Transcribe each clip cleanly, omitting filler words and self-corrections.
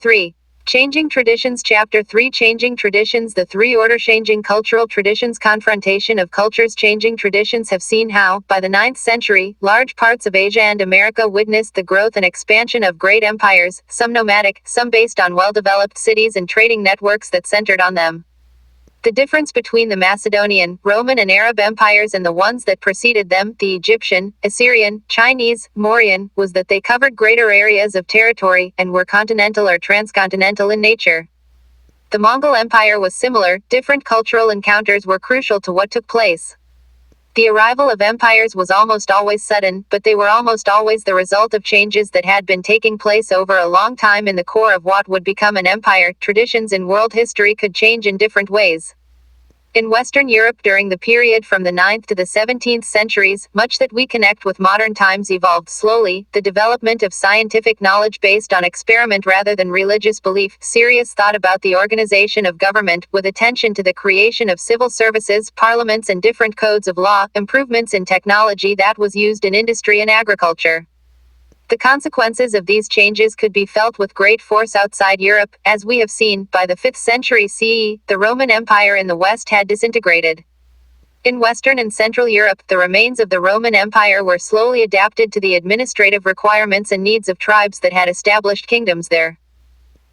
3. Changing Traditions. Chapter 3. Changing Traditions. The three order changing cultural traditions. Confrontation of cultures. Changing traditions have seen how, by the 9th century, large parts of Asia and America witnessed the growth and expansion of great empires, some nomadic, some based on well-developed cities and trading networks that centered on them. The difference between the Macedonian, Roman and Arab empires and the ones that preceded them, the Egyptian, Assyrian, Chinese, Mauryan, was that they covered greater areas of territory, and were continental or transcontinental in nature. The Mongol Empire was similar. Different cultural encounters were crucial to what took place. The arrival of empires was almost always sudden, but they were almost always the result of changes that had been taking place over a long time in the core of what would become an empire. Traditions in world history could change in different ways. In Western Europe during the period from the 9th to the 17th centuries, much that we connect with modern times evolved slowly. The development of scientific knowledge based on experiment rather than religious belief, serious thought about the organization of government, with attention to the creation of civil services, parliaments and different codes of law, improvements in technology that was used in industry and agriculture. The consequences of these changes could be felt with great force outside Europe. As we have seen, by the 5th century CE, the Roman Empire in the West had disintegrated. In Western and Central Europe, the remains of the Roman Empire were slowly adapted to the administrative requirements and needs of tribes that had established kingdoms there.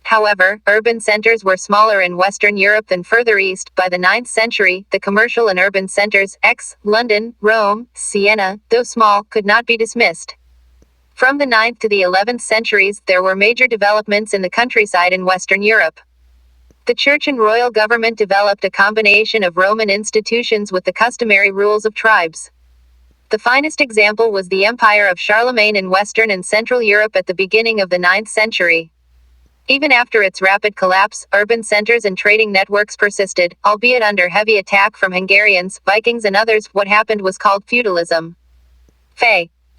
However, urban centers were smaller in Western Europe than further east. By the 9th century, the commercial and urban centers, London, Rome, Siena, though small, could not be dismissed. From the 9th to the 11th centuries, there were major developments in the countryside in Western Europe. The church and royal government developed a combination of Roman institutions with the customary rules of tribes. The finest example was the Empire of Charlemagne in Western and Central Europe at the beginning of the 9th century. Even after its rapid collapse, urban centers and trading networks persisted, albeit under heavy attack from Hungarians, Vikings and others. What happened was called feudalism.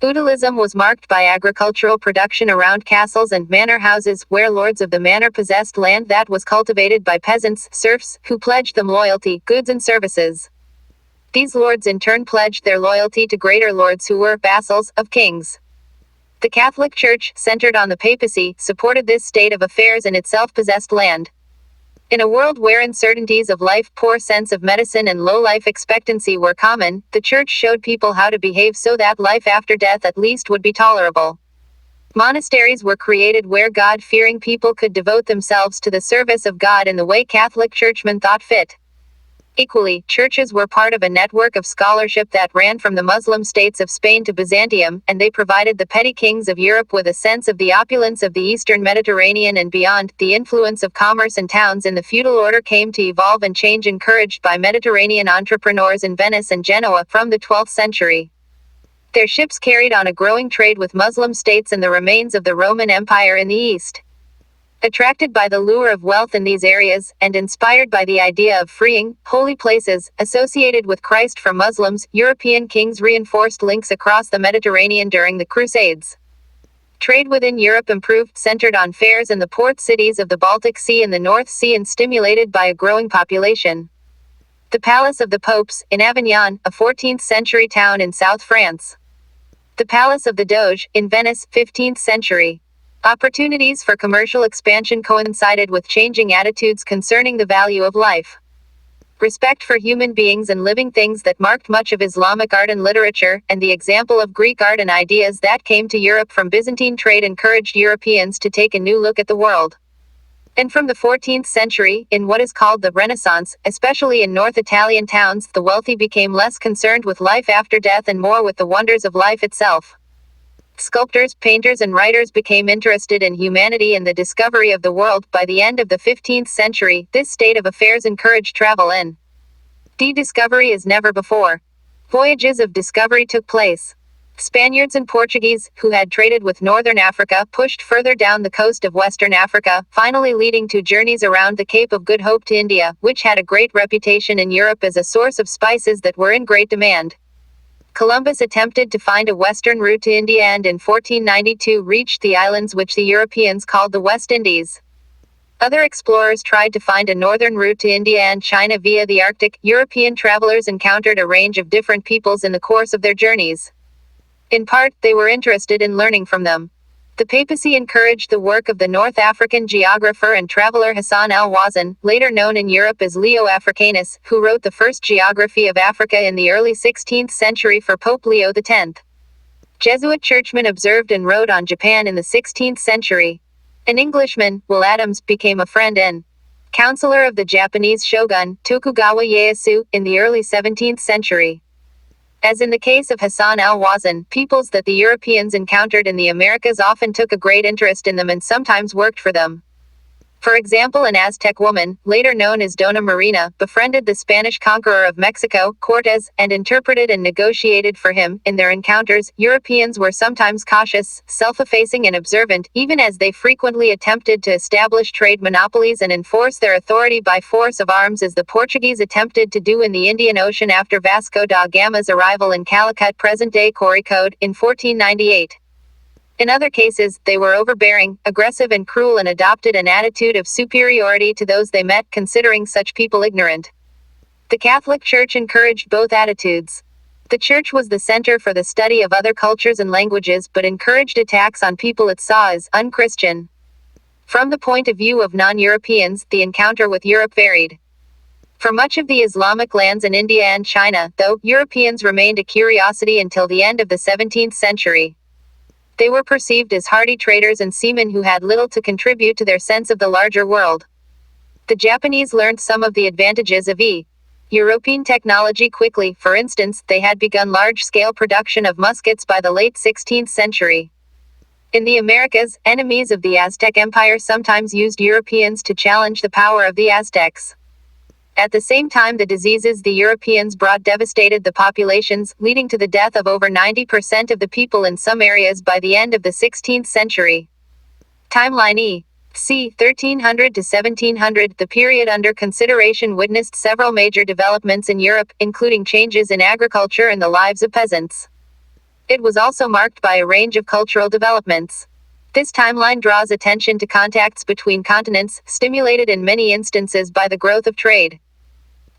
Feudalism was marked by agricultural production around castles and manor houses, where lords of the manor possessed land that was cultivated by peasants, serfs, who pledged them loyalty, goods and services. These lords in turn pledged their loyalty to greater lords who were vassals of kings. The Catholic Church, centered on the papacy, supported this state of affairs in its self-possessed land. In a world where uncertainties of life, poor sense of medicine and low life expectancy were common, the church showed people how to behave so that life after death at least would be tolerable. Monasteries were created where God-fearing people could devote themselves to the service of God in the way Catholic churchmen thought fit. Equally, churches were part of a network of scholarship that ran from the Muslim states of Spain to Byzantium, and they provided the petty kings of Europe with a sense of the opulence of the Eastern Mediterranean and beyond. The influence of commerce and towns in the feudal order came to evolve and change, encouraged by Mediterranean entrepreneurs in Venice and Genoa from the 12th century. Their ships carried on a growing trade with Muslim states and the remains of the Roman Empire in the East. Attracted by the lure of wealth in these areas, and inspired by the idea of freeing, holy places, associated with Christ for Muslims, European kings reinforced links across the Mediterranean during the Crusades. Trade within Europe improved, centered on fairs and the port cities of the Baltic Sea and the North Sea, and stimulated by a growing population. The Palace of the Popes, in Avignon, a 14th-century town in South France. The Palace of the Doge, in Venice, 15th century. Opportunities for commercial expansion coincided with changing attitudes concerning the value of life. Respect for human beings and living things that marked much of Islamic art and literature, and the example of Greek art and ideas that came to Europe from Byzantine trade encouraged Europeans to take a new look at the world. And from the 14th century, in what is called the Renaissance, especially in North Italian towns, the wealthy became less concerned with life after death and more with the wonders of life itself. Sculptors, painters and writers became interested in humanity and the discovery of the world. By the end of the 15th century, this state of affairs encouraged travel and discovery as never before. Voyages of discovery took place. Spaniards and Portuguese, who had traded with northern Africa, pushed further down the coast of western Africa, finally leading to journeys around the Cape of Good Hope to India, which had a great reputation in Europe as a source of spices that were in great demand. Columbus attempted to find a western route to India and in 1492 reached the islands which the Europeans called the West Indies. Other explorers tried to find a northern route to India and China via the Arctic. European travelers encountered a range of different peoples in the course of their journeys. In part, they were interested in learning from them. The papacy encouraged the work of the North African geographer and traveler Hassan al-Wazan, later known in Europe as Leo Africanus, who wrote the first geography of Africa in the early 16th century for Pope Leo X. Jesuit churchmen observed and wrote on Japan in the 16th century. An Englishman, Will Adams, became a friend and counselor of the Japanese shogun, Tokugawa Ieyasu, in the early 17th century. As in the case of Hassan al-Wazan, peoples that the Europeans encountered in the Americas often took a great interest in them and sometimes worked for them. For example, an Aztec woman, later known as Dona Marina, befriended the Spanish conqueror of Mexico, Cortés, and interpreted and negotiated for him. In their encounters, Europeans were sometimes cautious, self-effacing and observant, even as they frequently attempted to establish trade monopolies and enforce their authority by force of arms, as the Portuguese attempted to do in the Indian Ocean after Vasco da Gama's arrival in Calicut, present-day Kozhikode, in 1498. In other cases, they were overbearing, aggressive and cruel and adopted an attitude of superiority to those they met, considering such people ignorant. The Catholic Church encouraged both attitudes. The Church was the center for the study of other cultures and languages, but encouraged attacks on people it saw as unchristian. From the point of view of non-Europeans, the encounter with Europe varied. For much of the Islamic lands in India and China, though, Europeans remained a curiosity until the end of the 17th century. They were perceived as hardy traders and seamen who had little to contribute to their sense of the larger world. The Japanese learned some of the advantages of European technology quickly. For instance, they had begun large-scale production of muskets by the late 16th century. In the Americas, enemies of the Aztec Empire sometimes used Europeans to challenge the power of the Aztecs. At the same time, the diseases the Europeans brought devastated the populations, leading to the death of over 90% of the people in some areas by the end of the 16th century. Timeline c. 1300 to 1700. The period under consideration witnessed several major developments in Europe, including changes in agriculture and the lives of peasants. It was also marked by a range of cultural developments. This timeline draws attention to contacts between continents, stimulated in many instances by the growth of trade.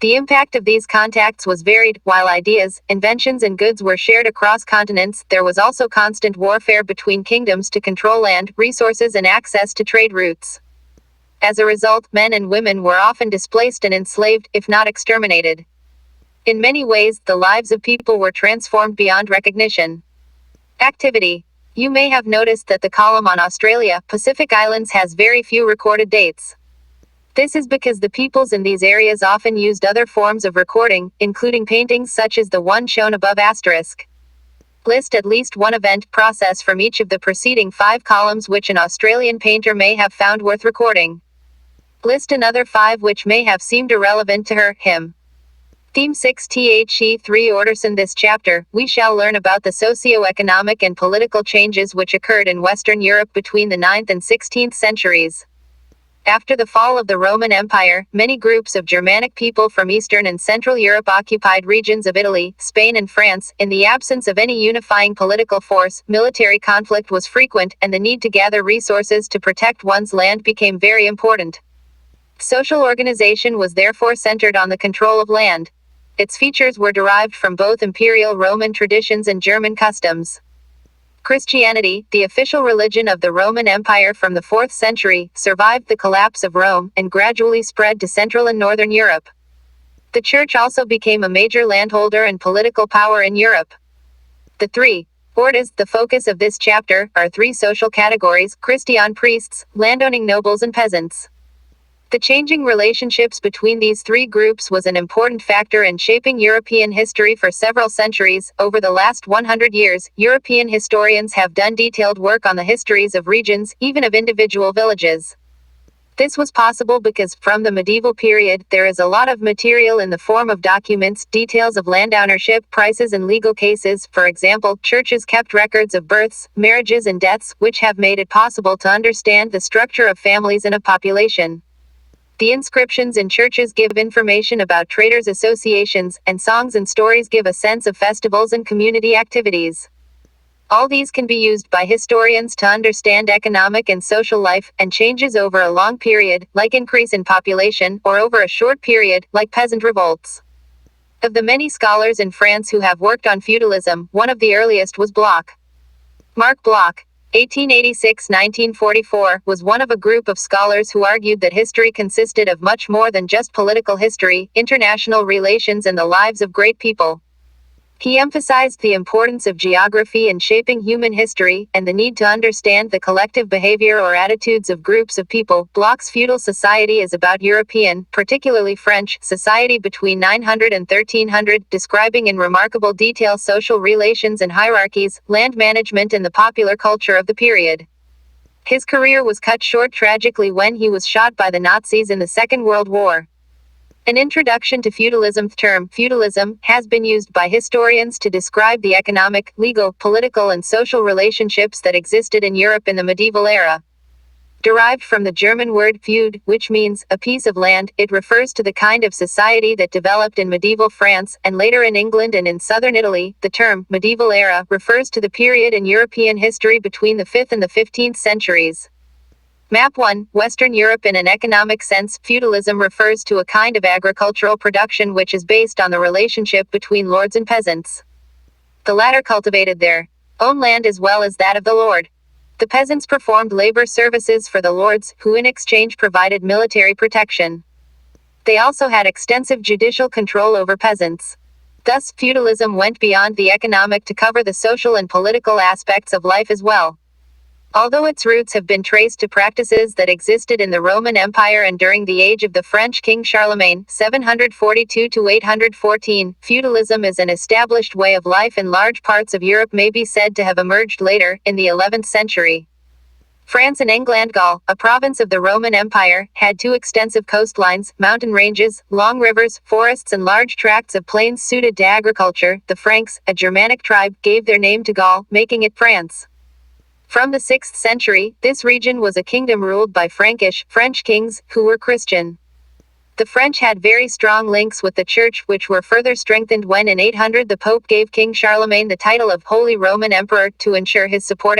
The impact of these contacts was varied. While ideas, inventions and goods were shared across continents, there was also constant warfare between kingdoms to control land, resources and access to trade routes. As a result, men and women were often displaced and enslaved, if not exterminated. In many ways, the lives of people were transformed beyond recognition. Activity. You may have noticed that the column on Australia, Pacific Islands has very few recorded dates. This is because the peoples in these areas often used other forms of recording, including paintings such as the one shown above asterisk. List at least one event process from each of the preceding 5 columns which an Australian painter may have found worth recording. List another 5 which may have seemed irrelevant to her, him. Theme 6 The 3 In this chapter, we shall learn about the socio-economic and political changes which occurred in Western Europe between the 9th and 16th centuries. After the fall of the Roman Empire, many groups of Germanic people from Eastern and Central Europe occupied regions of Italy, Spain and France. In the absence of any unifying political force, military conflict was frequent, and the need to gather resources to protect one's land became very important. Social organization was therefore centered on the control of land. Its features were derived from both imperial Roman traditions and German customs. Christianity, the official religion of the Roman Empire from the 4th century, survived the collapse of Rome, and gradually spread to Central and Northern Europe. The Church also became a major landholder and political power in Europe. The 3 orders, the focus of this chapter, are 3 social categories: Christian priests, landowning nobles and peasants. The changing relationships between these 3 groups was an important factor in shaping European history for several centuries. Over the last 100 years, European historians have done detailed work on the histories of regions, even of individual villages. This was possible because, from the medieval period, there is a lot of material in the form of documents, details of land ownership, prices and legal cases. For example, churches kept records of births, marriages and deaths, which have made it possible to understand the structure of families and of population. The inscriptions in churches give information about traders' associations, and songs and stories give a sense of festivals and community activities. All these can be used by historians to understand economic and social life, and changes over a long period, like increase in population, or over a short period, like peasant revolts. Of the many scholars in France who have worked on feudalism, one of the earliest was Bloch. Marc Bloch. 1886–1944, was one of a group of scholars who argued that history consisted of much more than just political history, international relations and the lives of great people. He emphasized the importance of geography in shaping human history, and the need to understand the collective behavior or attitudes of groups of people. Bloch's Feudal Society is about European, particularly French, society between 900 and 1300, describing in remarkable detail social relations and hierarchies, land management and the popular culture of the period. His career was cut short tragically when he was shot by the Nazis in the Second World War. An introduction to feudalism. The term feudalism has been used by historians to describe the economic, legal, political and social relationships that existed in Europe in the medieval era. Derived from the German word feud, which means a piece of land, it refers to the kind of society that developed in medieval France, and later in England and in southern Italy. The term medieval era refers to the period in European history between the 5th and the 15th centuries. Map 1, Western Europe. In an economic sense, feudalism refers to a kind of agricultural production which is based on the relationship between lords and peasants. The latter cultivated their own land as well as that of the lord. The peasants performed labor services for the lords, who in exchange provided military protection. They also had extensive judicial control over peasants. Thus, feudalism went beyond the economic to cover the social and political aspects of life as well. Although its roots have been traced to practices that existed in the Roman Empire and during the age of the French King Charlemagne, 742–814, feudalism is an established way of life in large parts of Europe, may be said to have emerged later, in the 11th century. France and England-Gaul, a province of the Roman Empire, had two extensive coastlines, mountain ranges, long rivers, forests and large tracts of plains suited to agriculture. The Franks, a Germanic tribe, gave their name to Gaul, making it France. From the 6th century, this region was a kingdom ruled by French kings, who were Christian. The French had very strong links with the Church, which were further strengthened when in 800 the Pope gave King Charlemagne the title of Holy Roman Emperor, to ensure his support.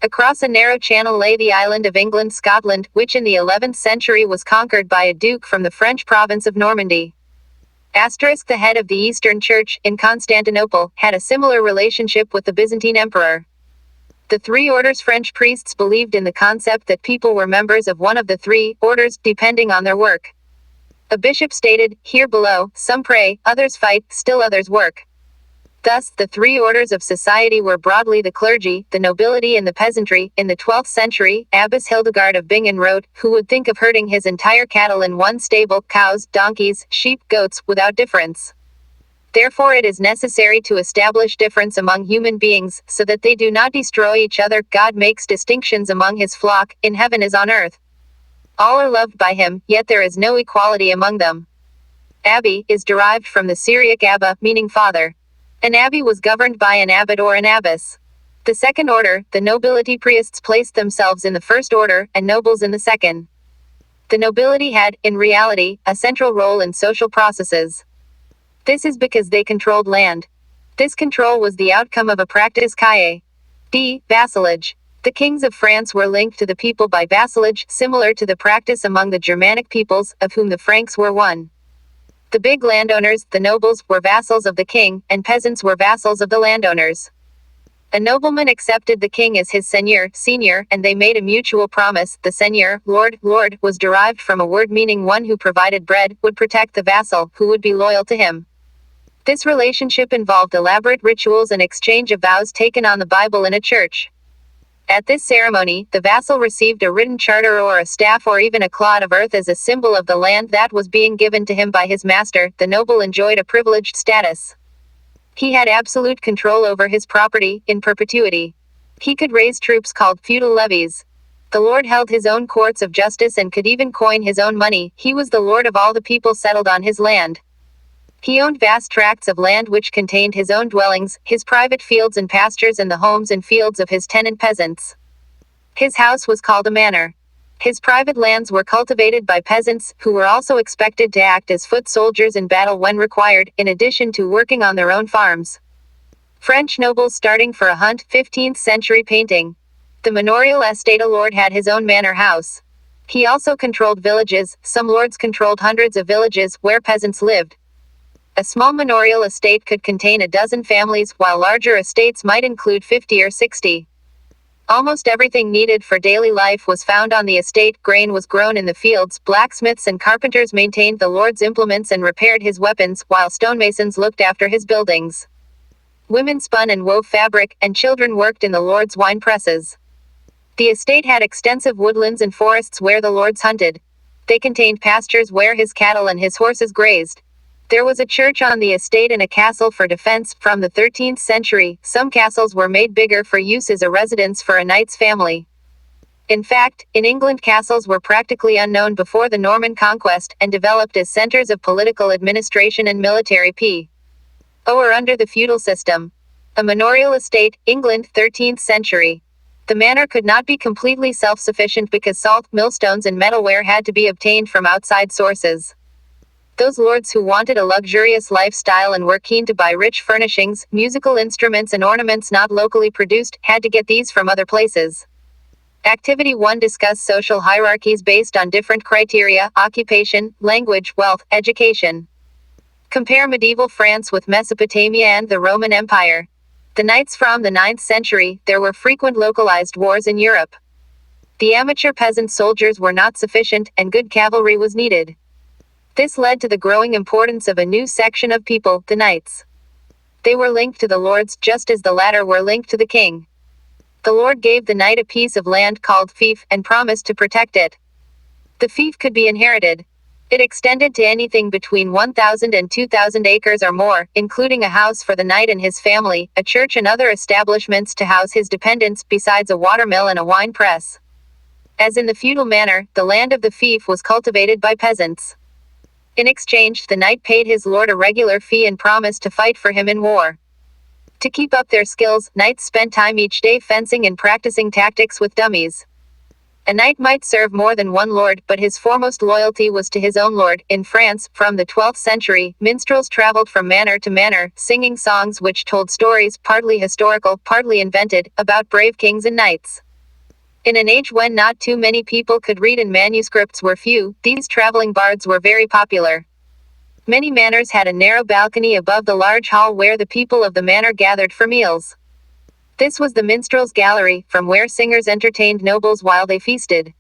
Across a narrow channel lay the island of England, Scotland, which in the 11th century was conquered by a duke from the French province of Normandy. The head of the Eastern Church, in Constantinople, had a similar relationship with the Byzantine Emperor. The three orders. French priests believed in the concept that people were members of one of the three orders, depending on their work. A bishop stated, "Here below, some pray, others fight, still others work." Thus, the three orders of society were broadly the clergy, the nobility and the peasantry. In the 12th century, Abbess Hildegard of Bingen wrote, "Who would think of herding his entire cattle in one stable, cows, donkeys, sheep, goats, without difference? Therefore it is necessary to establish difference among human beings, so that they do not destroy each other. God makes distinctions among his flock, in heaven as on earth. All are loved by him, yet there is no equality among them." Abbey is derived from the Syriac Abba, meaning father. An abbey was governed by an abbot or an abbess. The second order, the nobility. Priests placed themselves in the first order, and nobles in the second. The nobility had, in reality, a central role in social processes. This is because they controlled land. This control was the outcome of a practice vassalage. The kings of France were linked to the people by vassalage, similar to the practice among the Germanic peoples, of whom the Franks were one. The big landowners, the nobles, were vassals of the king, and peasants were vassals of the landowners. A nobleman accepted the king as his seigneur, and they made a mutual promise. The seigneur, lord, was derived from a word meaning one who provided bread, would protect the vassal, who would be loyal to him. This relationship involved elaborate rituals and exchange of vows taken on the Bible in a church. At this ceremony, the vassal received a written charter or a staff or even a clod of earth as a symbol of the land that was being given to him by his master. The noble enjoyed a privileged status. He had absolute control over his property, in perpetuity. He could raise troops called feudal levies. The lord held his own courts of justice and could even coin his own money. He was the lord of all the people settled on his land. He owned vast tracts of land which contained his own dwellings, his private fields and pastures and the homes and fields of his tenant peasants. His house was called a manor. His private lands were cultivated by peasants, who were also expected to act as foot soldiers in battle when required, in addition to working on their own farms. French nobles starting for a hunt. 15th century painting. The manorial estate. A lord had his own manor house. He also controlled villages. Some lords controlled hundreds of villages, where peasants lived. A small manorial estate could contain a dozen families, while larger estates might include 50 or 60. Almost everything needed for daily life was found on the estate, grain was grown in the fields, blacksmiths and carpenters maintained the lord's implements and repaired his weapons, while stonemasons looked after his buildings. Women spun and wove fabric, and children worked in the lord's wine presses. The estate had extensive woodlands and forests where the lords hunted. They contained pastures where his cattle and his horses grazed. There was a church on the estate and a castle for defense. From the 13th century, some castles were made bigger for use as a residence for a knight's family. In fact, in England castles were practically unknown before the Norman conquest, and developed as centers of political administration and military or under the feudal system. A manorial estate, England, 13th century. The manor could not be completely self-sufficient because salt, millstones and metalware had to be obtained from outside sources. Those lords who wanted a luxurious lifestyle and were keen to buy rich furnishings, musical instruments and ornaments not locally produced, had to get these from other places. Activity 1. Discuss social hierarchies based on different criteria: occupation, language, wealth, education. Compare medieval France with Mesopotamia and the Roman Empire. The knights from the 9th century, there were frequent localized wars in Europe. The amateur peasant soldiers were not sufficient, and good cavalry was needed. This led to the growing importance of a new section of people, the knights. They were linked to the lords, just as the latter were linked to the king. The lord gave the knight a piece of land called fief, and promised to protect it. The fief could be inherited. It extended to anything between 1,000 and 2,000 acres or more, including a house for the knight and his family, a church and other establishments to house his dependents, besides a watermill and a wine press. As in the feudal manor, the land of the fief was cultivated by peasants. In exchange, the knight paid his lord a regular fee and promised to fight for him in war. To keep up their skills, knights spent time each day fencing and practicing tactics with dummies. A knight might serve more than one lord, but his foremost loyalty was to his own lord. In France, from the 12th century, minstrels traveled from manor to manor, singing songs which told stories, partly historical, partly invented, about brave kings and knights. In an age when not too many people could read and manuscripts were few, these traveling bards were very popular. Many manors had a narrow balcony above the large hall where the people of the manor gathered for meals. This was the Minstrels Gallery, from where singers entertained nobles while they feasted.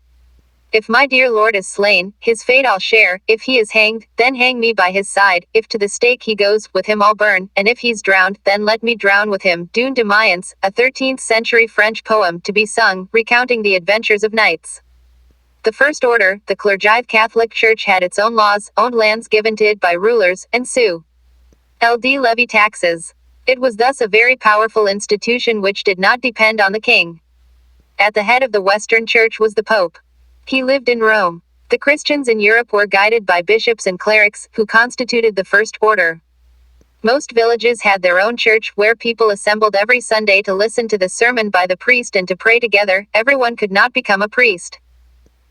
If my dear lord is slain, his fate I'll share; if he is hanged, then hang me by his side; if to the stake he goes, with him I'll burn; and if he's drowned, then let me drown with him. Dune de Mayence, a 13th century French poem, to be sung, recounting the adventures of knights. The First Order, the clergy Catholic Church, had its own laws, owned lands given to it by rulers, and ld levy taxes. It was thus a very powerful institution which did not depend on the king. At the head of the Western Church was the Pope. He lived in Rome. The Christians in Europe were guided by bishops and clerics, who constituted the First Order. Most villages had their own church, where people assembled every Sunday to listen to the sermon by the priest and to pray together. Everyone could not become a priest.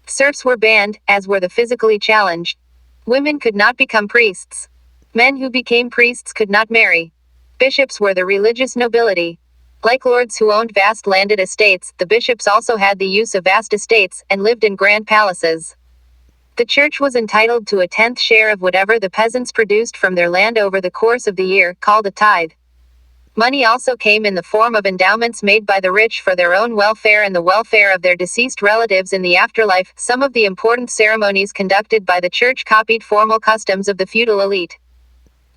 Serfs were banned, as were the physically challenged. Women could not become priests. Men who became priests could not marry. Bishops were the religious nobility. Like lords who owned vast landed estates, the bishops also had the use of vast estates, and lived in grand palaces. The church was entitled to a 10th share of whatever the peasants produced from their land over the course of the year, called a tithe. Money also came in the form of endowments made by the rich for their own welfare and the welfare of their deceased relatives in the afterlife. Some of the important ceremonies conducted by the church copied formal customs of the feudal elite.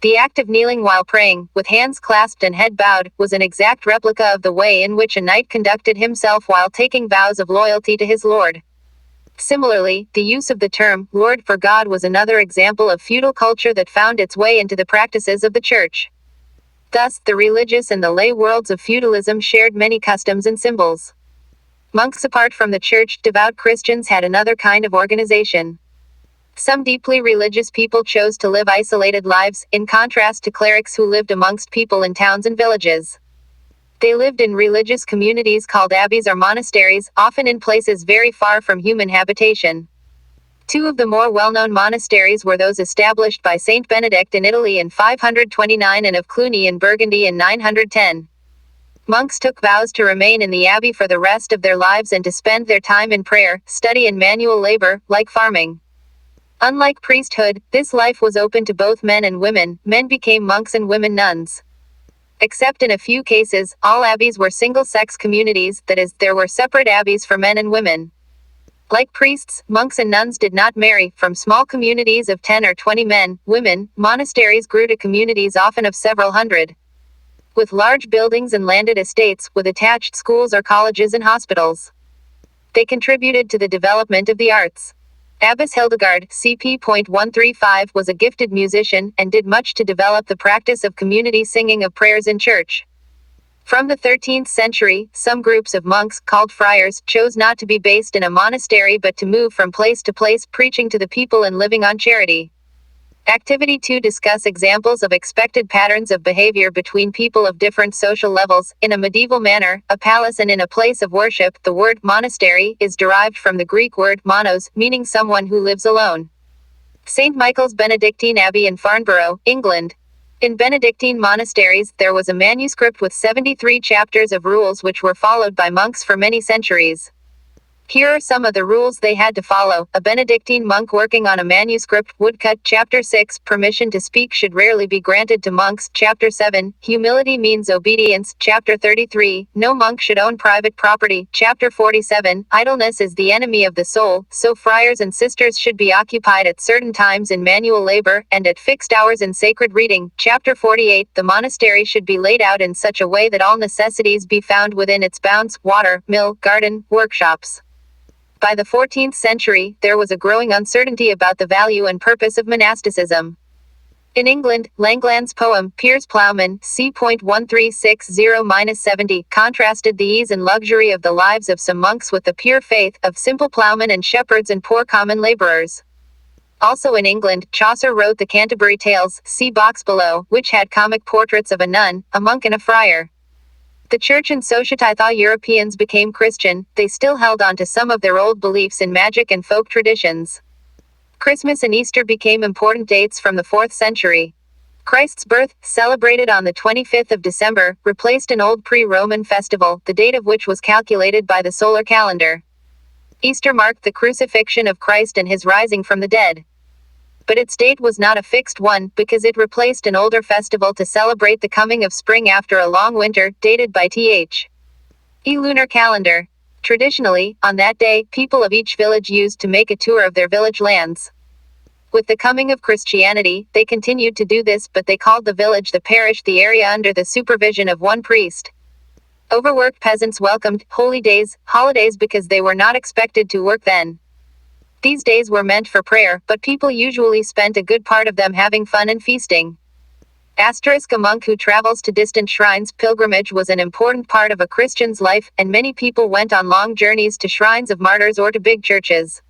The act of kneeling while praying, with hands clasped and head bowed, was an exact replica of the way in which a knight conducted himself while taking vows of loyalty to his lord. Similarly, the use of the term, Lord for God, was another example of feudal culture that found its way into the practices of the church. Thus, the religious and the lay worlds of feudalism shared many customs and symbols. Monks apart from the church, devout Christians had another kind of organization. Some deeply religious people chose to live isolated lives, in contrast to clerics who lived amongst people in towns and villages. They lived in religious communities called abbeys or monasteries, often in places very far from human habitation. Two of the more well-known monasteries were those established by Saint Benedict in Italy in 529 and of Cluny in Burgundy in 910. Monks took vows to remain in the abbey for the rest of their lives and to spend their time in prayer, study and manual labor, like farming. Unlike priesthood, this life was open to both men and women. Men became monks and women nuns. Except in a few cases, all abbeys were single-sex communities, that is, there were separate abbeys for men and women. Like priests, monks and nuns did not marry. From small communities of 10 or 20 men, women, monasteries grew to communities often of several hundred. With large buildings and landed estates, with attached schools or colleges and hospitals. They contributed to the development of the arts. Abbess Hildegard, CP.135, was a gifted musician, and did much to develop the practice of community singing of prayers in church. From the 13th century, some groups of monks, called friars, chose not to be based in a monastery but to move from place to place, preaching to the people and living on charity. Activity 2. Discuss examples of expected patterns of behavior between people of different social levels. In a medieval manor, a palace and in a place of worship, the word monastery is derived from the Greek word monos, meaning someone who lives alone. St. Michael's Benedictine Abbey in Farnborough, England. In Benedictine monasteries, there was a manuscript with 73 chapters of rules which were followed by monks for many centuries. Here are some of the rules they had to follow. A Benedictine monk working on a manuscript, woodcut. Chapter 6, permission to speak should rarely be granted to monks. Chapter 7, humility means obedience. Chapter 33, no monk should own private property. Chapter 47, idleness is the enemy of the soul, so friars and sisters should be occupied at certain times in manual labor, and at fixed hours in sacred reading. Chapter 48, the monastery should be laid out in such a way that all necessities be found within its bounds: water, mill, garden, workshops. By the 14th century, there was a growing uncertainty about the value and purpose of monasticism. In England, Langland's poem, Piers Plowman, c.1360-70, contrasted the ease and luxury of the lives of some monks with the pure faith of simple ploughmen and shepherds and poor common labourers. Also in England, Chaucer wrote the Canterbury Tales, see box below, which had comic portraits of a nun, a monk and a friar. The Church and Society thought Europeans became Christian, they still held on to some of their old beliefs in magic and folk traditions. Christmas and Easter became important dates from the 4th century. Christ's birth, celebrated on the 25th of December, replaced an old pre-Roman festival, the date of which was calculated by the solar calendar. Easter marked the crucifixion of Christ and his rising from the dead. But its date was not a fixed one, because it replaced an older festival to celebrate the coming of spring after a long winter, dated by Th. E. lunar calendar. Traditionally, on that day, people of each village used to make a tour of their village lands. With the coming of Christianity, they continued to do this, but they called the village the parish, the area under the supervision of one priest. Overworked peasants welcomed holy days, holidays, because they were not expected to work then. These days were meant for prayer, but people usually spent a good part of them having fun and feasting. A monk who travels to distant shrines. Pilgrimage was an important part of a Christian's life, and many people went on long journeys to shrines of martyrs or to big churches.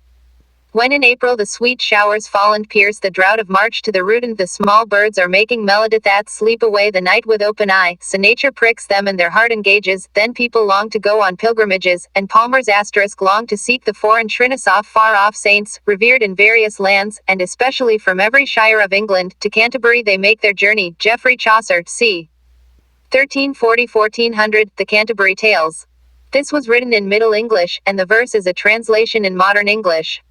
When in April the sweet showers fall and pierce the drought of March to the root, and the small birds are making melody that sleep away the night with open eye, so nature pricks them and their heart engages, then people long to go on pilgrimages, and palmers long to seek the foreign shrines of far-off saints, revered in various lands, and especially from every shire of England, to Canterbury they make their journey. Geoffrey Chaucer, c. 1340-1400, The Canterbury Tales. This was written in Middle English, and the verse is a translation in modern English.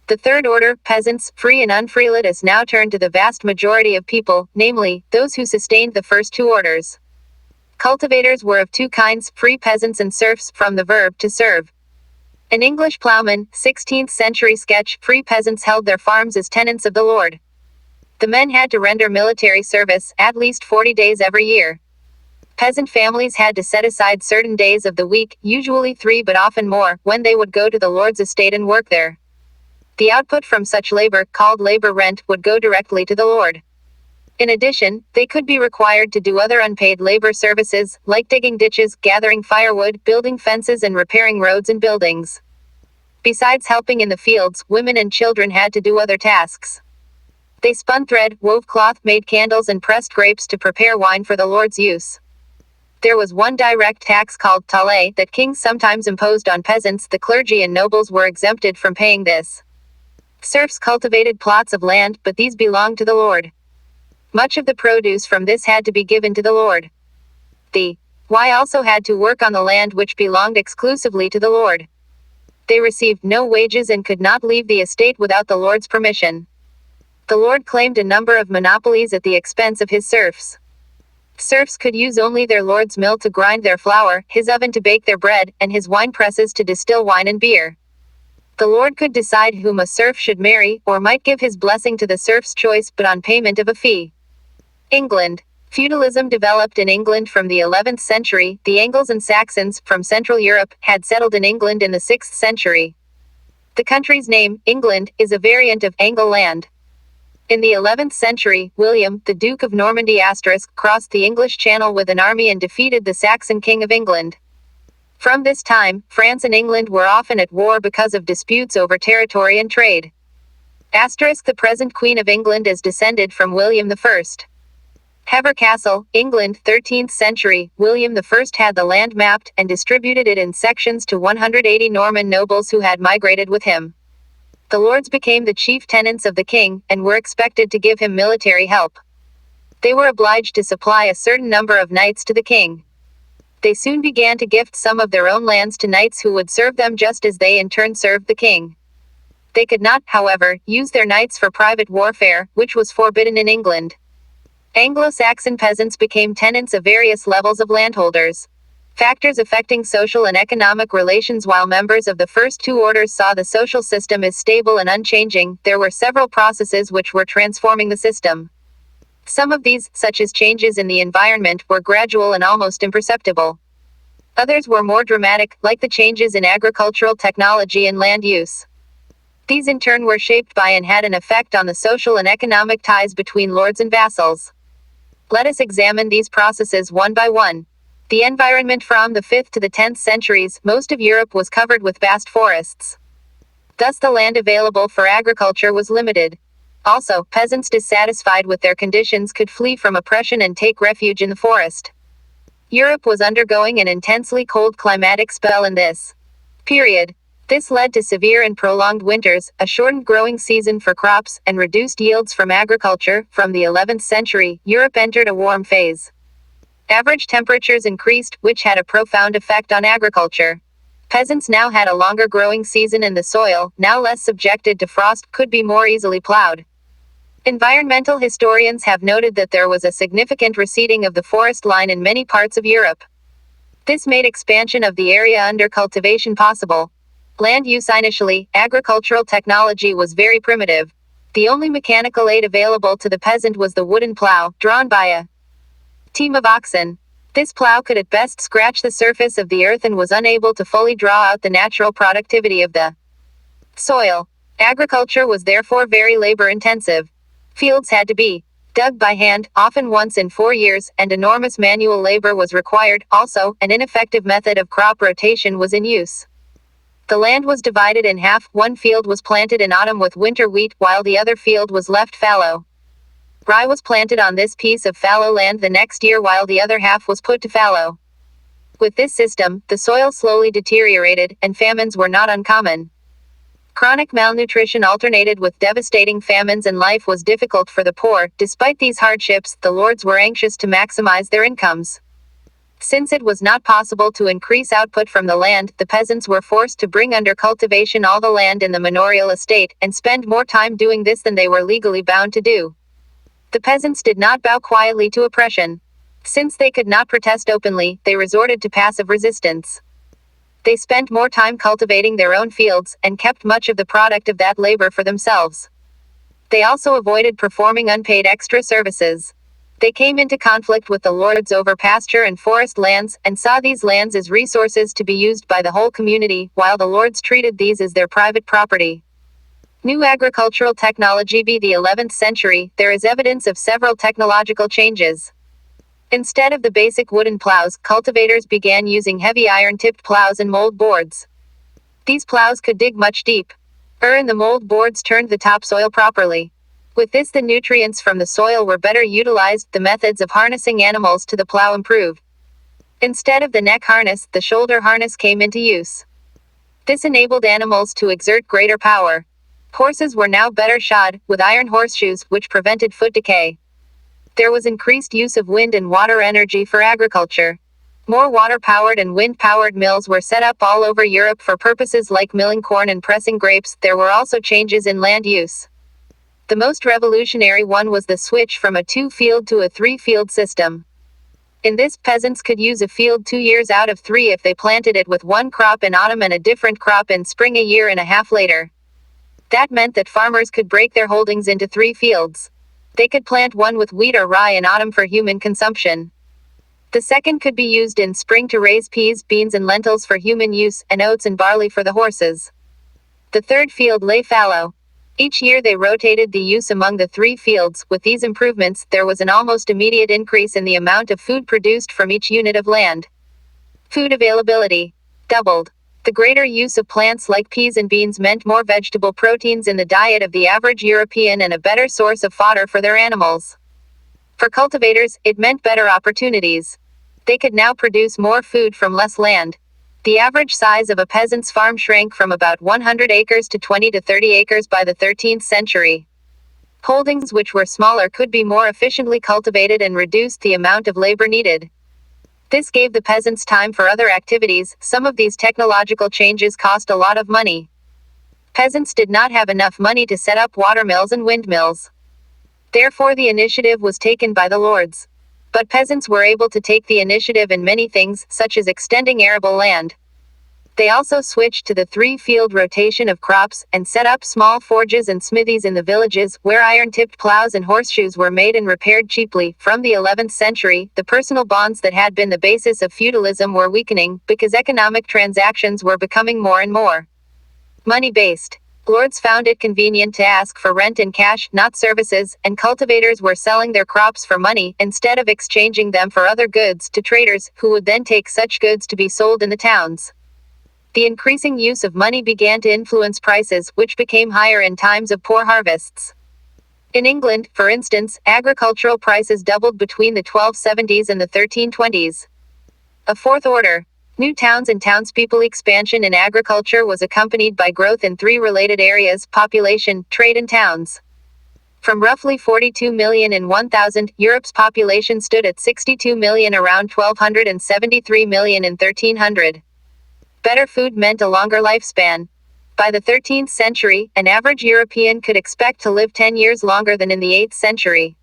The third order, peasants, free and unfreelet, is now turned to the vast majority of people, namely, those who sustained the first two orders. Cultivators were of two kinds, free peasants and serfs, from the verb to serve. An English ploughman, 16th century sketch. Free peasants held their farms as tenants of the Lord. The men had to render military service, at least 40 days every year. Peasant families had to set aside certain days of the week, usually 3 but often more, when they would go to the Lord's estate and work there. The output from such labor, called labor rent, would go directly to the Lord. In addition, they could be required to do other unpaid labor services, like digging ditches, gathering firewood, building fences and repairing roads and buildings. Besides helping in the fields, women and children had to do other tasks. They spun thread, wove cloth, made candles and pressed grapes to prepare wine for the Lord's use. There was one direct tax called taille that kings sometimes imposed on peasants. The clergy and nobles were exempted from paying this. Serfs cultivated plots of land, but these belonged to the Lord. Much of the produce from this had to be given to the Lord. The Y also had to work on the land which belonged exclusively to the Lord. They received no wages and could not leave the estate without the Lord's permission. The Lord claimed a number of monopolies at the expense of his serfs. Serfs could use only their lord's mill to grind their flour, his oven to bake their bread, and his wine presses to distill wine and beer. The lord could decide whom a serf should marry, or might give his blessing to the serf's choice, but on payment of a fee. England. Feudalism developed in England from the 11th century. The Angles and Saxons, from Central Europe, had settled in England in the 6th century. The country's name, England, is a variant of Angle land. In the 11th century, William, the Duke of Normandy crossed the English Channel with an army and defeated the Saxon King of England. From this time, France and England were often at war because of disputes over territory and trade. The present Queen of England is descended from William I. Hever Castle, England, 13th century. William I had the land mapped and distributed it in sections to 180 Norman nobles who had migrated with him. The lords became the chief tenants of the king, and were expected to give him military help. They were obliged to supply a certain number of knights to the king. They soon began to gift some of their own lands to knights who would serve them just as they in turn served the king. They could not, however, use their knights for private warfare, which was forbidden in England. Anglo-Saxon peasants became tenants of various levels of landholders. Factors affecting social and economic relations. While members of the first two orders saw the social system as stable and unchanging, there were several processes which were transforming the system. Some of these, such as changes in the environment, were gradual and almost imperceptible. Others were more dramatic, like the changes in agricultural technology and land use. These in turn were shaped by and had an effect on the social and economic ties between lords and vassals. Let us examine these processes one by one. The environment. From the 5th to the 10th centuries, most of Europe was covered with vast forests. Thus the land available for agriculture was limited. Also, peasants dissatisfied with their conditions could flee from oppression and take refuge in the forest. Europe was undergoing an intensely cold climatic spell in this period. This led to severe and prolonged winters, a shortened growing season for crops, and reduced yields from agriculture. From the 11th century, Europe entered a warm phase. Average temperatures increased, which had a profound effect on agriculture. Peasants now had a longer growing season, and the soil, now less subjected to frost, could be more easily plowed. Environmental historians have noted that there was a significant receding of the forest line in many parts of Europe. This made expansion of the area under cultivation possible. Land use. Initially, agricultural technology was very primitive. The only mechanical aid available to the peasant was the wooden plow, drawn by a team of oxen. This plow could at best scratch the surface of the earth and was unable to fully draw out the natural productivity of the soil. Agriculture was therefore very labor-intensive. Fields had to be dug by hand, often once in 4 years, and enormous manual labor was required. Also, an ineffective method of crop rotation was in use. The land was divided in half. One field was planted in autumn with winter wheat, while the other field was left fallow. Rye was planted on this piece of fallow land the next year, while the other half was put to fallow. With this system, the soil slowly deteriorated, and famines were not uncommon. Chronic malnutrition alternated with devastating famines, and life was difficult for the poor. Despite these hardships, the lords were anxious to maximize their incomes. Since it was not possible to increase output from the land, the peasants were forced to bring under cultivation all the land in the manorial estate, and spend more time doing this than they were legally bound to do. The peasants did not bow quietly to oppression. Since they could not protest openly, they resorted to passive resistance. They spent more time cultivating their own fields, and kept much of the product of that labor for themselves. They also avoided performing unpaid extra services. They came into conflict with the lords over pasture and forest lands, and saw these lands as resources to be used by the whole community, while the lords treated these as their private property. New agricultural technology. By the 11th century, there is evidence of several technological changes. Instead of the basic wooden plows, cultivators began using heavy iron-tipped plows and mold boards. These plows could dig much deeper, and the mold boards turned the topsoil properly. With this, the nutrients from the soil were better utilized. The methods of harnessing animals to the plow improved. Instead of the neck harness, the shoulder harness came into use. This enabled animals to exert greater power. Horses were now better shod, with iron horseshoes, which prevented foot decay. There was increased use of wind and water energy for agriculture. More water-powered and wind-powered mills were set up all over Europe for purposes like milling corn and pressing grapes. There were also changes in land use. The most revolutionary one was the switch from a 2-field to a 3-field system. In this, peasants could use a field 2 years out of 3 if they planted it with one crop in autumn and a different crop in spring a year and a half later. That meant that farmers could break their holdings into 3 fields. They could plant one with wheat or rye in autumn for human consumption. The second could be used in spring to raise peas, beans and lentils for human use, and oats and barley for the horses. The third field lay fallow. Each year they rotated the use among the 3 fields. With these improvements, there was an almost immediate increase in the amount of food produced from each unit of land. Food availability doubled. The greater use of plants like peas and beans meant more vegetable proteins in the diet of the average European and a better source of fodder for their animals. For cultivators, it meant better opportunities. They could now produce more food from less land. The average size of a peasant's farm shrank from about 100 acres to 20 to 30 acres by the 13th century. Holdings which were smaller could be more efficiently cultivated and reduced the amount of labor needed. This gave the peasants time for other activities. Some of these technological changes cost a lot of money. Peasants did not have enough money to set up watermills and windmills. Therefore, the initiative was taken by the lords. But peasants were able to take the initiative in many things, such as extending arable land. They also switched to the 3-field rotation of crops, and set up small forges and smithies in the villages, where iron-tipped plows and horseshoes were made and repaired cheaply. From the 11th century, the personal bonds that had been the basis of feudalism were weakening, because economic transactions were becoming more and more money-based. Lords found it convenient to ask for rent in cash, not services, and cultivators were selling their crops for money, instead of exchanging them for other goods, to traders, who would then take such goods to be sold in the towns. The increasing use of money began to influence prices, which became higher in times of poor harvests. In England, for instance, agricultural prices doubled between the 1270s and the 1320s. A fourth order. New towns and townspeople expansion in agriculture was accompanied by growth in 3 related areas: population, trade and towns. From roughly 42 million in 1000, Europe's population stood at 62 million around 1200 and 73 million in 1300. Better food meant a longer lifespan. By the 13th century, an average European could expect to live 10 years longer than in the 8th century.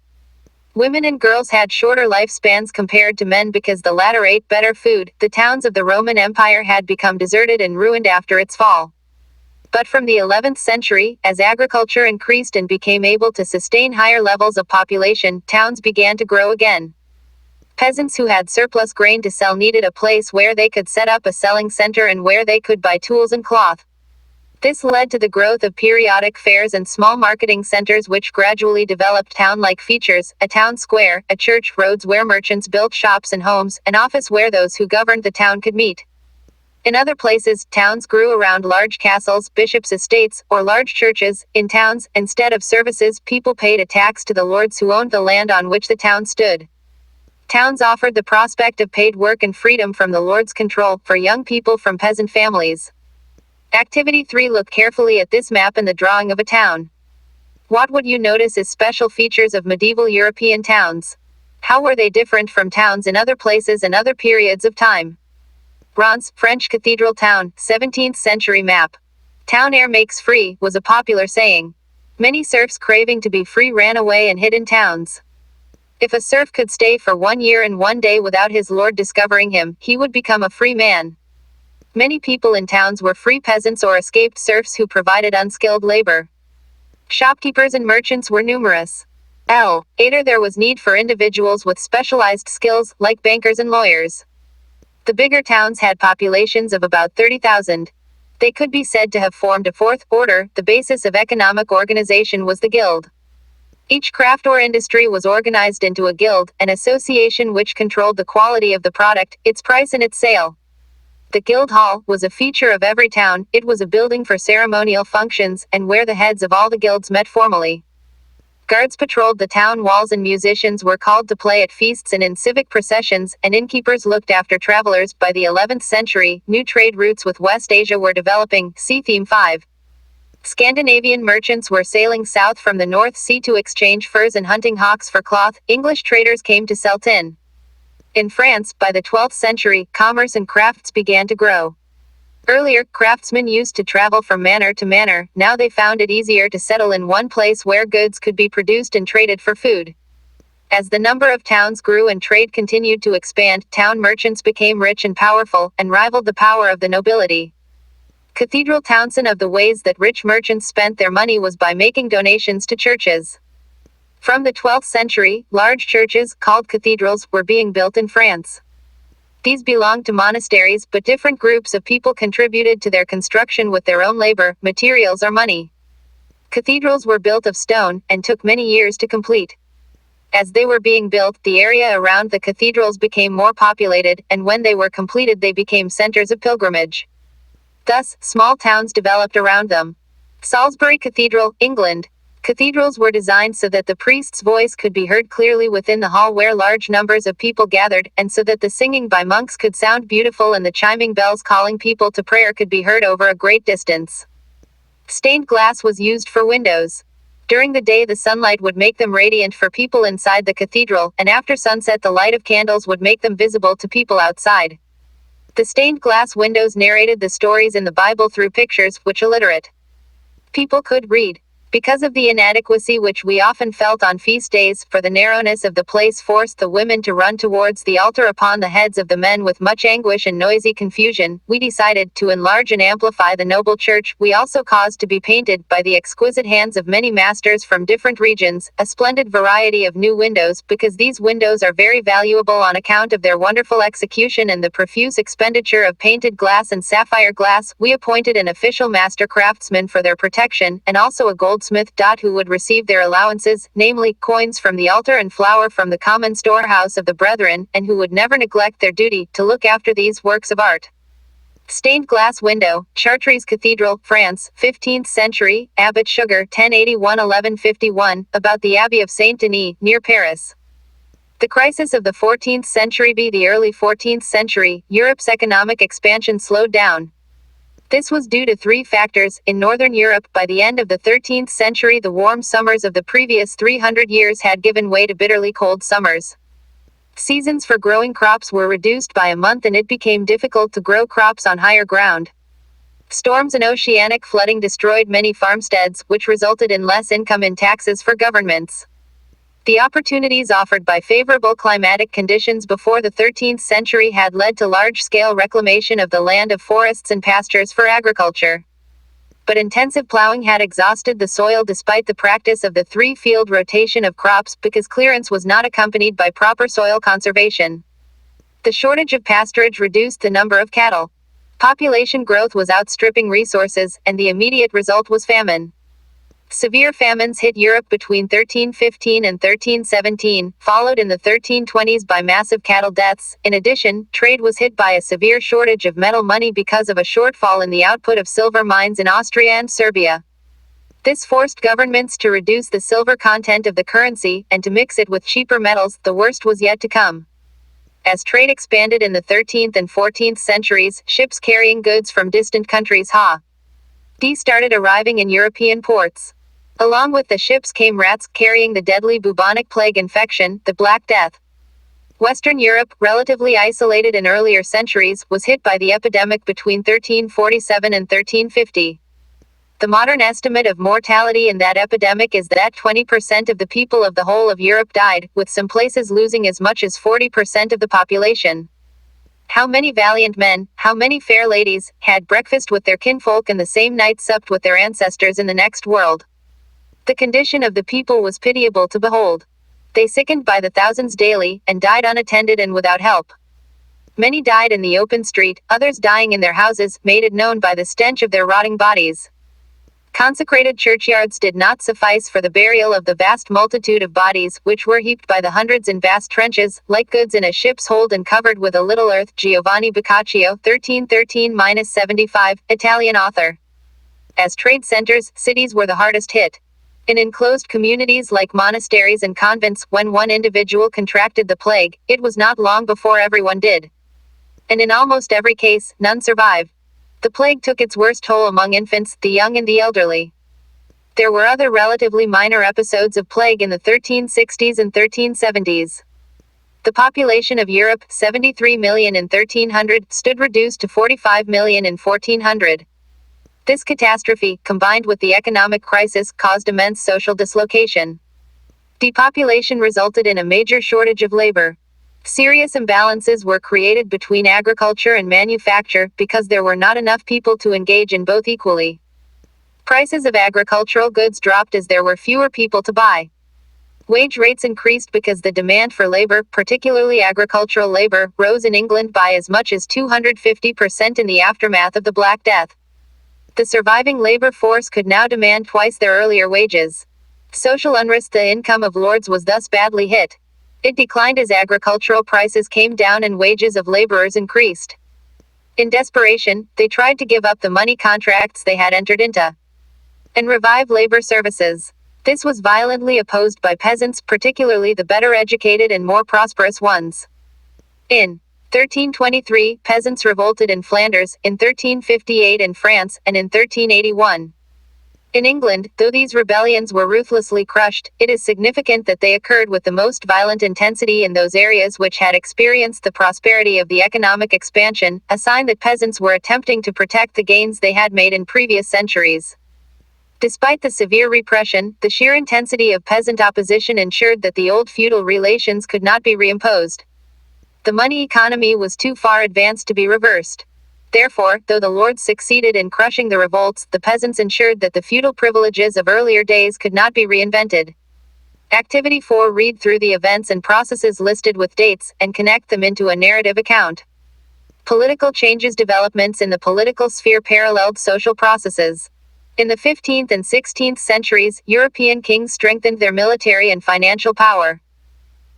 Women and girls had shorter lifespans compared to men because the latter ate better food. The towns of the Roman Empire had become deserted and ruined after its fall. But from the 11th century, as agriculture increased and became able to sustain higher levels of population, towns began to grow again. Peasants who had surplus grain to sell needed a place where they could set up a selling center and where they could buy tools and cloth. This led to the growth of periodic fairs and small marketing centers, which gradually developed town-like features: a town square, a church, roads where merchants built shops and homes, an office where those who governed the town could meet. In other places, towns grew around large castles, bishops' estates, or large churches. In towns, instead of services, people paid a tax to the lords who owned the land on which the town stood. Towns offered the prospect of paid work and freedom from the lord's control for young people from peasant families. Activity 3. Look carefully at this map and the drawing of a town. What would you notice as special features of medieval European towns? How were they different from towns in other places and other periods of time? Reims, French cathedral town, 17th century map. Town air makes free, was a popular saying. Many serfs craving to be free ran away and hid in towns. If a serf could stay for 1 year and 1 day without his lord discovering him, he would become a free man. Many people in towns were free peasants or escaped serfs who provided unskilled labor. Shopkeepers and merchants were numerous. Later there was need for individuals with specialized skills, like bankers and lawyers. The bigger towns had populations of about 30,000. They could be said to have formed a fourth order. The basis of economic organization was the guild. Each craft or industry was organized into a guild, an association which controlled the quality of the product, its price and its sale. The guild hall was a feature of every town. It was a building for ceremonial functions, and where the heads of all the guilds met formally. Guards patrolled the town walls, and musicians were called to play at feasts and in civic processions, and innkeepers looked after travelers. By the 11th century, new trade routes with West Asia were developing. See Theme 5. Scandinavian merchants were sailing south from the North Sea to exchange furs and hunting hawks for cloth. English traders came to sell tin. In France, by the 12th century, commerce and crafts began to grow. Earlier, craftsmen used to travel from manor to manor. Now they found it easier to settle in one place where goods could be produced and traded for food. As the number of towns grew and trade continued to expand, town merchants became rich and powerful, and rivaled the power of the nobility. Cathedral Townsend of the ways that rich merchants spent their money was by making donations to churches. From the 12th century, large churches, called cathedrals, were being built in France. These belonged to monasteries, but different groups of people contributed to their construction with their own labor, materials or money. Cathedrals were built of stone, and took many years to complete. As they were being built, the area around the cathedrals became more populated, and when they were completed they became centers of pilgrimage. Thus, small towns developed around them. Salisbury Cathedral, England. Cathedrals were designed so that the priest's voice could be heard clearly within the hall where large numbers of people gathered, and so that the singing by monks could sound beautiful and the chiming bells calling people to prayer could be heard over a great distance. Stained glass was used for windows. During the day the sunlight would make them radiant for people inside the cathedral, and after sunset the light of candles would make them visible to people outside. The stained glass windows narrated the stories in the Bible through pictures, which illiterate people could read. Because of the inadequacy which we often felt on feast days, for the narrowness of the place forced the women to run towards the altar upon the heads of the men with much anguish and noisy confusion, we decided to enlarge and amplify the noble church. We also caused to be painted, by the exquisite hands of many masters from different regions, a splendid variety of new windows, because these windows are very valuable on account of their wonderful execution and the profuse expenditure of painted glass and sapphire glass. We appointed an official master craftsman for their protection, and also a goldsmith, who would receive their allowances, namely, coins from the altar and flour from the common storehouse of the brethren, and who would never neglect their duty, to look after these works of art. Stained glass window, Chartres Cathedral, France, 15th century, Abbot Sugar, 1081-1151, about the Abbey of Saint Denis, near Paris. The crisis of the 14th century b. The early 14th century, Europe's economic expansion slowed down. This was due to three factors. In Northern Europe, by the end of the 13th century the warm summers of the previous 300 years had given way to bitterly cold summers. Seasons for growing crops were reduced by a month and it became difficult to grow crops on higher ground. Storms and oceanic flooding destroyed many farmsteads, which resulted in less income in taxes for governments. The opportunities offered by favorable climatic conditions before the 13th century had led to large-scale reclamation of the land of forests and pastures for agriculture. But intensive plowing had exhausted the soil despite the practice of the three-field rotation of crops, because clearance was not accompanied by proper soil conservation. The shortage of pasturage reduced the number of cattle. Population growth was outstripping resources, and the immediate result was famine. Severe famines hit Europe between 1315 and 1317, followed in the 1320s by massive cattle deaths. In addition, trade was hit by a severe shortage of metal money because of a shortfall in the output of silver mines in Austria and Serbia. This forced governments to reduce the silver content of the currency, and to mix it with cheaper metals. The worst was yet to come. As trade expanded in the 13th and 14th centuries, ships carrying goods from distant countries started arriving in European ports. Along with the ships came rats, carrying the deadly bubonic plague infection, the Black Death. Western Europe, relatively isolated in earlier centuries, was hit by the epidemic between 1347 and 1350. The modern estimate of mortality in that epidemic is that 20% of the people of the whole of Europe died, with some places losing as much as 40% of the population. How many valiant men, how many fair ladies, had breakfast with their kinfolk and the same night supped with their ancestors in the next world? The condition of the people was pitiable to behold. They sickened by the thousands daily, and died unattended and without help. Many died in the open street, others dying in their houses, made it known by the stench of their rotting bodies. Consecrated churchyards did not suffice for the burial of the vast multitude of bodies, which were heaped by the hundreds in vast trenches, like goods in a ship's hold and covered with a little earth. Giovanni Boccaccio, 1313-75, Italian author. As trade centers, cities were the hardest hit. In enclosed communities like monasteries and convents, when one individual contracted the plague, it was not long before everyone did. And in almost every case, none survived. The plague took its worst toll among infants, the young and the elderly. There were other relatively minor episodes of plague in the 1360s and 1370s. The population of Europe, 73 million in 1300, stood reduced to 45 million in 1400. This catastrophe, combined with the economic crisis, caused immense social dislocation. Depopulation resulted in a major shortage of labor. Serious imbalances were created between agriculture and manufacture because there were not enough people to engage in both equally. Prices of agricultural goods dropped as there were fewer people to buy. Wage rates increased because the demand for labor, particularly agricultural labor, rose in England by as much as 250% in the aftermath of the Black Death. The surviving labor force could now demand twice their earlier wages. Social unrest. The income of lords was thus badly hit. It declined as agricultural prices came down and wages of laborers increased. In desperation, they tried to give up the money contracts they had entered into and revive labor services. This was violently opposed by peasants, particularly the better educated and more prosperous ones. In 1323, peasants revolted in Flanders, in 1358 in France, and in 1381 in England. Though these rebellions were ruthlessly crushed, it is significant that they occurred with the most violent intensity in those areas which had experienced the prosperity of the economic expansion, a sign that peasants were attempting to protect the gains they had made in previous centuries. Despite the severe repression, the sheer intensity of peasant opposition ensured that the old feudal relations could not be reimposed. The money economy was too far advanced to be reversed. Therefore, though the lords succeeded in crushing the revolts, the peasants ensured that the feudal privileges of earlier days could not be reinvented. Activity 4. Read through the events and processes listed with dates, and connect them into a narrative account. Political changes. Developments in the political sphere paralleled social processes. In the 15th and 16th centuries, European kings strengthened their military and financial power.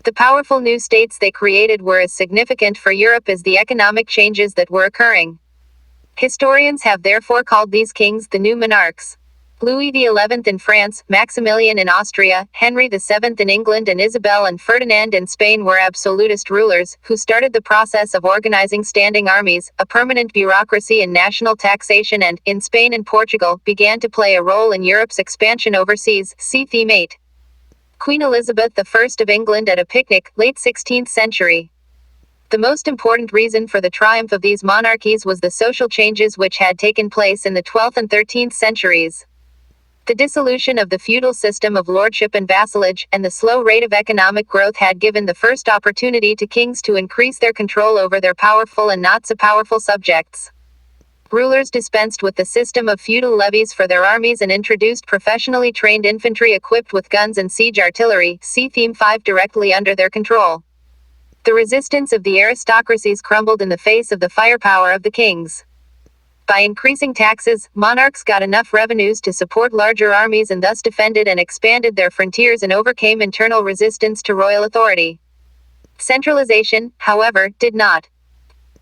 The powerful new states they created were as significant for Europe as the economic changes that were occurring. Historians have therefore called these kings the new monarchs. Louis XI in France, Maximilian in Austria, Henry VII in England, and Isabel and Ferdinand in Spain were absolutist rulers, who started the process of organizing standing armies, a permanent bureaucracy and national taxation, and, in Spain and Portugal, began to play a role in Europe's expansion overseas. See Theme 8. Queen Elizabeth I of England at a picnic, late 16th century. The most important reason for the triumph of these monarchies was the social changes which had taken place in the 12th and 13th centuries. The dissolution of the feudal system of lordship and vassalage, and the slow rate of economic growth had given the first opportunity to kings to increase their control over their powerful and not so powerful subjects. Rulers dispensed with the system of feudal levies for their armies and introduced professionally trained infantry equipped with guns and siege artillery, see Theme 5, directly under their control. The resistance of the aristocracies crumbled in the face of the firepower of the kings. By increasing taxes, monarchs got enough revenues to support larger armies and thus defended and expanded their frontiers and overcame internal resistance to royal authority. Centralization, however, did not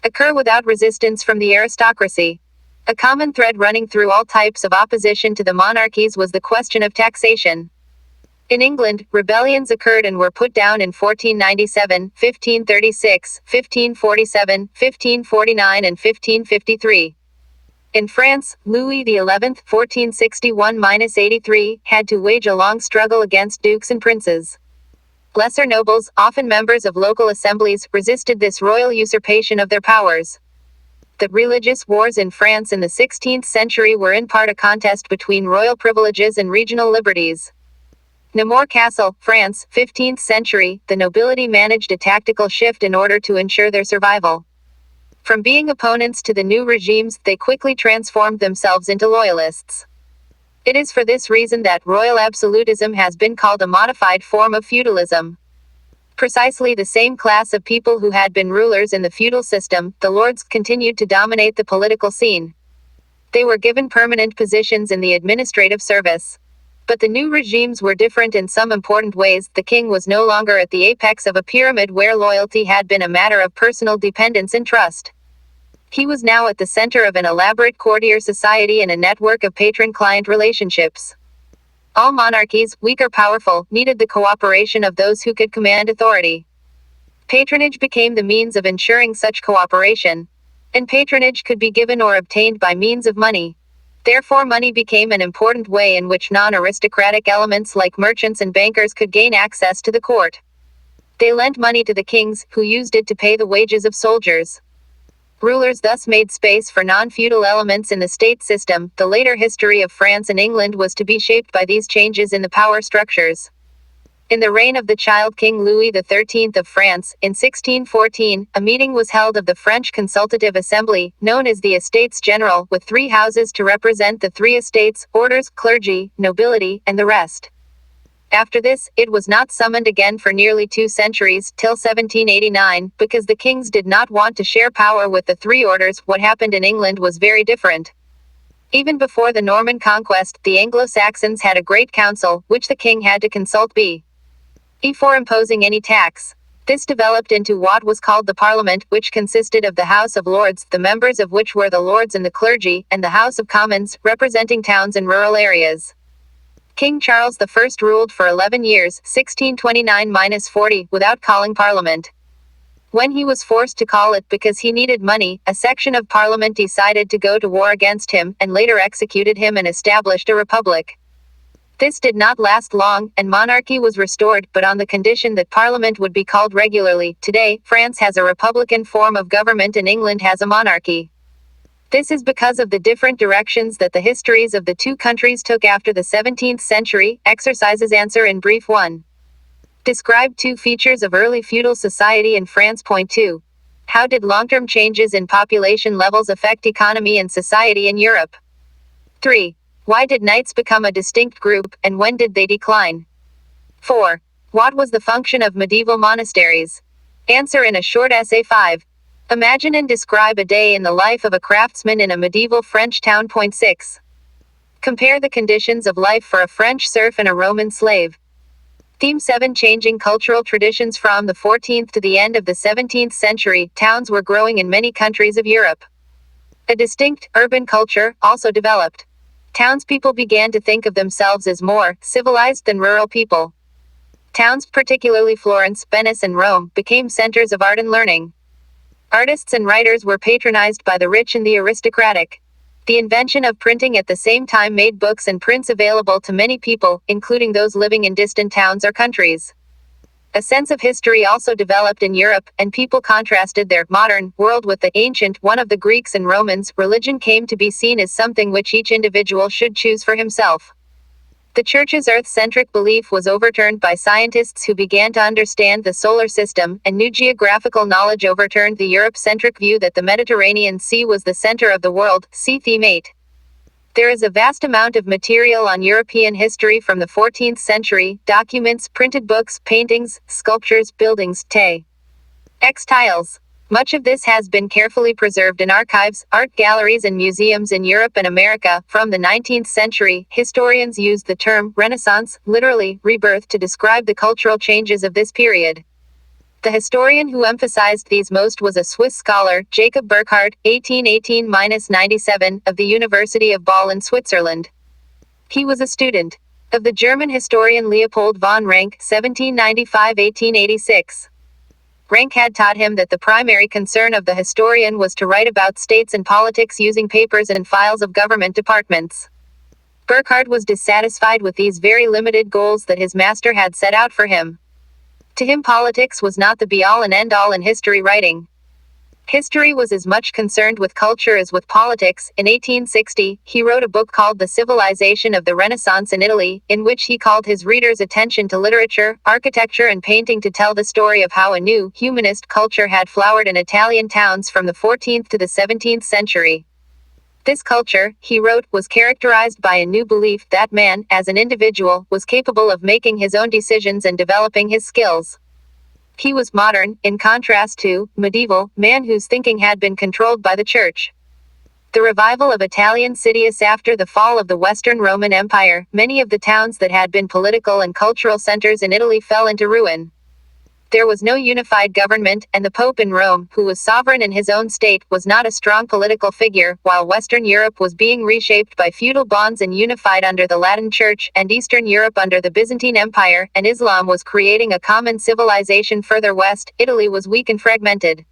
occur without resistance from the aristocracy. A common thread running through all types of opposition to the monarchies was the question of taxation. In England, rebellions occurred and were put down in 1497, 1536, 1547, 1549 and 1553. In France, Louis XI, 1461–83, had to wage a long struggle against dukes and princes. Lesser nobles, often members of local assemblies, resisted this royal usurpation of their powers. The religious wars in France in the 16th century were in part a contest between royal privileges and regional liberties. Namur Castle, France, 15th century, the nobility managed a tactical shift in order to ensure their survival. From being opponents to the new regimes, they quickly transformed themselves into loyalists. It is for this reason that royal absolutism has been called a modified form of feudalism. Precisely the same class of people who had been rulers in the feudal system, the lords, continued to dominate the political scene. They were given permanent positions in the administrative service. But the new regimes were different in some important ways. The king was no longer at the apex of a pyramid where loyalty had been a matter of personal dependence and trust. He was now at the center of an elaborate courtier society and a network of patron-client relationships. All monarchies, weak or powerful, needed the cooperation of those who could command authority. Patronage became the means of ensuring such cooperation. And patronage could be given or obtained by means of money. Therefore, money became an important way in which non-aristocratic elements like merchants and bankers could gain access to the court. They lent money to the kings, who used it to pay the wages of soldiers. Rulers thus made space for non-feudal elements in the state system. The later history of France and England was to be shaped by these changes in the power structures. In the reign of the child King Louis XIII of France, in 1614, a meeting was held of the French Consultative Assembly, known as the Estates General, with three houses to represent the three estates, orders, clergy, nobility, and the rest. After this, it was not summoned again for nearly 2 centuries, till 1789, because the kings did not want to share power with the three orders. What happened in England was very different. Even before the Norman conquest, the Anglo-Saxons had a great council, which the king had to consult before imposing any tax. This developed into what was called the Parliament, which consisted of the House of Lords, the members of which were the lords and the clergy, and the House of Commons, representing towns and rural areas. King Charles I ruled for 11 years, 1629–40, without calling Parliament. When he was forced to call it because he needed money, a section of Parliament decided to go to war against him, and later executed him and established a republic. This did not last long, and monarchy was restored, but on the condition that Parliament would be called regularly. Today, France has a republican form of government and England has a monarchy. This is because of the different directions that the histories of the two countries took after the 17th century. Exercises. Answer in brief. 1. Describe 2 features of early feudal society in France. Point 2. How did long-term changes in population levels affect economy and society in Europe? 3. Why did knights become a distinct group, and when did they decline? 4. What was the function of medieval monasteries? Answer in a short essay. 5. Imagine and describe a day in the life of a craftsman in a medieval French town. Point 6. Compare the conditions of life for a French serf and a Roman slave. Theme 7. Changing cultural traditions. From the 14th to the end of the 17th century, towns were growing in many countries of Europe. A distinct, urban culture also developed. Townspeople began to think of themselves as more civilized than rural people. Towns, particularly Florence, Venice, and Rome, became centers of art and learning. Artists and writers were patronized by the rich and the aristocratic. The invention of printing at the same time made books and prints available to many people, including those living in distant towns or countries. A sense of history also developed in Europe, and people contrasted their modern world with the ancient one of the Greeks and Romans. Religion came to be seen as something which each individual should choose for himself. The Church's Earth-centric belief was overturned by scientists who began to understand the solar system, and new geographical knowledge overturned the Europe-centric view that the Mediterranean Sea was the center of the world. See Theme 8. There is a vast amount of material on European history from the 14th century: documents, printed books, paintings, sculptures, buildings, textiles. Much of this has been carefully preserved in archives, art galleries, and museums in Europe and America. From the 19th century, historians used the term Renaissance, literally rebirth, to describe the cultural changes of this period. The historian who emphasized these most was a Swiss scholar, Jacob Burckhardt, 1818–97, of the University of Bâle in Switzerland. He was a student of the German historian Leopold von Ranke, 1795–1886. Ranke had taught him that the primary concern of the historian was to write about states and politics using papers and files of government departments. Burckhardt was dissatisfied with these very limited goals that his master had set out for him. To him, politics was not the be-all and end-all in history writing. History was as much concerned with culture as with politics. In 1860, he wrote a book called The Civilization of the Renaissance in Italy, in which he called his readers' attention to literature, architecture, and painting to tell the story of how a new, humanist culture had flowered in Italian towns from the 14th to the 17th century. This culture, he wrote, was characterized by a new belief that man, as an individual, was capable of making his own decisions and developing his skills. He was modern, in contrast to medieval man whose thinking had been controlled by the Church. The revival of Italian Sidious. After the fall of the Western Roman Empire, many of the towns that had been political and cultural centers in Italy fell into ruin. There was no unified government, and the Pope in Rome, who was sovereign in his own state, was not a strong political figure, while Western Europe was being reshaped by feudal bonds and unified under the Latin Church, and Eastern Europe under the Byzantine Empire, and Islam was creating a common civilization. Further west, Italy was weak and fragmented.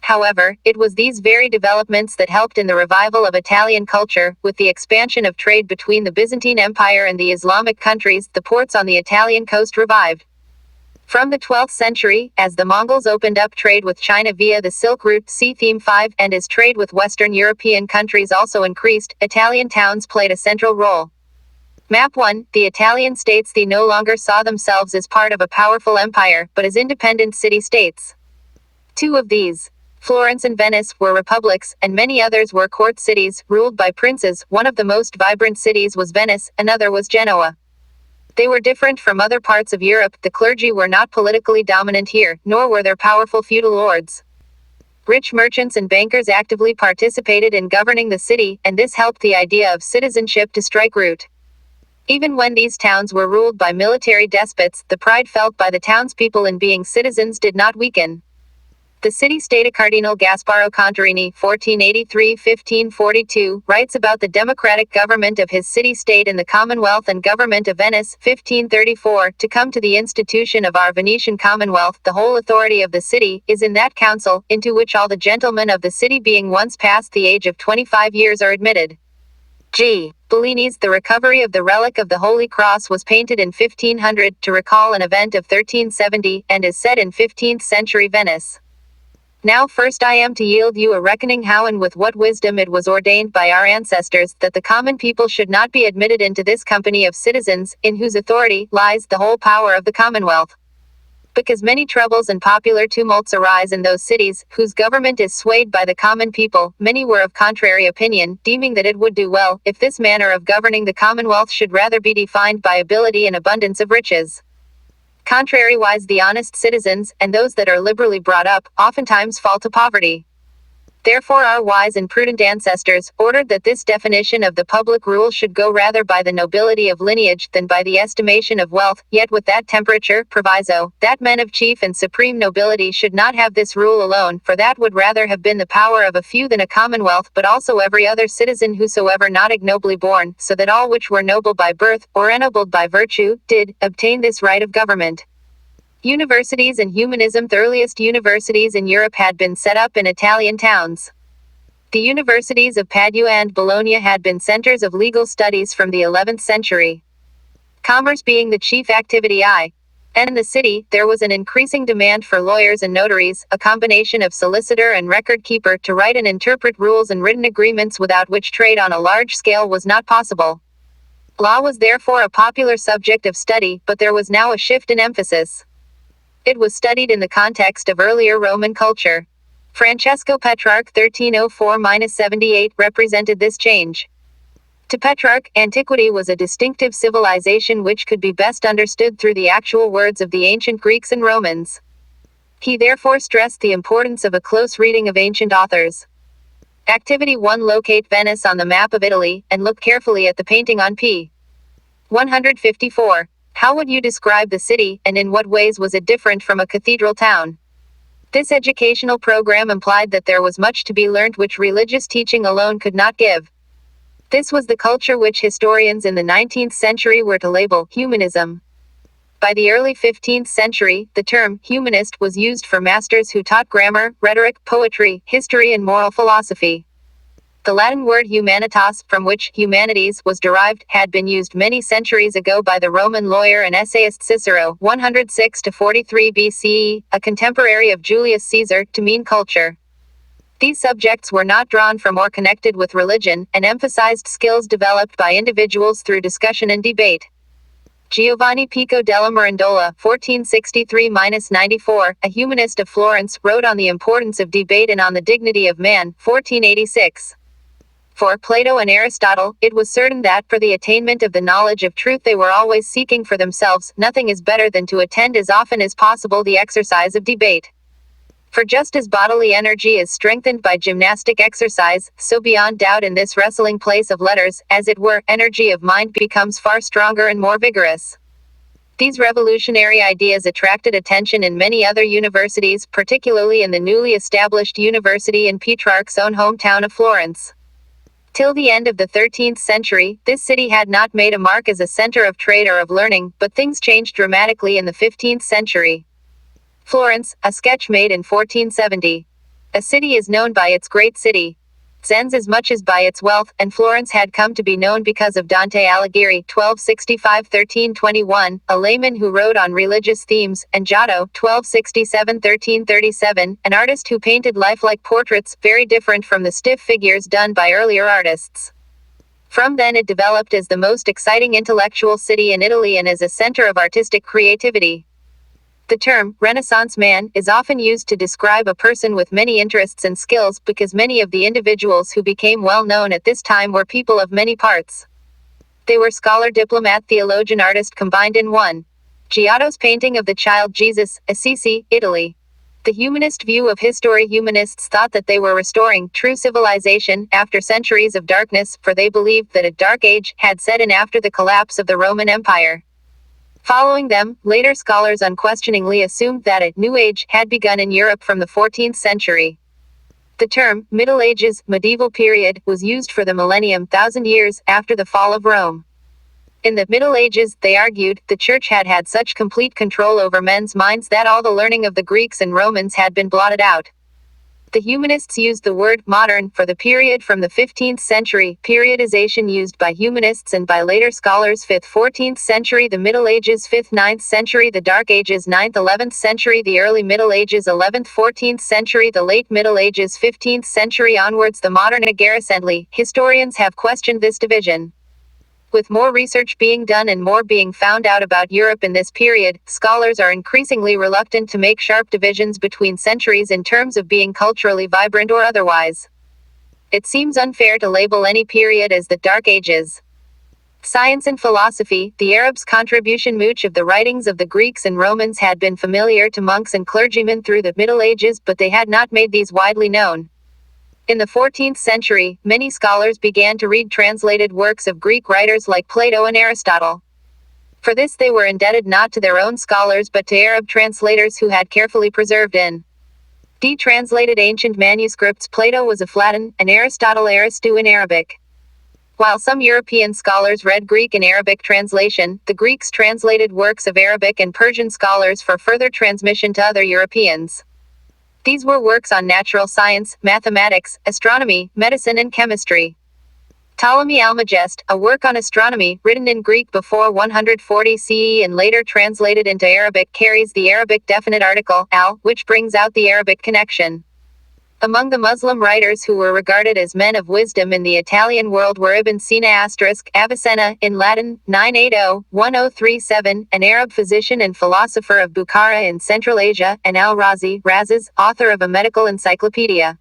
However, it was these very developments that helped in the revival of Italian culture. With the expansion of trade between the Byzantine Empire and the Islamic countries, the ports on the Italian coast revived. From the 12th century, as the Mongols opened up trade with China via the Silk Route, see Theme 5, and as trade with Western European countries also increased, Italian towns played a central role. Map 1. The Italian states they no longer saw themselves as part of a powerful empire, but as independent city-states. 2 of these, Florence and Venice, were republics, and many others were court cities, ruled by princes. One of the most vibrant cities was Venice, another was Genoa. They were different from other parts of Europe. The clergy were not politically dominant here, nor were there powerful feudal lords. Rich merchants and bankers actively participated in governing the city, and this helped the idea of citizenship to strike root. Even when these towns were ruled by military despots, the pride felt by the townspeople in being citizens did not weaken. The city-state Cardinal Gasparo Contarini (1483–1542) writes about the democratic government of his city-state and the Commonwealth and government of Venice (1534). To come to the institution of our Venetian Commonwealth, the whole authority of the city is in that council, into which all the gentlemen of the city being once past the age of 25 years are admitted. G. Bellini's The Recovery of the Relic of the Holy Cross was painted in 1500 to recall an event of 1370, and is set in 15th century Venice. Now first I am to yield you a reckoning how and with what wisdom it was ordained by our ancestors, that the common people should not be admitted into this company of citizens, in whose authority lies the whole power of the Commonwealth. Because many troubles and popular tumults arise in those cities, whose government is swayed by the common people, many were of contrary opinion, deeming that it would do well, if this manner of governing the Commonwealth should rather be defined by ability and abundance of riches. Contrariwise the honest citizens, and those that are liberally brought up, oftentimes fall to poverty. Therefore our wise and prudent ancestors ordered that this definition of the public rule should go rather by the nobility of lineage than by the estimation of wealth, yet with that temperature proviso, that men of chief and supreme nobility should not have this rule alone, for that would rather have been the power of a few than a commonwealth, but also every other citizen whosoever not ignobly born, so that all which were noble by birth, or ennobled by virtue, did obtain this right of government. Universities and humanism. The earliest universities in Europe had been set up in Italian towns. The universities of Padua and Bologna had been centers of legal studies from the 11th century. Commerce being the chief activity in the city, there was an increasing demand for lawyers and notaries, a combination of solicitor and record keeper, to write and interpret rules and written agreements without which trade on a large scale was not possible. Law was therefore a popular subject of study, but there was now a shift in emphasis. It was studied in the context of earlier Roman culture. Francesco Petrarch (1304–78) represented this change. To Petrarch, antiquity was a distinctive civilization which could be best understood through the actual words of the ancient Greeks and Romans. He therefore stressed the importance of a close reading of ancient authors. Activity 1. Locate Venice on the map of Italy, and look carefully at the painting on p. 154. How would you describe the city, and in what ways was it different from a cathedral town? This educational program implied that there was much to be learned which religious teaching alone could not give. This was the culture which historians in the 19th century were to label humanism. By the early 15th century, the term humanist was used for masters who taught grammar, rhetoric, poetry, history, and moral philosophy. The Latin word humanitas, from which humanities was derived, had been used many centuries ago by the Roman lawyer and essayist Cicero, 106–43 BCE, a contemporary of Julius Caesar, to mean culture. These subjects were not drawn from or connected with religion, and emphasized skills developed by individuals through discussion and debate. Giovanni Pico della Mirandola, 1463–94, a humanist of Florence, wrote on the importance of debate and on the dignity of man, 1486. For Plato and Aristotle, it was certain that, for the attainment of the knowledge of truth they were always seeking for themselves, nothing is better than to attend as often as possible the exercise of debate. For just as bodily energy is strengthened by gymnastic exercise, so beyond doubt in this wrestling place of letters, as it were, energy of mind becomes far stronger and more vigorous. These revolutionary ideas attracted attention in many other universities, particularly in the newly established university in Petrarch's own hometown of Florence. Till the end of the 13th century, this city had not made a mark as a center of trade or of learning, but things changed dramatically in the 15th century. Florence, a sketch made in 1470. A city is known by its great city. Zen's as much as by its wealth, and Florence had come to be known because of Dante Alighieri, 1265–1321, a layman who wrote on religious themes, and Giotto, 1267–1337, an artist who painted lifelike portraits, very different from the stiff figures done by earlier artists. From then it developed as the most exciting intellectual city in Italy and as a center of artistic creativity. The term, Renaissance man, is often used to describe a person with many interests and skills because many of the individuals who became well known at this time were people of many parts. They were scholar, diplomat, theologian, artist combined in one. Giotto's painting of the child Jesus, Assisi, Italy. The humanist view of history. Humanists thought that they were restoring true civilization after centuries of darkness, for they believed that a dark age had set in after the collapse of the Roman Empire. Following them, later scholars unquestioningly assumed that a new age had begun in Europe from the 14th century. The term, Middle Ages, medieval period, was used for the millennium, 1,000 years, after the fall of Rome. In the Middle Ages, they argued, the Church had had such complete control over men's minds that all the learning of the Greeks and Romans had been blotted out. The humanists used the word modern for the period from the 15th century, periodization used by humanists and by later scholars 5th 14th century, the Middle Ages 5th 9th century, the Dark Ages 9th 11th century, the Early Middle Ages 11th 14th century, the Late Middle Ages 15th century onwards, the Modern Era. Recently, historians have questioned this division. With more research being done and more being found out about Europe in this period, scholars are increasingly reluctant to make sharp divisions between centuries in terms of being culturally vibrant or otherwise. It seems unfair to label any period as the Dark Ages. Science and philosophy. The Arabs' contribution. Much of the writings of the Greeks and Romans had been familiar to monks and clergymen through the Middle Ages, but they had not made these widely known. In the 14th century, many scholars began to read translated works of Greek writers like Plato and Aristotle. For this they were indebted not to their own scholars but to Arab translators who had carefully preserved in translated ancient manuscripts. Plato was of Latin, and Aristotle Aristu in Arabic. While some European scholars read Greek and Arabic translation, the Greeks translated works of Arabic and Persian scholars for further transmission to other Europeans. These were works on natural science, mathematics, astronomy, medicine and chemistry. Ptolemy Almagest, a work on astronomy, written in Greek before 140 CE and later translated into Arabic, carries the Arabic definite article, al, which brings out the Arabic connection. Among the Muslim writers who were regarded as men of wisdom in the Italian world were Ibn Sina Avicenna, in Latin, 980-1037, an Arab physician and philosopher of Bukhara in Central Asia, and al-Razi, Razes, author of a medical encyclopedia.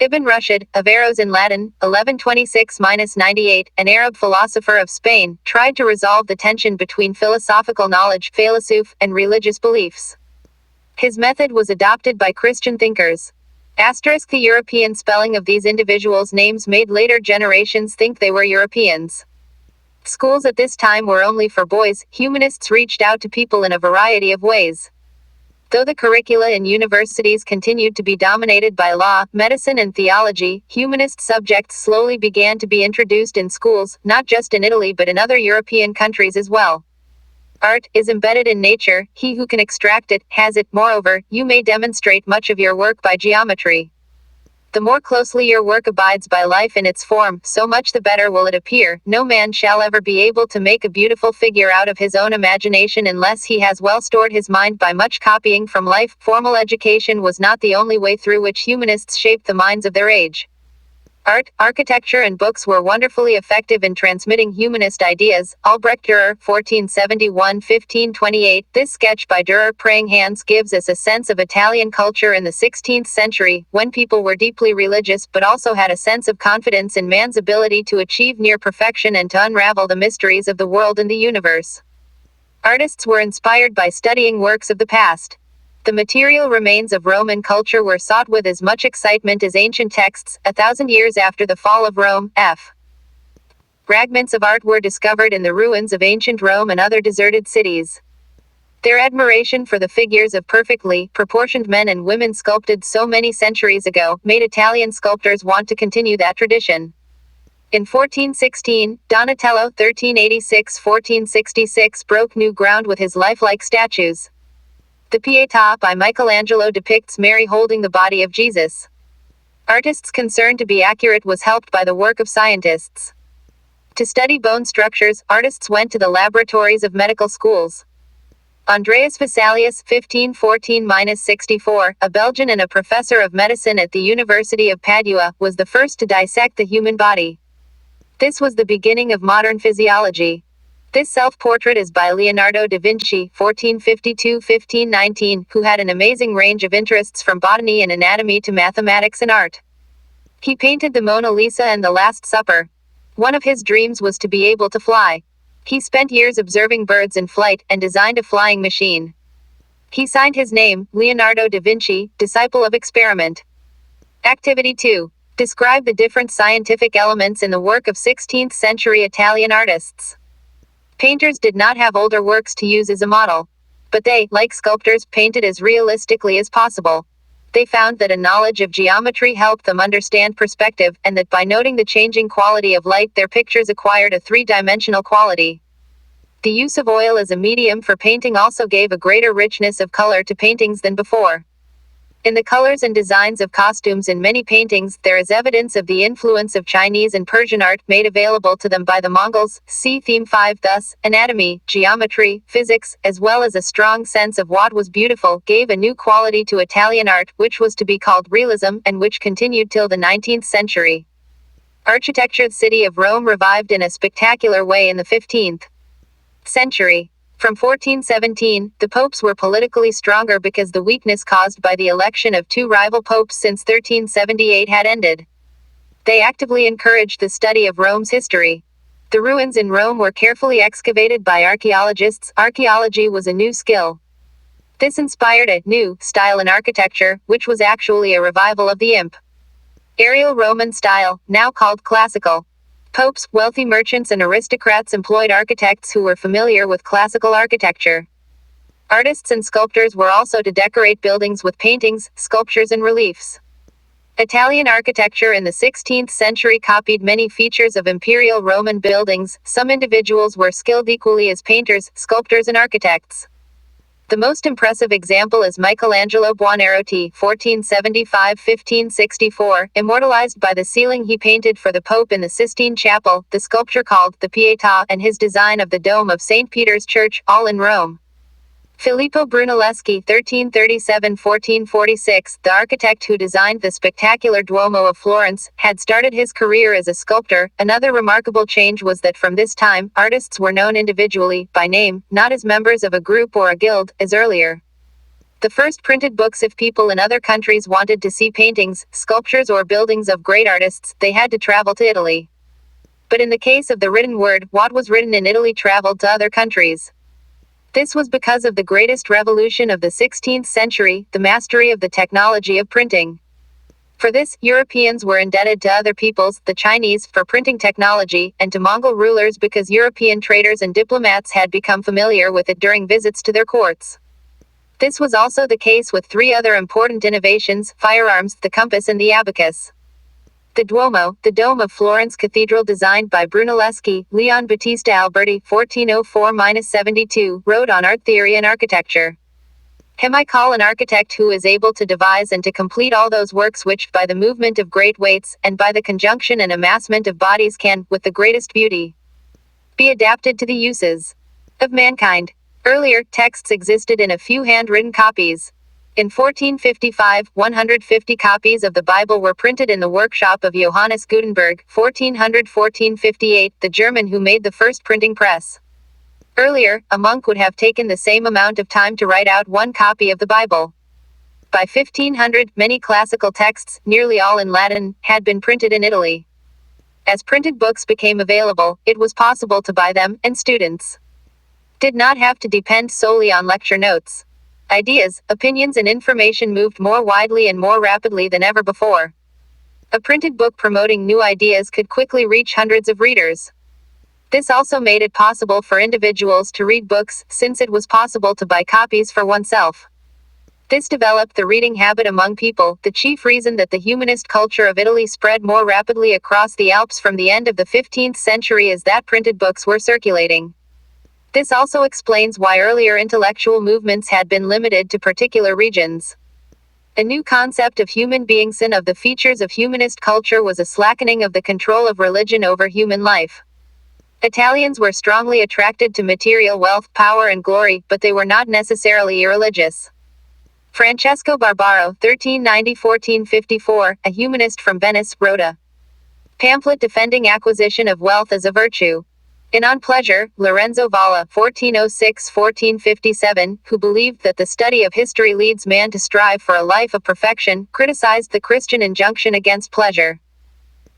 Ibn Rushd, Averroes in Latin, 1126-98, an Arab philosopher of Spain, tried to resolve the tension between philosophical knowledge, philosof, and religious beliefs. His method was adopted by Christian thinkers. The European spelling of these individuals' names made later generations think they were Europeans. Schools at this time were only for boys. Humanists reached out to people in a variety of ways. Though the curricula in universities continued to be dominated by law, medicine and theology, humanist subjects slowly began to be introduced in schools, not just in Italy but in other European countries as well. Art is embedded in nature, he who can extract it, has it. Moreover, you may demonstrate much of your work by geometry. The more closely your work abides by life in its form, so much the better will it appear. No man shall ever be able to make a beautiful figure out of his own imagination unless he has well stored his mind by much copying from life. Formal education was not the only way through which humanists shaped the minds of their age. Art, architecture and books were wonderfully effective in transmitting humanist ideas. Albrecht Dürer, 1471-1528. This sketch by Dürer praying hands gives us a sense of Italian culture in the 16th century, when people were deeply religious but also had a sense of confidence in man's ability to achieve near perfection and to unravel the mysteries of the world and the universe. Artists were inspired by studying works of the past. The material remains of Roman culture were sought with as much excitement as ancient texts. 1,000 years after the fall of Rome, fragments of art were discovered in the ruins of ancient Rome and other deserted cities. Their admiration for the figures of perfectly proportioned men and women sculpted so many centuries ago made Italian sculptors want to continue that tradition. In 1416, Donatello, 1386-1466, broke new ground with his lifelike statues. The Pietà by Michelangelo depicts Mary holding the body of Jesus. Artists concerned to be accurate was helped by the work of scientists. To study bone structures, artists went to the laboratories of medical schools. Andreas Vesalius, 1514-64, a Belgian and a professor of medicine at the University of Padua, was the first to dissect the human body. This was the beginning of modern physiology. This self-portrait is by Leonardo da Vinci, 1452-1519, who had an amazing range of interests from botany and anatomy to mathematics and art. He painted the Mona Lisa and the Last Supper. One of his dreams was to be able to fly. He spent years observing birds in flight and designed a flying machine. He signed his name, Leonardo da Vinci, disciple of experiment. Activity 2. Describe the different scientific elements in the work of 16th century Italian artists. Painters did not have older works to use as a model. But they, like sculptors, painted as realistically as possible. They found that a knowledge of geometry helped them understand perspective, and that by noting the changing quality of light, their pictures acquired a three-dimensional quality. The use of oil as a medium for painting also gave a greater richness of color to paintings than before. In the colors and designs of costumes in many paintings, there is evidence of the influence of Chinese and Persian art made available to them by the Mongols. See Theme 5. Thus, anatomy, geometry, physics, as well as a strong sense of what was beautiful, gave a new quality to Italian art, which was to be called realism, and which continued till the 19th century. Architecture. The city of Rome revived in a spectacular way in the 15th century. From 1417, the popes were politically stronger because the weakness caused by the election of two rival popes since 1378 had ended. They actively encouraged the study of Rome's history. The ruins in Rome were carefully excavated by archaeologists. Archaeology was a new skill. This inspired a new style in architecture, which was actually a revival of the Imperial Roman style, now called classical. Popes, wealthy merchants and aristocrats employed architects who were familiar with classical architecture. Artists and sculptors were also to decorate buildings with paintings, sculptures and reliefs. Italian architecture in the 16th century copied many features of Imperial Roman buildings. Some individuals were skilled equally as painters, sculptors and architects. The most impressive example is Michelangelo Buonarroti, 1475-1564, immortalized by the ceiling he painted for the Pope in the Sistine Chapel, the sculpture called the Pietà, and his design of the dome of St. Peter's Church, all in Rome. Filippo Brunelleschi, 1337-1446, the architect who designed the spectacular Duomo of Florence, had started his career as a sculptor. Another remarkable change was that from this time, artists were known individually, by name, not as members of a group or a guild, as earlier. The first printed books. If people in other countries wanted to see paintings, sculptures or buildings of great artists, they had to travel to Italy. But in the case of the written word, what was written in Italy traveled to other countries. This was because of the greatest revolution of the 16th century, the mastery of the technology of printing. For this, Europeans were indebted to other peoples, the Chinese, for printing technology, and to Mongol rulers because European traders and diplomats had become familiar with it during visits to their courts. This was also the case with three other important innovations: firearms, the compass and the abacus. The Duomo, the dome of Florence Cathedral designed by Brunelleschi, Leon Battista Alberti, 1404-72, wrote on art theory and architecture. Him I call an architect who is able to devise and to complete all those works which, by the movement of great weights, and by the conjunction and amassment of bodies can, with the greatest beauty, be adapted to the uses of mankind. Earlier, texts existed in a few handwritten copies. In 1455, 150 copies of the Bible were printed in the workshop of Johannes Gutenberg, 1400-1458, the German who made the first printing press. Earlier, a monk would have taken the same amount of time to write out one copy of the Bible. By 1500, many classical texts, nearly all in Latin, had been printed in Italy. As printed books became available, it was possible to buy them, and students did not have to depend solely on lecture notes. Ideas, opinions and information moved more widely and more rapidly than ever before. A printed book promoting new ideas could quickly reach hundreds of readers. This also made it possible for individuals to read books, since it was possible to buy copies for oneself. This developed the reading habit among people. The chief reason that the humanist culture of Italy spread more rapidly across the Alps from the end of the 15th century is that printed books were circulating. This also explains why earlier intellectual movements had been limited to particular regions. A new concept of human beings and of the features of humanist culture was a slackening of the control of religion over human life. Italians were strongly attracted to material wealth, power and glory, but they were not necessarily irreligious. Francesco Barbaro, 1390-1454, a humanist from Venice, wrote a Pamphlet defending acquisition of wealth as a virtue. In On Pleasure, Lorenzo Valla (1406–1457), who believed that the study of history leads man to strive for a life of perfection, criticized the Christian injunction against pleasure.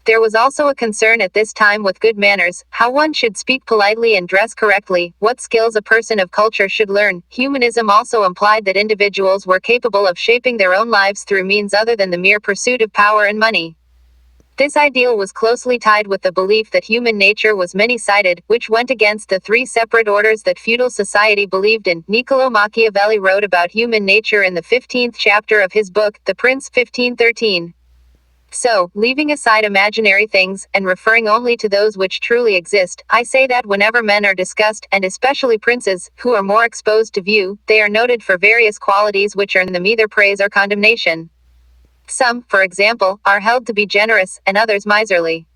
There was also a concern at this time with good manners, how one should speak politely and dress correctly, what skills a person of culture should learn. Humanism also implied that individuals were capable of shaping their own lives through means other than the mere pursuit of power and money. This ideal was closely tied with the belief that human nature was many-sided, which went against the three separate orders that feudal society believed in. Niccolo Machiavelli wrote about human nature in the 15th chapter of his book, The Prince, 1513. So, leaving aside imaginary things, and referring only to those which truly exist, I say that whenever men are discussed, and especially princes, who are more exposed to view, they are noted for various qualities which earn them either praise or condemnation. Some, for example, are held to be generous, and others miserly.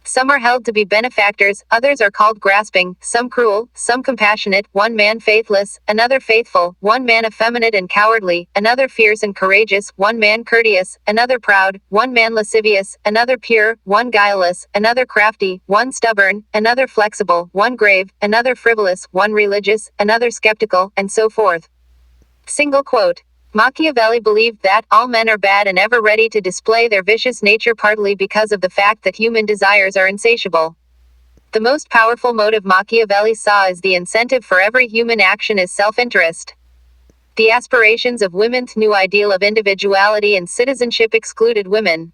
Some are held to be benefactors, others are called grasping, some cruel, some compassionate, one man faithless, another faithful, one man effeminate and cowardly, another fierce and courageous, one man courteous, another proud, one man lascivious, another pure, one guileless, another crafty, one stubborn, another flexible, one grave, another frivolous, one religious, another skeptical, and so forth. Single quote. Machiavelli believed that all men are bad and ever ready to display their vicious nature, partly because of the fact that human desires are insatiable. The most powerful motive Machiavelli saw as the incentive for every human action is self-interest. The aspirations of women's new ideal of individuality and citizenship excluded women.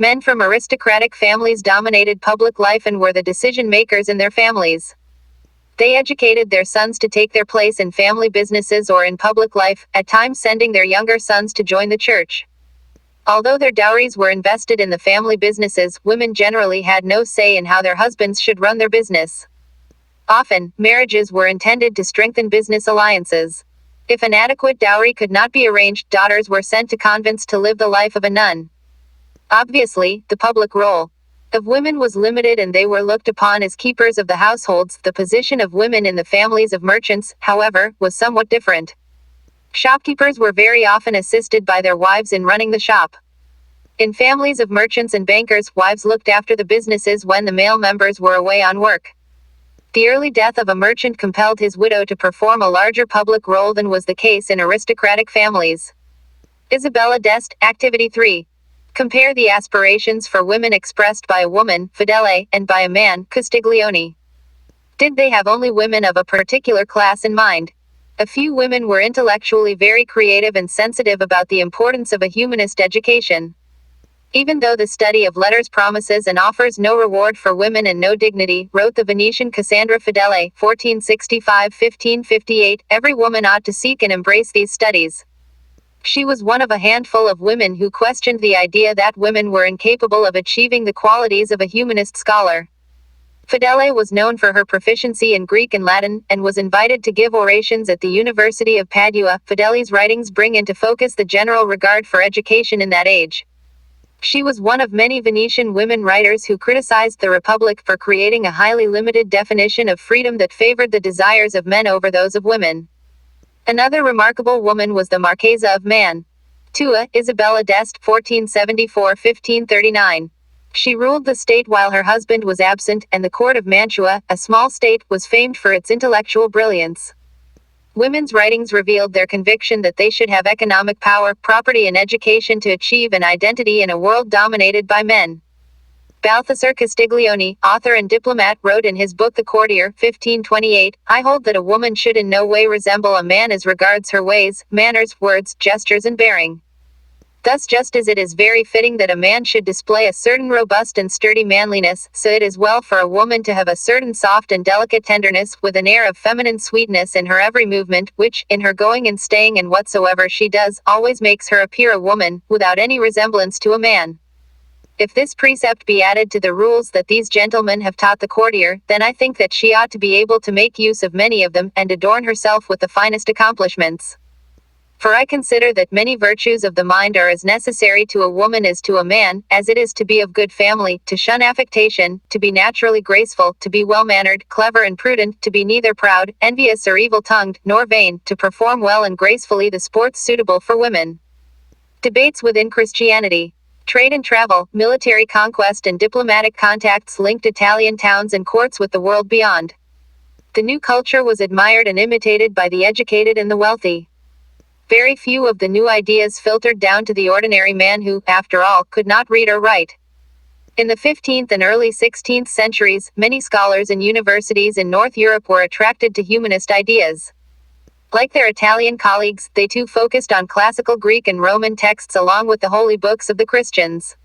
Men from aristocratic families dominated public life and were the decision-makers in their families. They educated their sons to take their place in family businesses or in public life, at times sending their younger sons to join the church. Although their dowries were invested in the family businesses, women generally had no say in how their husbands should run their business. Often, marriages were intended to strengthen business alliances. If an adequate dowry could not be arranged, daughters were sent to convents to live the life of a nun. Obviously, the public role of women was limited and they were looked upon as keepers of the households. The position of women in the families of merchants, however, was somewhat different. Shopkeepers were very often assisted by their wives in running the shop. In families of merchants and bankers, wives looked after the businesses when the male members were away on work. The early death of a merchant compelled his widow to perform a larger public role than was the case in aristocratic families. Isabella d'Este, Activity 3. Compare the aspirations for women expressed by a woman, Fidele, and by a man, Castiglione. Did they have only women of a particular class in mind? A few women were intellectually very creative and sensitive about the importance of a humanist education. Even though the study of letters promises and offers no reward for women and no dignity, wrote the Venetian Cassandra Fidele, 1465–1558, every woman ought to seek and embrace these studies. She was one of a handful of women who questioned the idea that women were incapable of achieving the qualities of a humanist scholar. Fidele was known for her proficiency in Greek and Latin, and was invited to give orations at the University of Padua. Fidele's writings bring into focus the general regard for education in that age. She was one of many Venetian women writers who criticized the Republic for creating a highly limited definition of freedom that favored the desires of men over those of women. Another remarkable woman was the Marchesa of Mantua, Isabella d'Este, 1474–1539. She ruled the state while her husband was absent, and the court of Mantua, a small state, was famed for its intellectual brilliance. Women's writings revealed their conviction that they should have economic power, property and education to achieve an identity in a world dominated by men. Balthasar Castiglione, author and diplomat, wrote in his book The Courtier, 1528, I hold that a woman should in no way resemble a man as regards her ways, manners, words, gestures and bearing. Thus, just as it is very fitting that a man should display a certain robust and sturdy manliness, so it is well for a woman to have a certain soft and delicate tenderness, with an air of feminine sweetness in her every movement, which, in her going and staying and whatsoever she does, always makes her appear a woman, without any resemblance to a man. If this precept be added to the rules that these gentlemen have taught the courtier, then I think that she ought to be able to make use of many of them, and adorn herself with the finest accomplishments. For I consider that many virtues of the mind are as necessary to a woman as to a man, as it is to be of good family, to shun affectation, to be naturally graceful, to be well-mannered, clever and prudent, to be neither proud, envious or evil-tongued, nor vain, to perform well and gracefully the sports suitable for women. Debates within Christianity. Trade and travel, military conquest and diplomatic contacts linked Italian towns and courts with the world beyond. The new culture was admired and imitated by the educated and the wealthy. Very few of the new ideas filtered down to the ordinary man who, after all, could not read or write. In the 15th and early 16th centuries, many scholars and universities in North Europe were attracted to humanist ideas. Like their Italian colleagues, they too focused on classical Greek and Roman texts along with the holy books of the Christians.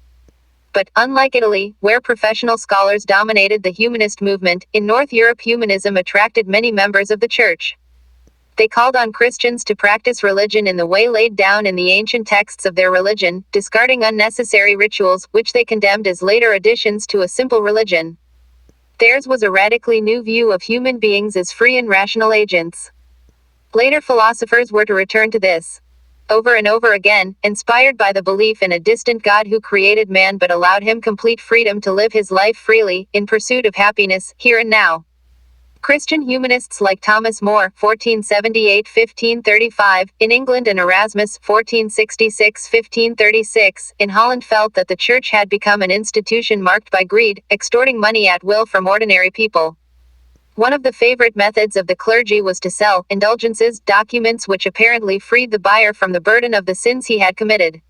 But, unlike Italy, where professional scholars dominated the humanist movement, in North Europe humanism attracted many members of the church. They called on Christians to practice religion in the way laid down in the ancient texts of their religion, discarding unnecessary rituals, which they condemned as later additions to a simple religion. Theirs was a radically new view of human beings as free and rational agents. Later philosophers were to return to this over and over again, inspired by the belief in a distant God who created man but allowed him complete freedom to live his life freely, in pursuit of happiness, here and now. Christian humanists like Thomas More (1478–1535) in England and Erasmus (1466–1536) in Holland felt that the church had become an institution marked by greed, extorting money at will from ordinary people. One of the favorite methods of the clergy was to sell indulgences, documents which apparently freed the buyer from the burden of the sins he had committed.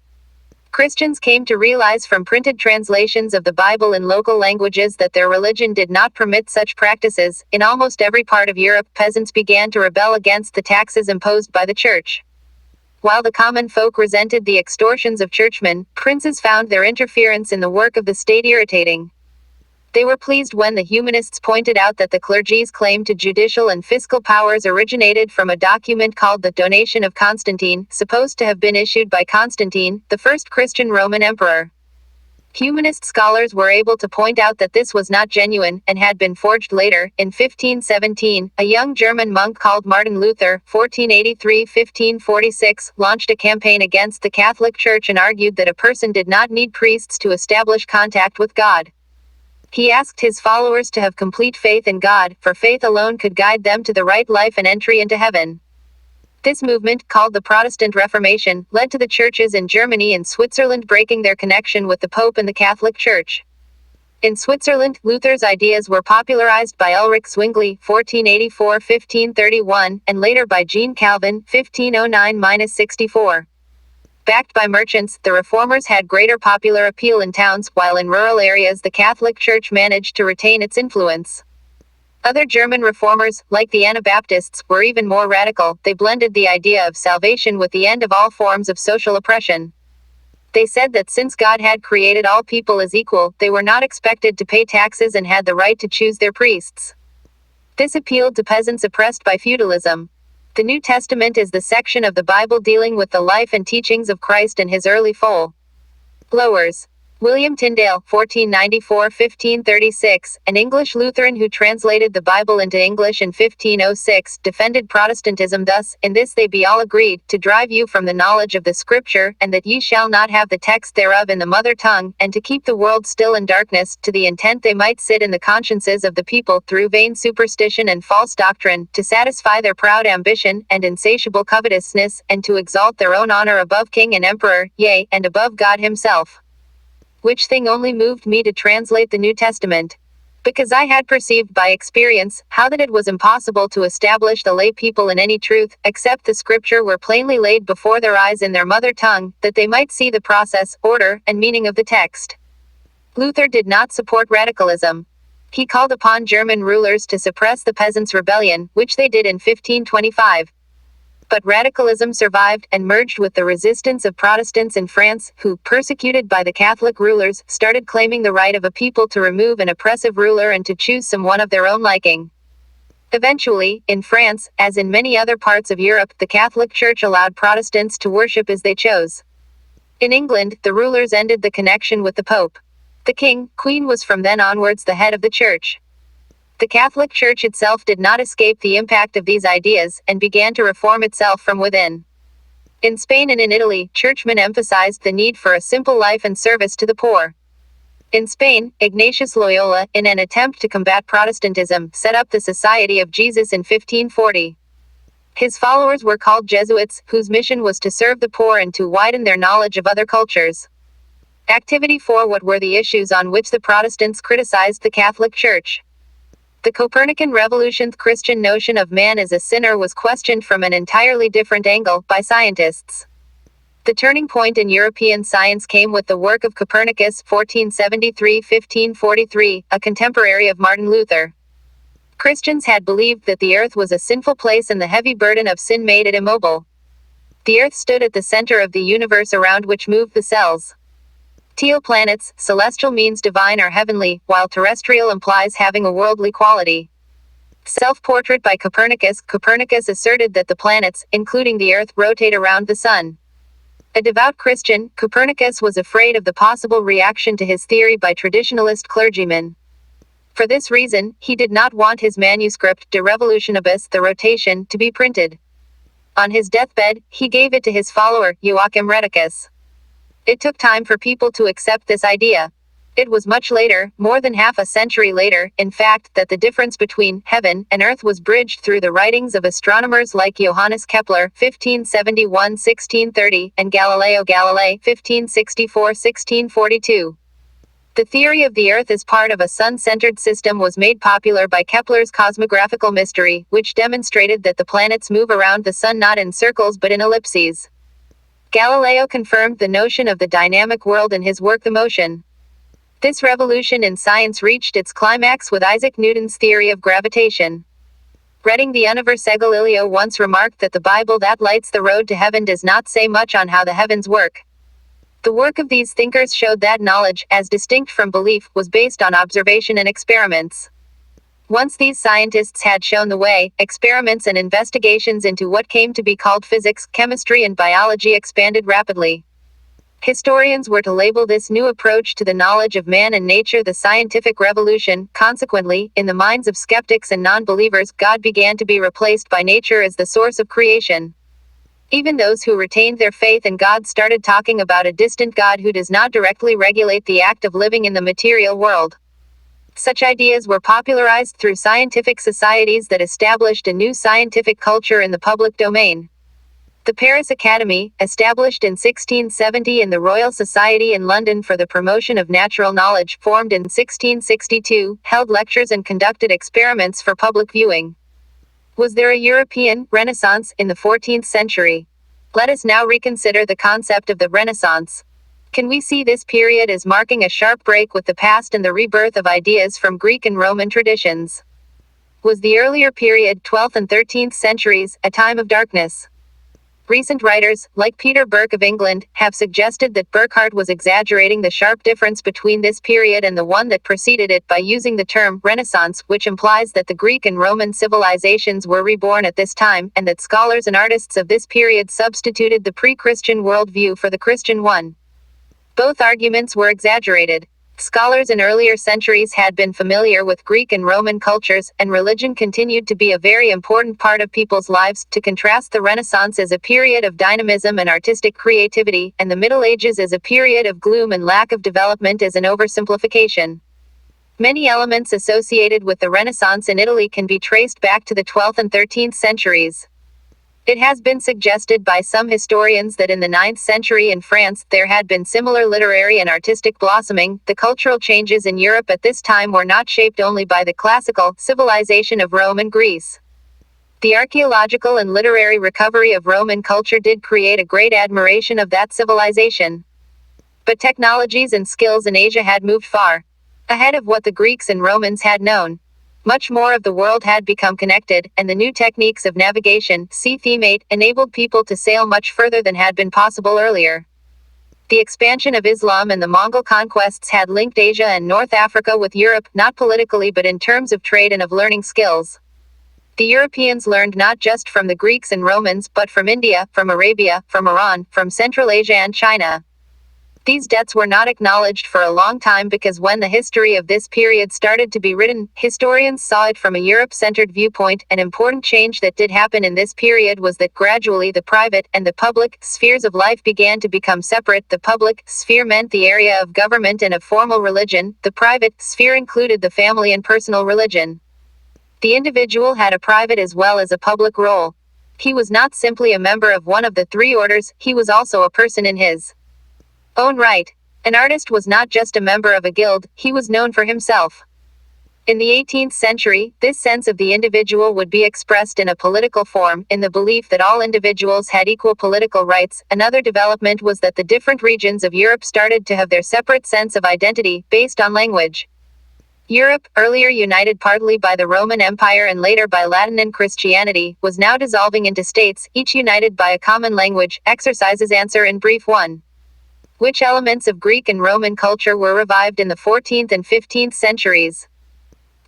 Christians came to realize from printed translations of the Bible in local languages that their religion did not permit such practices. In almost every part of Europe, peasants began to rebel against the taxes imposed by the church. While the common folk resented the extortions of churchmen, princes found their interference in the work of the state irritating. They were pleased when the humanists pointed out that the clergy's claim to judicial and fiscal powers originated from a document called the Donation of Constantine, supposed to have been issued by Constantine, the first Christian Roman emperor. Humanist scholars were able to point out that this was not genuine, and had been forged later. In 1517, a young German monk called Martin Luther (1483–1546) launched a campaign against the Catholic Church and argued that a person did not need priests to establish contact with God. He asked his followers to have complete faith in God, for faith alone could guide them to the right life and entry into heaven. This movement, called the Protestant Reformation, led to the churches in Germany and Switzerland breaking their connection with the Pope and the Catholic Church. In Switzerland, Luther's ideas were popularized by Ulrich Zwingli (1484–1531) and later by Jean Calvin (1509–64). Backed by merchants, the reformers had greater popular appeal in towns, while in rural areas the Catholic Church managed to retain its influence. Other German reformers, like the Anabaptists, were even more radical. They blended the idea of salvation with the end of all forms of social oppression. They said that since God had created all people as equal, they were not expected to pay taxes and had the right to choose their priests. This appealed to peasants oppressed by feudalism. The New Testament is the section of the Bible dealing with the life and teachings of Christ and his early followers. William Tyndale (1494–1536), an English Lutheran who translated the Bible into English in 1506, defended Protestantism thus: "In this they be all agreed, to drive you from the knowledge of the Scripture, and that ye shall not have the text thereof in the mother tongue, and to keep the world still in darkness, to the intent they might sit in the consciences of the people through vain superstition and false doctrine, to satisfy their proud ambition, and insatiable covetousness, and to exalt their own honor above king and emperor, yea, and above God himself." Which thing only moved me to translate the New Testament. Because I had perceived by experience, how that it was impossible to establish the lay people in any truth, except the Scripture were plainly laid before their eyes in their mother tongue, that they might see the process, order, and meaning of the text. Luther did not support radicalism. He called upon German rulers to suppress the peasants' rebellion, which they did in 1525. But radicalism survived, and merged with the resistance of Protestants in France, who, persecuted by the Catholic rulers, started claiming the right of a people to remove an oppressive ruler and to choose someone of their own liking. Eventually, in France, as in many other parts of Europe, the Catholic Church allowed Protestants to worship as they chose. In England, the rulers ended the connection with the Pope. The king, queen was from then onwards the head of the church. The Catholic Church itself did not escape the impact of these ideas, and began to reform itself from within. In Spain and in Italy, churchmen emphasized the need for a simple life and service to the poor. In Spain, Ignatius Loyola, in an attempt to combat Protestantism, set up the Society of Jesus in 1540. His followers were called Jesuits, whose mission was to serve the poor and to widen their knowledge of other cultures. Activity 4. What were the issues on which the Protestants criticized the Catholic Church? The Copernican Revolution's Christian notion of man as a sinner was questioned from an entirely different angle by scientists. The turning point in European science came with the work of Copernicus, 1473–1543, a contemporary of Martin Luther. Christians had believed that the earth was a sinful place and the heavy burden of sin made it immobile. The earth stood at the center of the universe around which moved the cells. Teal planets, celestial means divine or heavenly, while terrestrial implies having a worldly quality. Self-portrait by Copernicus. Copernicus asserted that the planets, including the earth, rotate around the sun. A devout Christian, Copernicus was afraid of the possible reaction to his theory by traditionalist clergymen. For this reason, he did not want his manuscript, De Revolutionibus, the Rotation, to be printed. On his deathbed, he gave it to his follower, Joachim Rheticus. It took time for people to accept this idea. It was much later, more than half a century later, in fact, that the difference between heaven and earth was bridged through the writings of astronomers like Johannes Kepler, 1571–1630, and Galileo Galilei, 1564–1642. The theory of the Earth as part of a sun-centered system was made popular by Kepler's cosmographical mystery, which demonstrated that the planets move around the sun not in circles but in ellipses. Galileo confirmed the notion of the dynamic world in his work The Motion. This revolution in science reached its climax with Isaac Newton's theory of gravitation. Reading the Universe Galileo once remarked that the Bible that lights the road to heaven does not say much on how the heavens work. The work of these thinkers showed that knowledge, as distinct from belief, was based on observation and experiments. Once these scientists had shown the way, experiments and investigations into what came to be called physics, chemistry, and biology expanded rapidly. Historians were to label this new approach to the knowledge of man and nature the scientific revolution. Consequently, in the minds of skeptics and non-believers, God began to be replaced by nature as the source of creation. Even those who retained their faith in God started talking about a distant God who does not directly regulate the act of living in the material world. Such ideas were popularized through scientific societies that established a new scientific culture in the public domain. The Paris Academy, established in 1670, and the Royal Society in London for the Promotion of Natural Knowledge, formed in 1662, held lectures and conducted experiments for public viewing. Was there a European Renaissance in the 14th century? Let us now reconsider the concept of the Renaissance. Can we see this period as marking a sharp break with the past and the rebirth of ideas from Greek and Roman traditions? Was the earlier period, 12th and 13th centuries, a time of darkness? Recent writers, like Peter Burke of England, have suggested that Burckhardt was exaggerating the sharp difference between this period and the one that preceded it by using the term Renaissance, which implies that the Greek and Roman civilizations were reborn at this time, and that scholars and artists of this period substituted the pre-Christian worldview for the Christian one. Both arguments were exaggerated. Scholars in earlier centuries had been familiar with Greek and Roman cultures, and religion continued to be a very important part of people's lives. To contrast the Renaissance as a period of dynamism and artistic creativity, and the Middle Ages as a period of gloom and lack of development is an oversimplification. Many elements associated with the Renaissance in Italy can be traced back to the 12th and 13th centuries. It has been suggested by some historians that in the 9th century in France, there had been similar literary and artistic blossoming. The cultural changes in Europe at this time were not shaped only by the classical civilization of Rome and Greece. The archaeological and literary recovery of Roman culture did create a great admiration of that civilization. But technologies and skills in Asia had moved far ahead of what the Greeks and Romans had known. Much more of the world had become connected, and the new techniques of navigation, see Theme 8, enabled people to sail much further than had been possible earlier. The expansion of Islam and the Mongol conquests had linked Asia and North Africa with Europe, not politically but in terms of trade and of learning skills. The Europeans learned not just from the Greeks and Romans, but from India, from Arabia, from Iran, from Central Asia and China. These debts were not acknowledged for a long time because when the history of this period started to be written, historians saw it from a Europe-centered viewpoint. An important change that did happen in this period was that gradually the private and the public spheres of life began to become separate. The public sphere meant the area of government and of formal religion. The private sphere included the family and personal religion. The individual had a private as well as a public role. He was not simply a member of one of the three orders, he was also a person in his own right. An artist was not just a member of a guild, he was known for himself. In the 18th century, this sense of the individual would be expressed in a political form, in the belief that all individuals had equal political rights. Another development was that the different regions of Europe started to have their separate sense of identity, based on language. Europe, earlier united partly by the Roman Empire and later by Latin and Christianity, was now dissolving into states, each united by a common language. Exercises. Answer in brief. 1. Which elements of Greek and Roman culture were revived in the 14th and 15th centuries?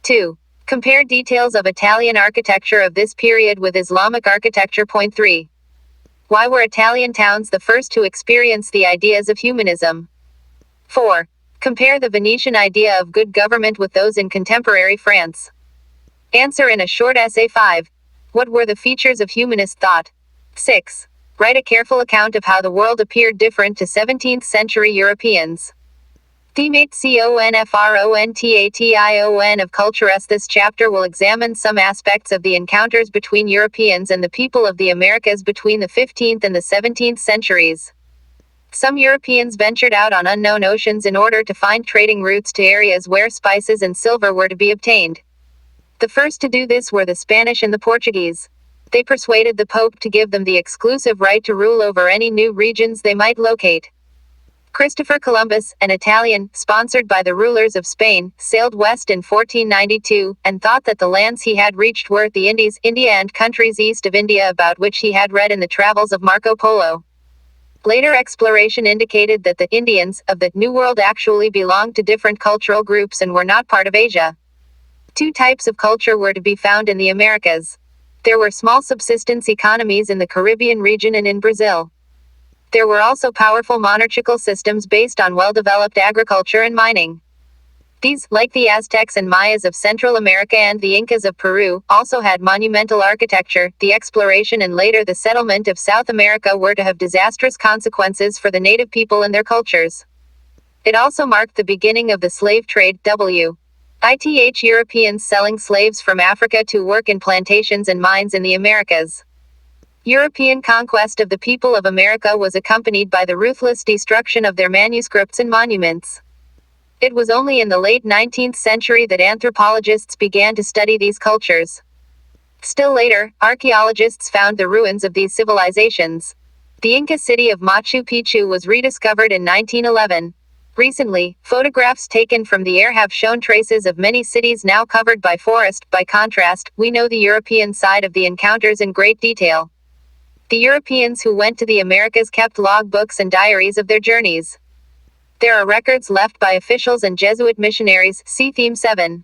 2. Compare details of Italian architecture of this period with Islamic architecture. 3. Why were Italian towns the first to experience the ideas of humanism? 4. Compare the Venetian idea of good government with those in contemporary France. Answer in a short essay. 5. What were the features of humanist thought? 6. Write a careful account of how the world appeared different to 17th century Europeans. Themate CONFRONTATION of Cultures. This chapter will examine some aspects of the encounters between Europeans and the people of the Americas between the 15th and the 17th centuries. Some Europeans ventured out on unknown oceans in order to find trading routes to areas where spices and silver were to be obtained. The first to do this were the Spanish and the Portuguese. They persuaded the Pope to give them the exclusive right to rule over any new regions they might locate. Christopher Columbus, an Italian, sponsored by the rulers of Spain, sailed west in 1492, and thought that the lands he had reached were the Indies, India and countries east of India about which he had read in the travels of Marco Polo. Later exploration indicated that the Indians of the New World actually belonged to different cultural groups and were not part of Asia. 2 types of culture were to be found in the Americas. There were small subsistence economies in the Caribbean region and in Brazil. There were also powerful monarchical systems based on well-developed agriculture and mining. These, like the Aztecs and Mayas of Central America and the Incas of Peru, also had monumental architecture. The exploration and later the settlement of South America were to have disastrous consequences for the native people and their cultures. It also marked the beginning of the slave trade. Europeans selling slaves from Africa to work in plantations and mines in the Americas. European conquest of the people of America was accompanied by the ruthless destruction of their manuscripts and monuments. It was only in the late 19th century that anthropologists began to study these cultures. Still later, archaeologists found the ruins of these civilizations. The Inca city of Machu Picchu was rediscovered in 1911. Recently, photographs taken from the air have shown traces of many cities now covered by forest. By contrast, we know the European side of the encounters in great detail. The Europeans who went to the Americas kept logbooks and diaries of their journeys. There are records left by officials and Jesuit missionaries. See Theme 7.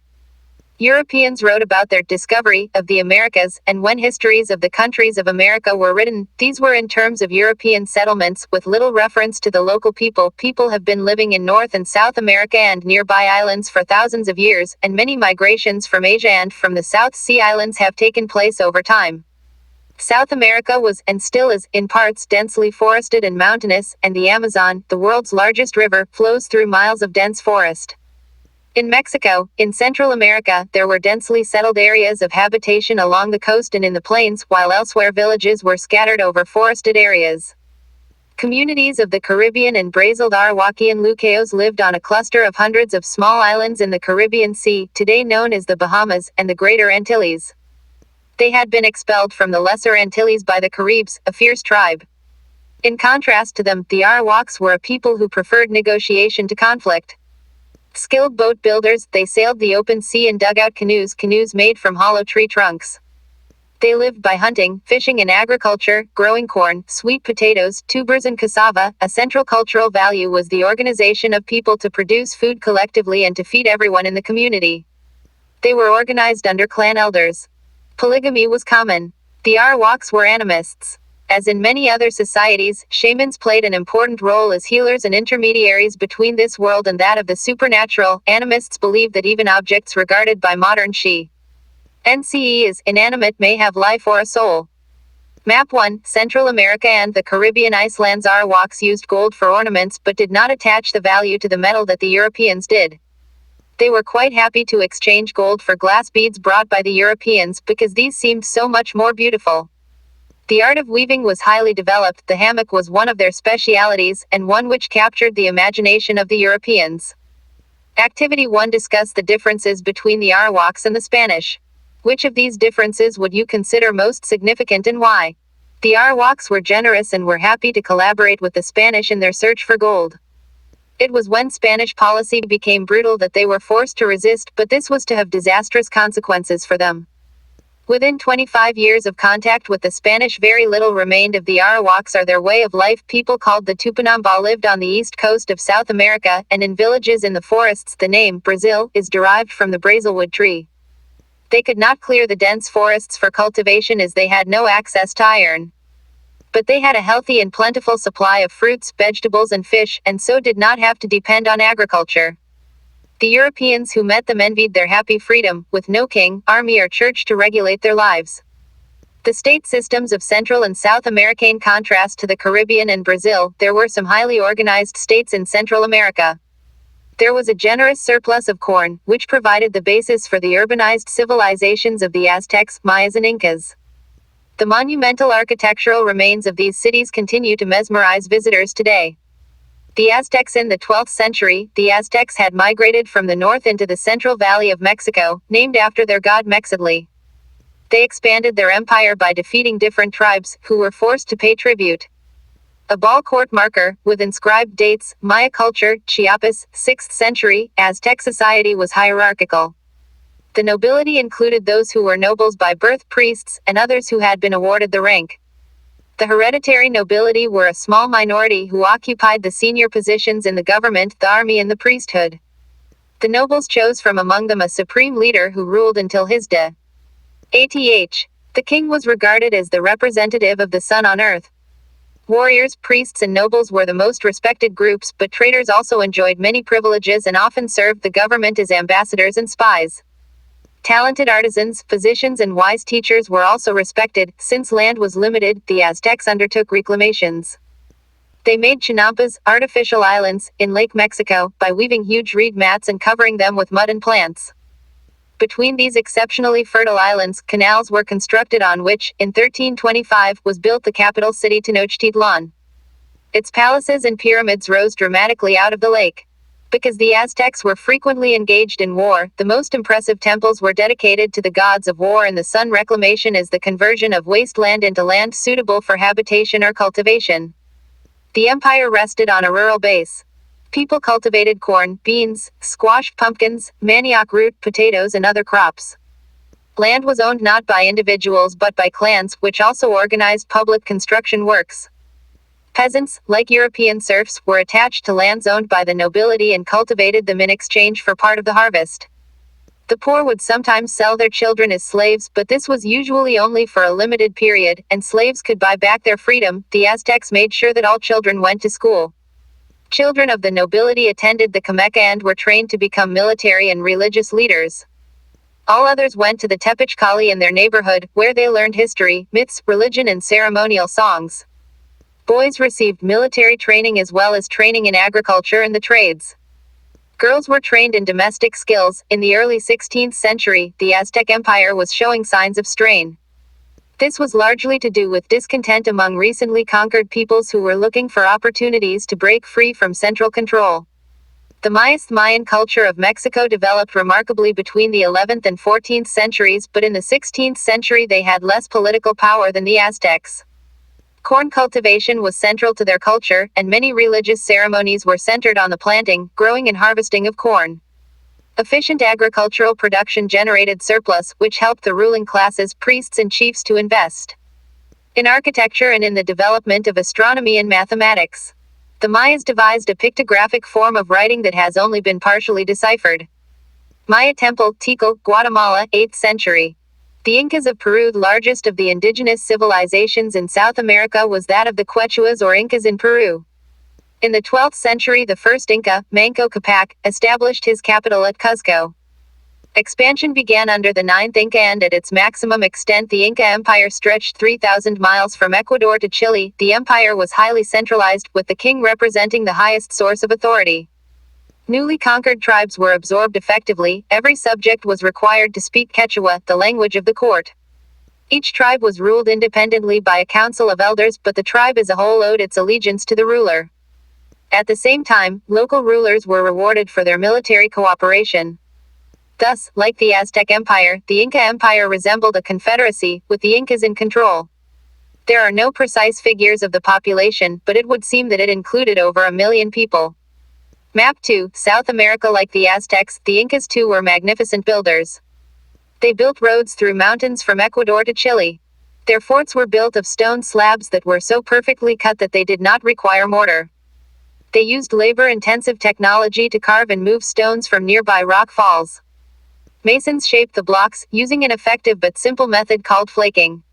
Europeans wrote about their discovery of the Americas, and when histories of the countries of America were written, these were in terms of European settlements, with little reference to the local people. People have been living in North and South America and nearby islands for thousands of years, and many migrations from Asia and from the South Sea Islands have taken place over time. South America was, and still is, in parts densely forested and mountainous, and the Amazon, the world's largest river, flows through miles of dense forest. In Mexico, in Central America, there were densely settled areas of habitation along the coast and in the plains, while elsewhere villages were scattered over forested areas. Communities of the Caribbean and Brazil Arawakian Lucaos lived on a cluster of hundreds of small islands in the Caribbean Sea, today known as the Bahamas, and the Greater Antilles. They had been expelled from the Lesser Antilles by the Caribs, a fierce tribe. In contrast to them, the Arawaks were a people who preferred negotiation to conflict. Skilled boat builders, they sailed the open sea in dugout canoes made from hollow tree trunks. They lived by hunting, fishing and agriculture, growing corn, sweet potatoes, tubers and cassava. A central cultural value was the organization of people to produce food collectively and to feed everyone in the community. They were organized under clan elders. Polygamy was common. The Arawaks were animists. As in many other societies, shamans played an important role as healers and intermediaries between this world and that of the supernatural. Animists believed that even objects regarded by modern NCE as inanimate may have life or a soul. Map 1, Central America and the Caribbean Islands. Arawaks used gold for ornaments but did not attach the value to the metal that the Europeans did. They were quite happy to exchange gold for glass beads brought by the Europeans because these seemed so much more beautiful. The art of weaving was highly developed, the hammock was one of their specialities, and one which captured the imagination of the Europeans. Activity 1. Discuss the differences between the Arawaks and the Spanish. Which of these differences would you consider most significant and why? The Arawaks were generous and were happy to collaborate with the Spanish in their search for gold. It was when Spanish policy became brutal that they were forced to resist, but this was to have disastrous consequences for them. Within 25 years of contact with the Spanish, very little remained of the Arawaks or their way of life. People called the Tupinamba lived on the east coast of South America, and in villages in the forests. The name Brazil is derived from the Brazilwood tree. They could not clear the dense forests for cultivation as they had no access to iron. But they had a healthy and plentiful supply of fruits, vegetables and fish, and so did not have to depend on agriculture. The Europeans who met them envied their happy freedom, with no king, army or church to regulate their lives. The state systems of Central and South America in contrast to the Caribbean and Brazil. There were some highly organized states in Central America. There was a generous surplus of corn, which provided the basis for the urbanized civilizations of the Aztecs, Mayas and Incas. The monumental architectural remains of these cities continue to mesmerize visitors today. The Aztecs. In the 12th century, the Aztecs had migrated from the north into the Central Valley of Mexico, named after their god Mexitli. They expanded their empire by defeating different tribes, who were forced to pay tribute. A ball court marker, with inscribed dates, Maya culture, Chiapas, 6th century, Aztec society was hierarchical. The nobility included those who were nobles by birth, priests, and others who had been awarded the rank. The hereditary nobility were a small minority who occupied the senior positions in the government, the army and the priesthood. The nobles chose from among them a supreme leader who ruled until his death. The king was regarded as the representative of the sun on earth. Warriors, priests and nobles were the most respected groups, but traders also enjoyed many privileges and often served the government as ambassadors and spies. Talented artisans, physicians and wise teachers were also respected. Since land was limited, the Aztecs undertook reclamations. They made chinampas, artificial islands, in Lake Mexico, by weaving huge reed mats and covering them with mud and plants. Between these exceptionally fertile islands, canals were constructed on which, in 1325, was built the capital city Tenochtitlan. Its palaces and pyramids rose dramatically out of the lake. Because the Aztecs were frequently engaged in war, the most impressive temples were dedicated to the gods of war and the sun. Reclamation is the conversion of wasteland into land suitable for habitation or cultivation. The empire rested on a rural base. People cultivated corn, beans, squash, pumpkins, manioc root, potatoes and other crops. Land was owned not by individuals but by clans, which also organized public construction works. Peasants, like European serfs, were attached to lands owned by the nobility and cultivated them in exchange for part of the harvest. The poor would sometimes sell their children as slaves, but this was usually only for a limited period, and slaves could buy back their freedom. The Aztecs made sure that all children went to school. Children of the nobility attended the Cameca and were trained to become military and religious leaders. All others went to the Tepechcali in their neighborhood, where they learned history, myths, religion and ceremonial songs. Boys received military training as well as training in agriculture and the trades. Girls were trained in domestic skills. In the early 16th century, the Aztec Empire was showing signs of strain. This was largely to do with discontent among recently conquered peoples who were looking for opportunities to break free from central control. The Mayan culture of Mexico developed remarkably between the 11th and 14th centuries, but in the 16th century they had less political power than the Aztecs. Corn cultivation was central to their culture, and many religious ceremonies were centered on the planting, growing and harvesting of corn. Efficient agricultural production generated surplus, which helped the ruling classes, priests and chiefs to invest in architecture and in the development of astronomy and mathematics. The Mayas devised a pictographic form of writing that has only been partially deciphered. Maya Temple, Tikal, Guatemala, 8th century. The Incas of Peru. The largest of the indigenous civilizations in South America was that of the Quechuas or Incas in Peru. In the 12th century the first Inca, Manco Capac, established his capital at Cuzco. Expansion began under the 9th Inca and at its maximum extent the Inca Empire stretched 3,000 miles from Ecuador to Chile. The empire was highly centralized, with the king representing the highest source of authority. Newly conquered tribes were absorbed effectively. Every subject was required to speak Quechua, the language of the court. Each tribe was ruled independently by a council of elders, but the tribe as a whole owed its allegiance to the ruler. At the same time, local rulers were rewarded for their military cooperation. Thus, like the Aztec Empire, the Inca Empire resembled a confederacy, with the Incas in control. There are no precise figures of the population, but it would seem that it included over 1 million people. Map 2, South America. Like the Aztecs, the Incas too were magnificent builders. They built roads through mountains from Ecuador to Chile. Their forts were built of stone slabs that were so perfectly cut that they did not require mortar. They used labor-intensive technology to carve and move stones from nearby rock falls. Masons shaped the blocks, using an effective but simple method called flaking.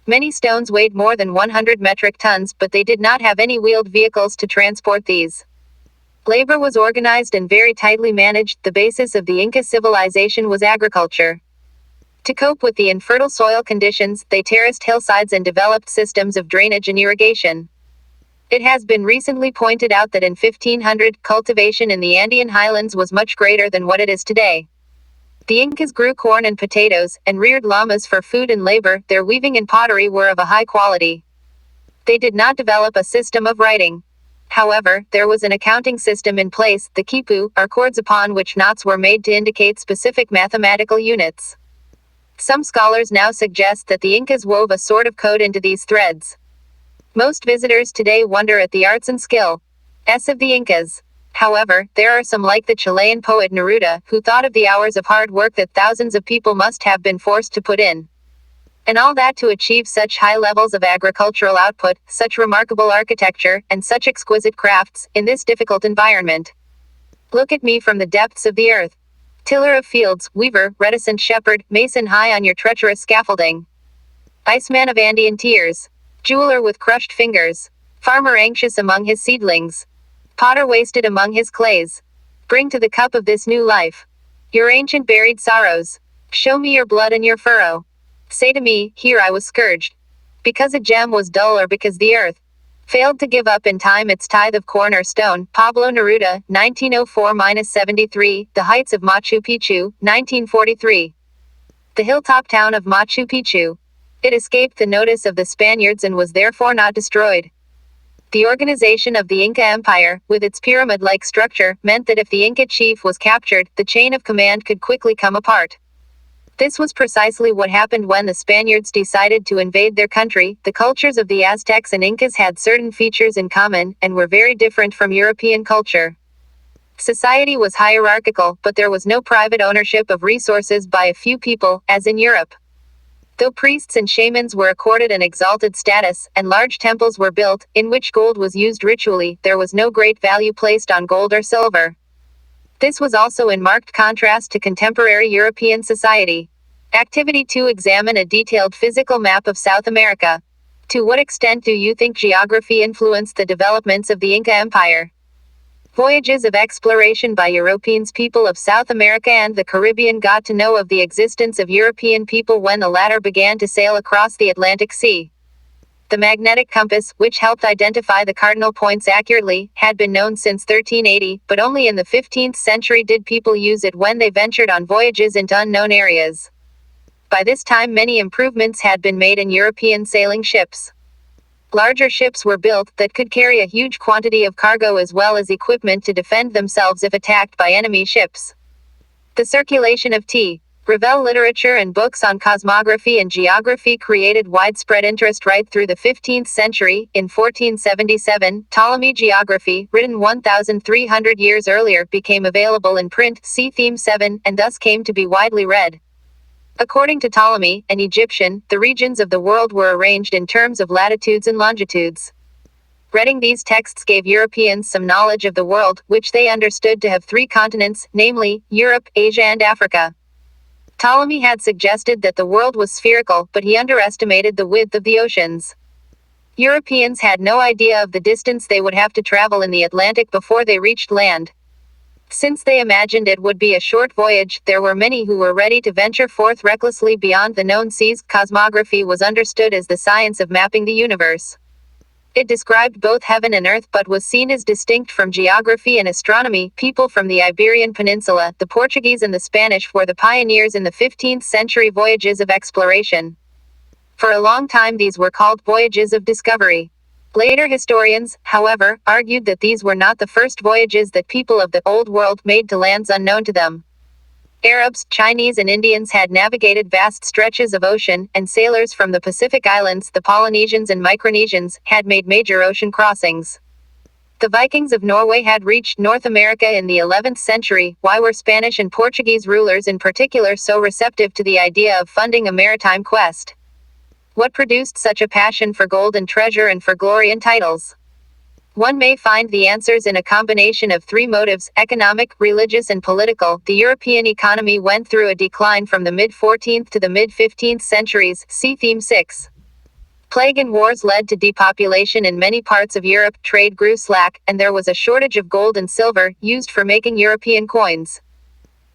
Many stones weighed more than 100 metric tons, but they did not have any wheeled vehicles to transport these. Labor was organized and very tightly managed. The basis of the Inca civilization was agriculture. To cope with the infertile soil conditions, they terraced hillsides and developed systems of drainage and irrigation. It has been recently pointed out that in 1500, cultivation in the Andean highlands was much greater than what it is today. The Incas grew corn and potatoes, and reared llamas for food and labor. Their weaving and pottery were of a high quality. They did not develop a system of writing. However, there was an accounting system in place, the quipu, or cords upon which knots were made to indicate specific mathematical units. Some scholars now suggest that the Incas wove a sort of code into these threads. Most visitors today wonder at the arts and skill of the Incas. However, there are some, like the Chilean poet Neruda, who thought of the hours of hard work that thousands of people must have been forced to put in. And all that to achieve such high levels of agricultural output, such remarkable architecture, and such exquisite crafts, in this difficult environment. Look at me from the depths of the earth. Tiller of fields, weaver, reticent shepherd, mason high on your treacherous scaffolding. Iceman of Andean tears. Jeweler with crushed fingers. Farmer anxious among his seedlings. Potter wasted among his clays. Bring to the cup of this new life your ancient buried sorrows. Show me your blood and your furrow. Say to me, here I was scourged. Because a gem was dull, or because the earth failed to give up in time its tithe of corn or stone. Pablo Neruda, 1904-73, The Heights of Machu Picchu, 1943. The hilltop town of Machu Picchu. It escaped the notice of the Spaniards and was therefore not destroyed. The organization of the Inca Empire, with its pyramid-like structure, meant that if the Inca chief was captured, the chain of command could quickly come apart. This was precisely what happened when the Spaniards decided to invade their country. The cultures of the Aztecs and Incas had certain features in common, and were very different from European culture. Society was hierarchical, but there was no private ownership of resources by a few people, as in Europe. Though priests and shamans were accorded an exalted status, and large temples were built, in which gold was used ritually, there was no great value placed on gold or silver. This was also in marked contrast to contemporary European society. Activity 2. Examine a detailed physical map of South America. To what extent do you think geography influenced the developments of the Inca Empire? Voyages of exploration by Europeans. People of South America and the Caribbean got to know of the existence of European people when the latter began to sail across the Atlantic Sea. The magnetic compass, which helped identify the cardinal points accurately, had been known since 1380, but only in the 15th century did people use it when they ventured on voyages into unknown areas. By this time many improvements had been made in European sailing ships. Larger ships were built that could carry a huge quantity of cargo as well as equipment to defend themselves if attacked by enemy ships. The circulation of Revel literature and books on cosmography and geography created widespread interest right through the 15th century. In 1477, Ptolemy Geography, written 1,300 years earlier, became available in print, see Theme 7, and thus came to be widely read. According to Ptolemy, an Egyptian, the regions of the world were arranged in terms of latitudes and longitudes. Reading these texts gave Europeans some knowledge of the world, which they understood to have 3 continents, namely, Europe, Asia and Africa. Ptolemy had suggested that the world was spherical, but he underestimated the width of the oceans. Europeans had no idea of the distance they would have to travel in the Atlantic before they reached land. Since they imagined it would be a short voyage, there were many who were ready to venture forth recklessly beyond the known seas. Cosmography was understood as the science of mapping the universe. It described both heaven and earth but was seen as distinct from geography and astronomy. People from the Iberian Peninsula, the Portuguese and the Spanish were the pioneers in the 15th century voyages of exploration. For a long time these were called voyages of discovery. Later historians, however, argued that these were not the first voyages that people of the Old World made to lands unknown to them. Arabs, Chinese and Indians had navigated vast stretches of ocean, and sailors from the Pacific Islands, the Polynesians and Micronesians, had made major ocean crossings. The Vikings of Norway had reached North America in the 11th century. Why were Spanish and Portuguese rulers in particular so receptive to the idea of funding a maritime quest? What produced such a passion for gold and treasure and for glory and titles? One may find the answers in a combination of three motives: economic, religious and political. The European economy went through a decline from the mid-14th to the mid-15th centuries. See Theme 6. Plague and wars led to depopulation in many parts of Europe, trade grew slack, and there was a shortage of gold and silver, used for making European coins.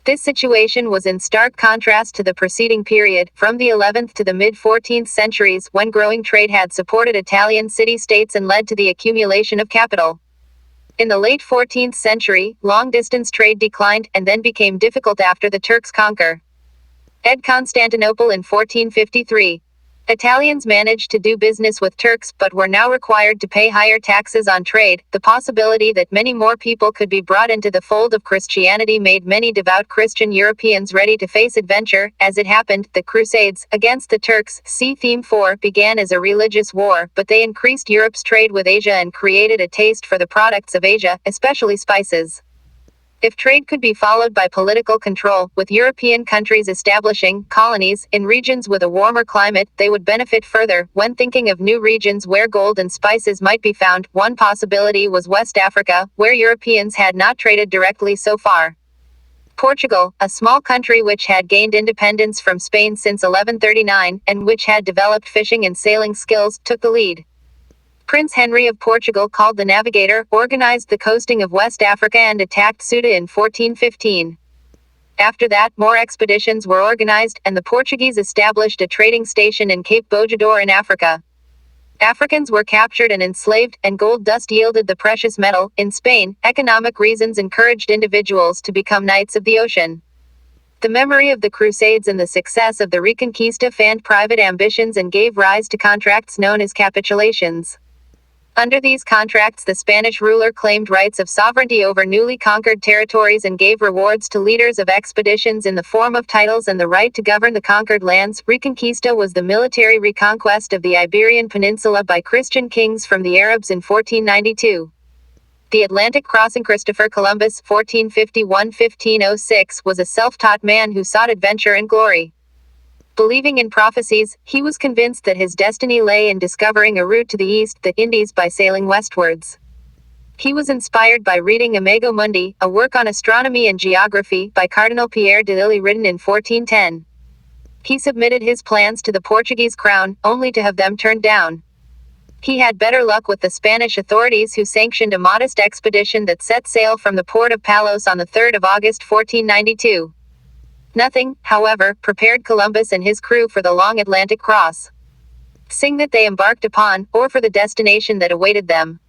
This situation was in stark contrast to the preceding period, from the 11th to the mid-14th centuries, when growing trade had supported Italian city-states and led to the accumulation of capital. In the late 14th century, long-distance trade declined, and then became difficult after the Turks' conquer. Constantinople in 1453. Italians managed to do business with Turks, but were now required to pay higher taxes on trade. The possibility that many more people could be brought into the fold of Christianity made many devout Christian Europeans ready to face adventure. As it happened, the Crusades against the Turks, see Theme 4, began as a religious war, but they increased Europe's trade with Asia and created a taste for the products of Asia, especially spices. If trade could be followed by political control, with European countries establishing colonies in regions with a warmer climate, they would benefit further. When thinking of new regions where gold and spices might be found, one possibility was West Africa, where Europeans had not traded directly so far. Portugal, a small country which had gained independence from Spain since 1139, and which had developed fishing and sailing skills, took the lead. Prince Henry of Portugal, called the Navigator, organized the coasting of West Africa and attacked Ceuta in 1415. After that, more expeditions were organized, and the Portuguese established a trading station in Cape Bojador in Africa. Africans were captured and enslaved, and gold dust yielded the precious metal. In Spain, economic reasons encouraged individuals to become knights of the ocean. The memory of the Crusades and the success of the Reconquista fanned private ambitions and gave rise to contracts known as capitulations. Under these contracts, the Spanish ruler claimed rights of sovereignty over newly conquered territories and gave rewards to leaders of expeditions in the form of titles and the right to govern the conquered lands. Reconquista was the military reconquest of the Iberian Peninsula by Christian kings from the Arabs in 1492. The Atlantic crossing. Christopher Columbus (1451–1506) was a self-taught man who sought adventure and glory. Believing in prophecies, he was convinced that his destiny lay in discovering a route to the east, the Indies, by sailing westwards. He was inspired by reading Imago Mundi, a work on astronomy and geography by Cardinal Pierre de Lilly written in 1410. He submitted his plans to the Portuguese crown, only to have them turned down. He had better luck with the Spanish authorities, who sanctioned a modest expedition that set sail from the port of Palos on the 3rd of August 1492. Nothing, however, prepared Columbus and his crew for the long Atlantic cross. Sing that they embarked upon, or for the destination that awaited them.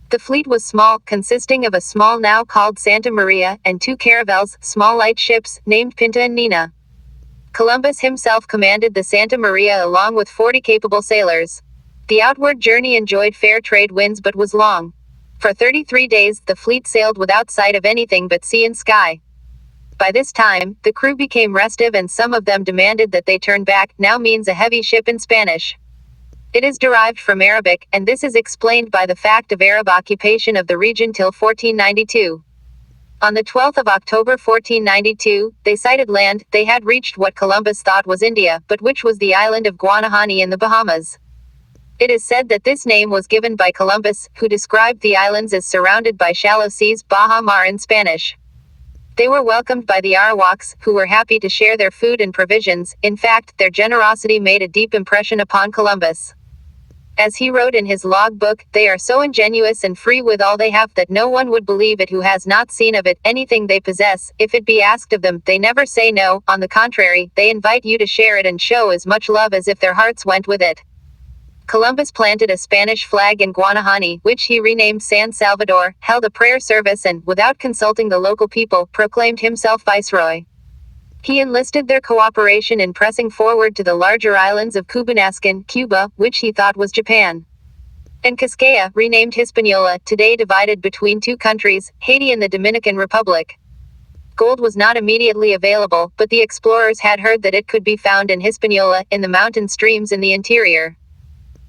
The fleet was small, consisting of a small now called Santa Maria, and two caravels, small light ships, named Pinta and Nina. Columbus himself commanded the Santa Maria along with 40 capable sailors. The outward journey enjoyed fair trade winds but was long. For 33 days, the fleet sailed without sight of anything but sea and sky. By this time, the crew became restive and some of them demanded that they turn back. Now means a heavy ship in Spanish. It is derived from Arabic, and this is explained by the fact of Arab occupation of the region till 1492. On the 12th of October 1492, they sighted land. They had reached what Columbus thought was India, but which was the island of Guanahani in the Bahamas. It is said that this name was given by Columbus, who described the islands as surrounded by shallow seas, Baja Mar in Spanish. They were welcomed by the Arawaks, who were happy to share their food and provisions. In fact, their generosity made a deep impression upon Columbus. As he wrote in his log book, "They are so ingenuous and free with all they have that no one would believe it who has not seen of it anything they possess. If it be asked of them, they never say no. On the contrary, they invite you to share it and show as much love as if their hearts went with it." Columbus planted a Spanish flag in Guanahani, which he renamed San Salvador, held a prayer service and, without consulting the local people, proclaimed himself viceroy. He enlisted their cooperation in pressing forward to the larger islands of Cubinascan, Cuba, which he thought was Japan, and Quisqueya, renamed Hispaniola, today divided between two countries, Haiti and the Dominican Republic. Gold was not immediately available, but the explorers had heard that it could be found in Hispaniola, in the mountain streams in the interior.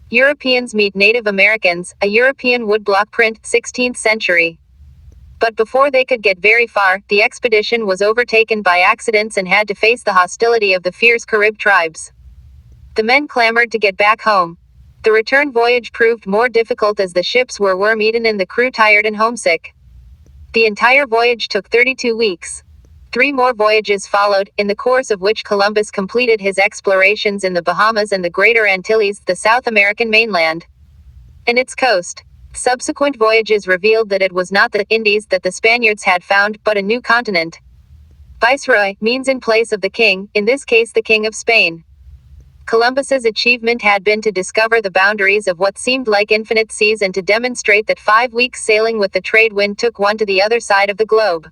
Europeans meet Native Americans, a European woodblock print, 16th century. But before they could get very far, the expedition was overtaken by accidents and had to face the hostility of the fierce Carib tribes. The men clamored to get back home. The return voyage proved more difficult as the ships were worm-eaten and the crew tired and homesick. The entire voyage took 32 weeks. 3 more voyages followed, in the course of which Columbus completed his explorations in the Bahamas and the Greater Antilles, the South American mainland, and its coast. Subsequent voyages revealed that it was not the Indies that the Spaniards had found, but a new continent. Viceroy means in place of the king, in this case the King of Spain. Columbus's achievement had been to discover the boundaries of what seemed like infinite seas and to demonstrate that 5 weeks sailing with the trade wind took one to the other side of the globe.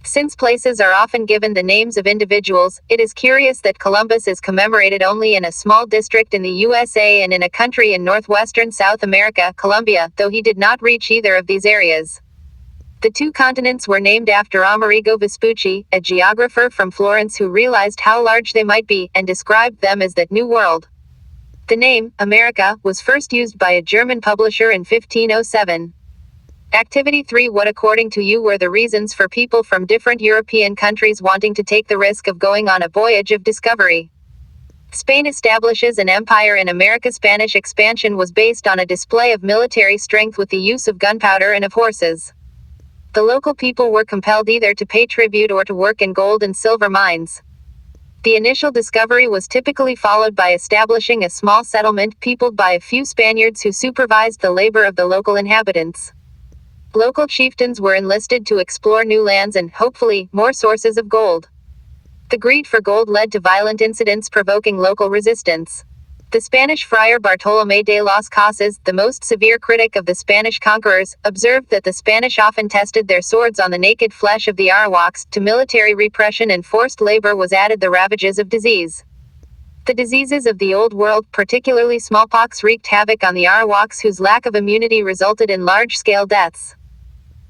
Since places are often given the names of individuals, it is curious that Columbus is commemorated only in a small district in the USA and in a country in northwestern South America, Colombia, though he did not reach either of these areas. The 2 continents were named after Amerigo Vespucci, a geographer from Florence who realized how large they might be, and described them as the New World. The name, America, was first used by a German publisher in 1507. Activity 3. What according to you were the reasons for people from different European countries wanting to take the risk of going on a voyage of discovery? Spain establishes an empire in America. Spanish expansion was based on a display of military strength with the use of gunpowder and of horses. The local people were compelled either to pay tribute or to work in gold and silver mines. The initial discovery was typically followed by establishing a small settlement peopled by a few Spaniards who supervised the labor of the local inhabitants. Local chieftains were enlisted to explore new lands and, hopefully, more sources of gold. The greed for gold led to violent incidents provoking local resistance. The Spanish friar Bartolomé de las Casas, the most severe critic of the Spanish conquerors, observed that the Spanish often tested their swords on the naked flesh of the Arawaks. To military repression and forced labor was added the ravages of disease. The diseases of the Old World, particularly smallpox, wreaked havoc on the Arawaks, whose lack of immunity resulted in large-scale deaths.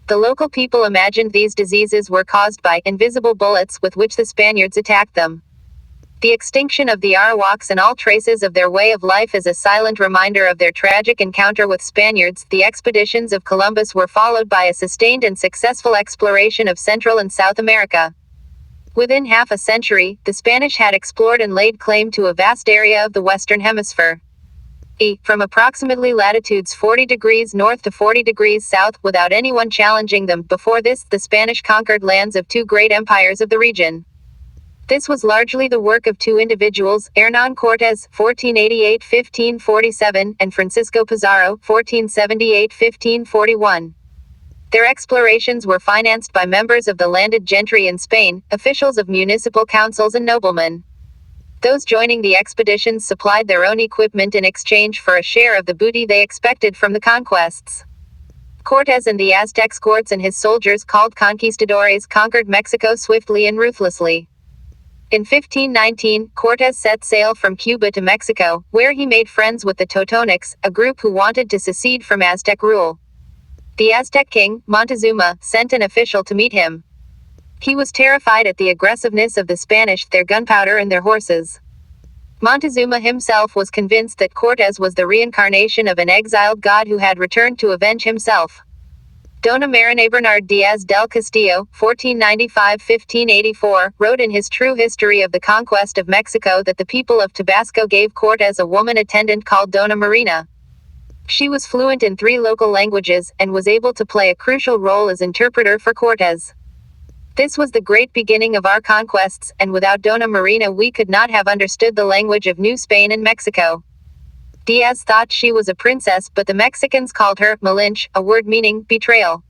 The local people imagined these diseases were caused by invisible bullets with which the Spaniards attacked them. The extinction of the Arawaks and all traces of their way of life is a silent reminder of their tragic encounter with Spaniards. The expeditions of Columbus were followed by a sustained and successful exploration of Central and South America. Within half a century, the Spanish had explored and laid claim to a vast area of the Western Hemisphere. From approximately latitudes 40 degrees north to 40 degrees south, without anyone challenging them. Before this, the Spanish conquered lands of 2 great empires of the region. This was largely the work of 2 individuals, Hernán Cortés, 1488-1547, and Francisco Pizarro, 1478-1541. Their explorations were financed by members of the landed gentry in Spain, officials of municipal councils and noblemen. Those joining the expeditions supplied their own equipment in exchange for a share of the booty they expected from the conquests. Cortés and the Aztec courts and his soldiers, called conquistadores, conquered Mexico swiftly and ruthlessly. In 1519, Cortés set sail from Cuba to Mexico, where he made friends with the Totonacs, a group who wanted to secede from Aztec rule. The Aztec king, Montezuma, sent an official to meet him. He was terrified at the aggressiveness of the Spanish, their gunpowder and their horses. Montezuma himself was convinced that Cortés was the reincarnation of an exiled god who had returned to avenge himself. Dona María Bernard Díaz del Castillo, 1495-1584, wrote in his True History of the Conquest of Mexico that the people of Tabasco gave Cortés a woman attendant called Dona Marina. She was fluent in 3 local languages, and was able to play a crucial role as interpreter for Cortés. This was the great beginning of our conquests, and without Dona Marina we could not have understood the language of New Spain and Mexico. Diaz thought she was a princess, but the Mexicans called her Malinche, a word meaning betrayal.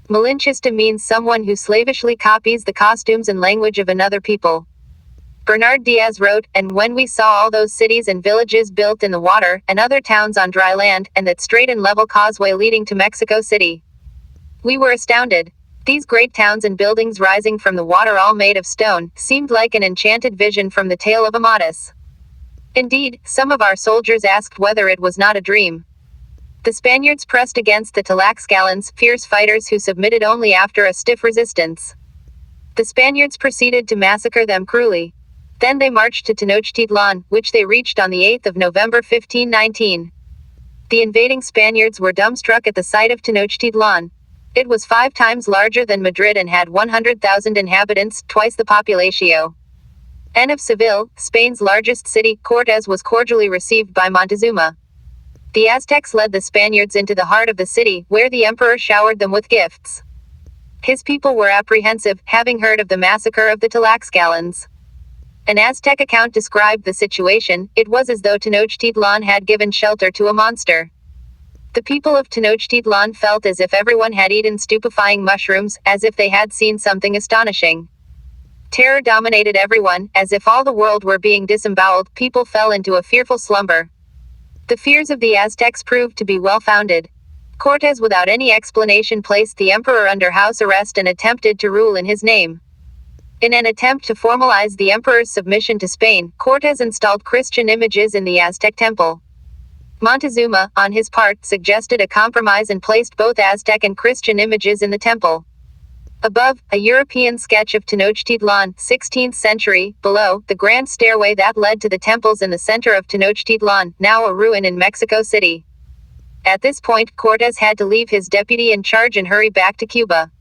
Malinchista means someone who slavishly copies the costumes and language of another people. Bernard Diaz wrote, "And when we saw all those cities and villages built in the water, and other towns on dry land, and that straight and level causeway leading to Mexico City, we were astounded. These great towns and buildings rising from the water, all made of stone, seemed like an enchanted vision from the tale of Amadis. Indeed, some of our soldiers asked whether it was not a dream. The Spaniards pressed against the Tlaxcalans, fierce fighters who submitted only after a stiff resistance. The Spaniards proceeded to massacre them cruelly. Then they marched to Tenochtitlan, which they reached on the 8th of November 1519. The invading Spaniards were dumbstruck at the sight of Tenochtitlan. It was 5 times larger than Madrid and had 100,000 inhabitants, twice the populatio. And of Seville, Spain's largest city, Cortés was cordially received by Montezuma. The Aztecs led the Spaniards into the heart of the city, where the emperor showered them with gifts. His people were apprehensive, having heard of the massacre of the Tlaxcalans. An Aztec account described the situation. It was as though Tenochtitlan had given shelter to a monster. The people of Tenochtitlan felt as if everyone had eaten stupefying mushrooms, as if they had seen something astonishing. Terror dominated everyone, as if all the world were being disemboweled. People fell into a fearful slumber. The fears of the Aztecs proved to be well-founded. Cortés, without any explanation, placed the emperor under house arrest and attempted to rule in his name. In an attempt to formalize the emperor's submission to Spain, Cortés installed Christian images in the Aztec temple. Montezuma, on his part, suggested a compromise and placed both Aztec and Christian images in the temple. Above, a European sketch of Tenochtitlan, 16th century. Below, the grand stairway that led to the temples in the center of Tenochtitlan, now a ruin in Mexico City. At this point, Cortés had to leave his deputy in charge and hurry back to Cuba.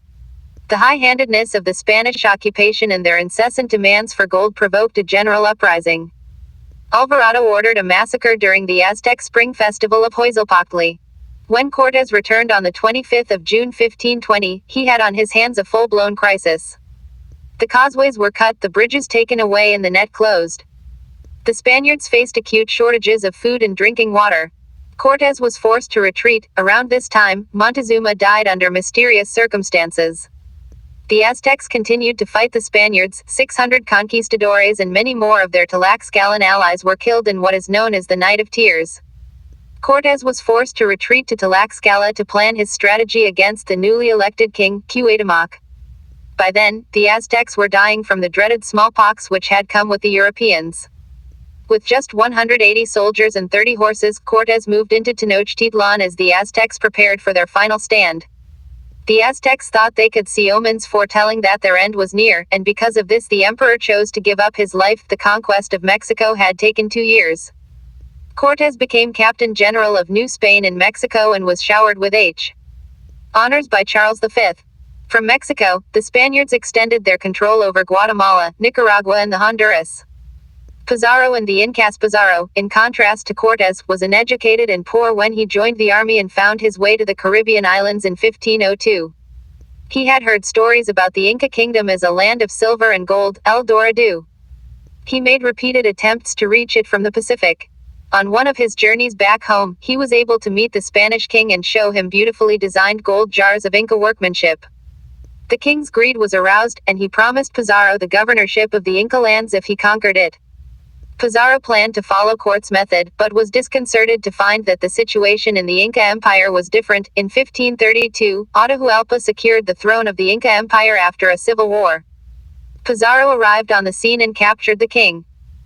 The high-handedness of the Spanish occupation and their incessant demands for gold provoked a general uprising. Alvarado ordered a massacre during the Aztec Spring Festival of Huitzilopochtli. When Cortés returned on the 25th of June 1520, he had on his hands a full-blown crisis. The causeways were cut, the bridges taken away and the net closed. The Spaniards faced acute shortages of food and drinking water. Cortés was forced to retreat. Around this time, Montezuma died under mysterious circumstances. The Aztecs continued to fight the Spaniards. 600 conquistadores and many more of their Tlaxcalan allies were killed in what is known as the Night of Tears. Cortés was forced to retreat to Tlaxcala to plan his strategy against the newly elected king, Cuauhtémoc. By then, the Aztecs were dying from the dreaded smallpox which had come with the Europeans. With just 180 soldiers and 30 horses, Cortés moved into Tenochtitlan as the Aztecs prepared for their final stand. The Aztecs thought they could see omens foretelling that their end was near, and because of this the emperor chose to give up his life. The conquest of Mexico had taken 2 years. Cortés became Captain General of New Spain in Mexico and was showered with honors by Charles V. From Mexico, the Spaniards extended their control over Guatemala, Nicaragua and the Honduras. Pizarro and the Incas. Pizarro, in contrast to Cortés, was uneducated and poor when he joined the army and found his way to the Caribbean islands in 1502. He had heard stories about the Inca kingdom as a land of silver and gold, El Dorado. He made repeated attempts to reach it from the Pacific. On one of his journeys back home, he was able to meet the Spanish king and show him beautifully designed gold jars of Inca workmanship. The king's greed was aroused, and he promised Pizarro the governorship of the Inca lands if he conquered it. Pizarro planned to follow court's method, but was disconcerted to find that the situation in the Inca Empire was different. In 1532, Atahualpa secured the throne of the Inca Empire after a civil war. Pizarro arrived on the scene and captured the king.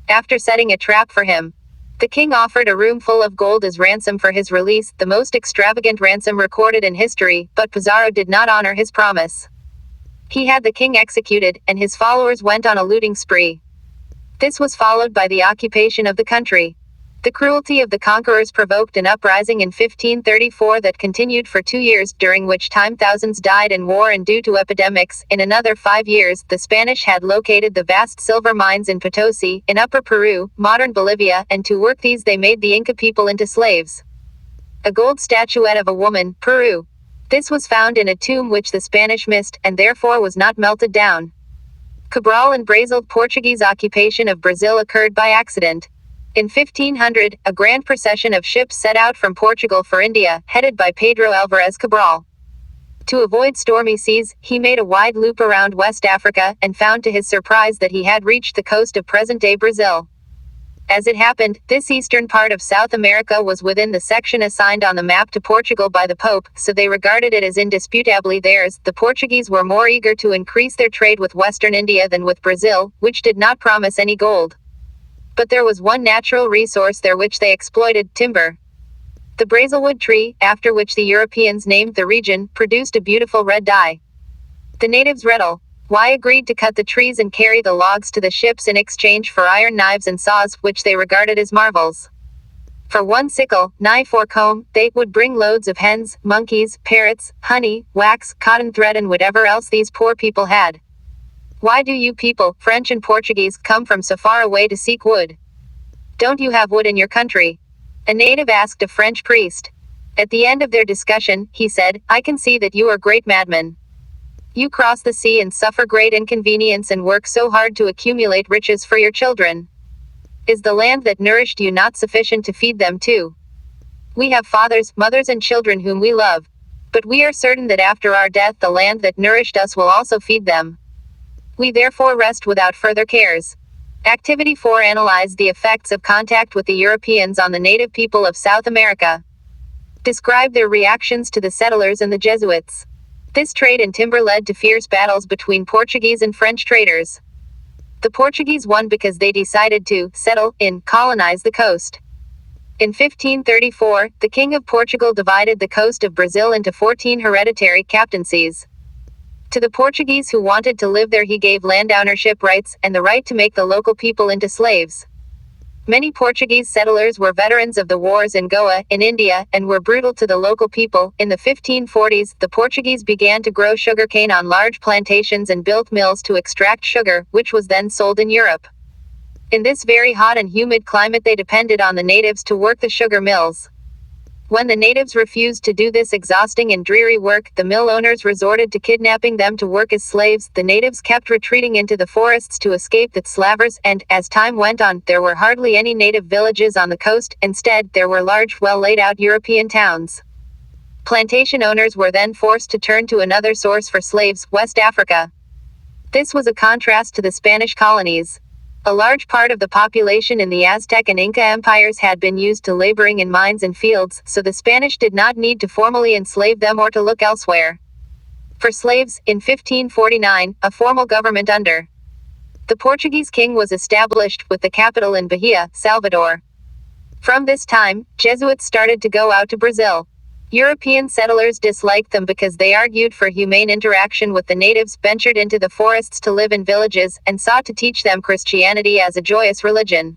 After setting a trap for him, the king offered a room full of gold as ransom for his release, the most extravagant ransom recorded in history, but Pizarro did not honor his promise. He had the king executed, and his followers went on a looting spree. This was followed by the occupation of the country. The cruelty of the conquerors provoked an uprising in 1534 that continued for 2 years, during which time thousands died in war and due to epidemics. In another 5 years, the Spanish had located the vast silver mines in Potosi, in Upper Peru, modern Bolivia, and to work these they made the Inca people into slaves. A gold statuette of a woman, Peru. This was found in a tomb which the Spanish missed, and therefore was not melted down. Cabral and Brazil. Portuguese occupation of Brazil occurred by accident. In 1500, a grand procession of ships set out from Portugal for India, headed by Pedro Alvarez Cabral. To avoid stormy seas, he made a wide loop around West Africa, and found to his surprise that he had reached the coast of present-day Brazil. As it happened, this eastern part of South America was within the section assigned on the map to Portugal by the Pope, so they regarded it as indisputably theirs. The Portuguese were more eager to increase their trade with Western India than with Brazil, which did not promise any gold. But there was one natural resource there which they exploited: timber. The brazelwood tree, after which the Europeans named the region, produced a beautiful red dye. The natives Redel Y agreed to cut the trees and carry the logs to the ships in exchange for iron knives and saws, which they regarded as marvels. For one sickle, knife or comb, they would bring loads of hens, monkeys, parrots, honey, wax, cotton thread and whatever else these poor people had. Why do you people, French and Portuguese, come from so far away to seek wood? Don't you have wood in your country? A native asked a French priest. At the end of their discussion, he said, I can see that you are great madmen. You cross the sea and suffer great inconvenience and work so hard to accumulate riches for your children. Is the land that nourished you not sufficient to feed them too? We have fathers, mothers and children whom we love. But we are certain that after our death the land that nourished us will also feed them. We therefore rest without further cares. Activity 4. Analyze the effects of contact with the Europeans on the native people of South America. Describe their reactions to the settlers and the Jesuits. This trade in timber led to fierce battles between Portuguese and French traders. The Portuguese won because they decided to colonize the coast. In 1534, the King of Portugal divided the coast of Brazil into 14 hereditary captaincies. To the Portuguese who wanted to live there he gave land ownership rights and the right to make the local people into slaves. Many Portuguese settlers were veterans of the wars in Goa, in India, and were brutal to the local people. In the 1540s, the Portuguese began to grow sugarcane on large plantations and built mills to extract sugar, which was then sold in Europe. In this very hot and humid climate they depended on the natives to work the sugar mills. When the natives refused to do this exhausting and dreary work, the mill owners resorted to kidnapping them to work as slaves. The natives kept retreating into the forests to escape the slavers, and, as time went on, there were hardly any native villages on the coast. Instead, there were large, well-laid-out European towns. Plantation owners were then forced to turn to another source for slaves, West Africa. This was a contrast to the Spanish colonies. A large part of the population in the Aztec and Inca empires had been used to laboring in mines and fields, so the Spanish did not need to formally enslave them or to look elsewhere. For slaves, in 1549, a formal government under the Portuguese king was established, with the capital in Bahia, Salvador. From this time, Jesuits started to go out to Brazil. European settlers disliked them because they argued for humane interaction with the natives, ventured into the forests to live in villages, and sought to teach them Christianity as a joyous religion.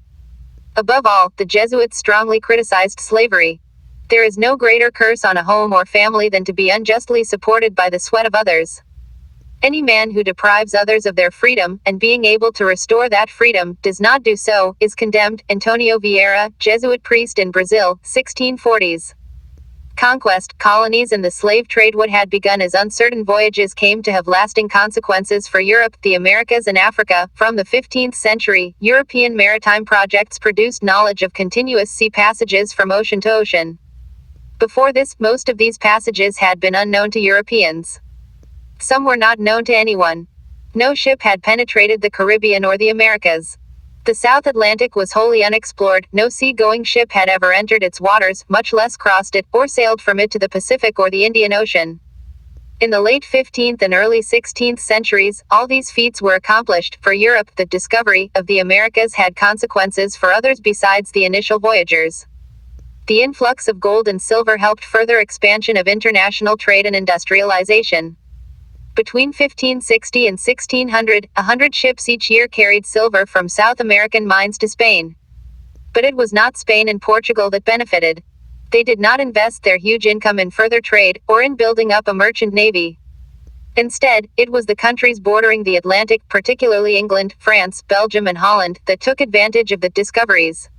Above all, the Jesuits strongly criticized slavery. There is no greater curse on a home or family than to be unjustly supported by the sweat of others. Any man who deprives others of their freedom, and being able to restore that freedom, does not do so, is condemned. Antonio Vieira, Jesuit priest in Brazil, 1640s. Conquest, colonies and the slave trade. What had begun as uncertain voyages came to have lasting consequences for Europe, the Americas and Africa. From the 15th century, European maritime projects produced knowledge of continuous sea passages from ocean to ocean. Before this, most of these passages had been unknown to Europeans. Some were not known to anyone. No ship had penetrated the Caribbean or the Americas. The South Atlantic was wholly unexplored. No sea-going ship had ever entered its waters, much less crossed it, or sailed from it to the Pacific or the Indian Ocean. In the late 15th and early 16th centuries, all these feats were accomplished. For Europe, the discovery of the Americas had consequences for others besides the initial voyagers. The influx of gold and silver helped further expansion of international trade and industrialization. Between 1560 and 1600, 100 ships each year carried silver from South American mines to Spain. But it was not Spain and Portugal that benefited. They did not invest their huge income in further trade, or in building up a merchant navy. Instead, it was the countries bordering the Atlantic, particularly England, France, Belgium and Holland, that took advantage of the discoveries.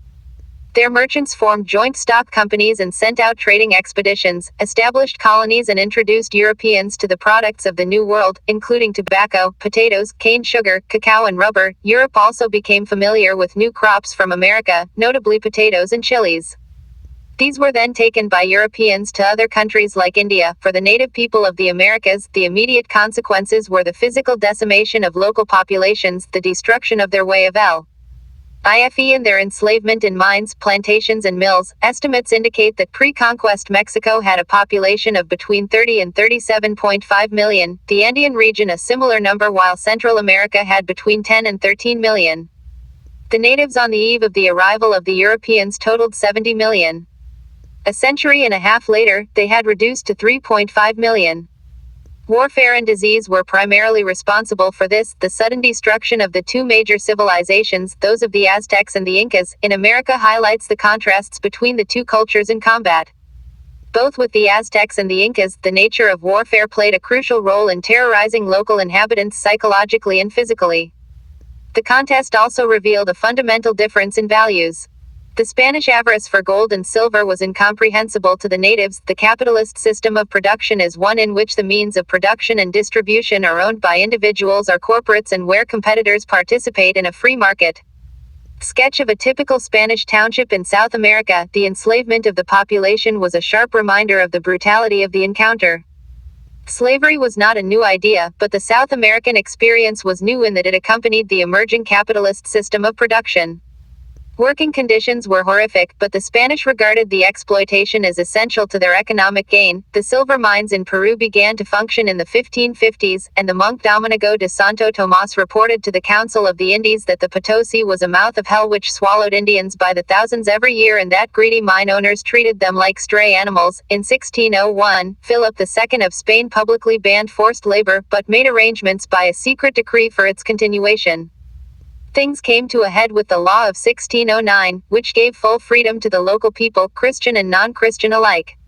Their merchants formed joint stock companies and sent out trading expeditions, established colonies and introduced Europeans to the products of the New World, including tobacco, potatoes, cane sugar, cacao and rubber. Europe also became familiar with new crops from America, notably potatoes and chilies. These were then taken by Europeans to other countries like India. For the native people of the Americas, the immediate consequences were the physical decimation of local populations, the destruction of their way of IFE and their enslavement in mines, plantations and mills. Estimates indicate that pre-conquest Mexico had a population of between 30 and 37.5 million, the Andean region a similar number, while Central America had between 10 and 13 million. The natives on the eve of the arrival of the Europeans totaled 70 million. A century and a half later, they had reduced to 3.5 million. Warfare and disease were primarily responsible for this, the sudden destruction of the two major civilizations, those of the Aztecs and the Incas, in America highlights the contrasts between the two cultures in combat. Both with the Aztecs and the Incas, the nature of warfare played a crucial role in terrorizing local inhabitants psychologically and physically. The contest also revealed a fundamental difference in values. The Spanish avarice for gold and silver was incomprehensible to the natives. The capitalist system of production is one in which the means of production and distribution are owned by individuals or corporates and where competitors participate in a free market. Sketch of a typical Spanish township in South America. The enslavement of the population was a sharp reminder of the brutality of the encounter. Slavery was not a new idea, but the South American experience was new in that it accompanied the emerging capitalist system of production. Working conditions were horrific, but the Spanish regarded the exploitation as essential to their economic gain. The silver mines in Peru began to function in the 1550s, and the monk Domenico de Santo Tomas reported to the Council of the Indies that the Potosi was a mouth of hell which swallowed Indians by the thousands every year, and that greedy mine owners treated them like stray animals. In 1601, Philip II of Spain publicly banned forced labor, but made arrangements by a secret decree for its continuation. Things came to a head with the law of 1609, which gave full freedom to the local people, Christian and non-Christian alike.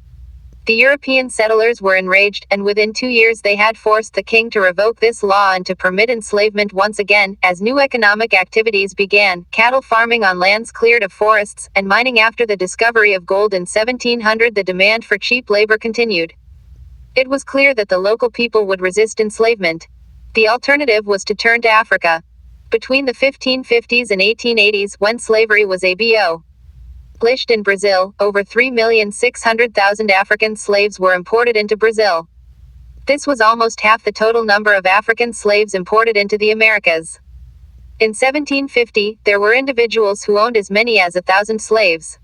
The European settlers were enraged, and within 2 years they had forced the king to revoke this law and to permit enslavement once again. As new economic activities began, cattle farming on lands cleared of forests, and mining after the discovery of gold in 1700, the demand for cheap labor continued. It was clear that the local people would resist enslavement. The alternative was to turn to Africa. Between the 1550s and 1880s, when slavery was abolished in Brazil, over 3,600,000 African slaves were imported into Brazil. This was almost half the total number of African slaves imported into the Americas. In 1750, there were individuals who owned as many as 1,000 slaves.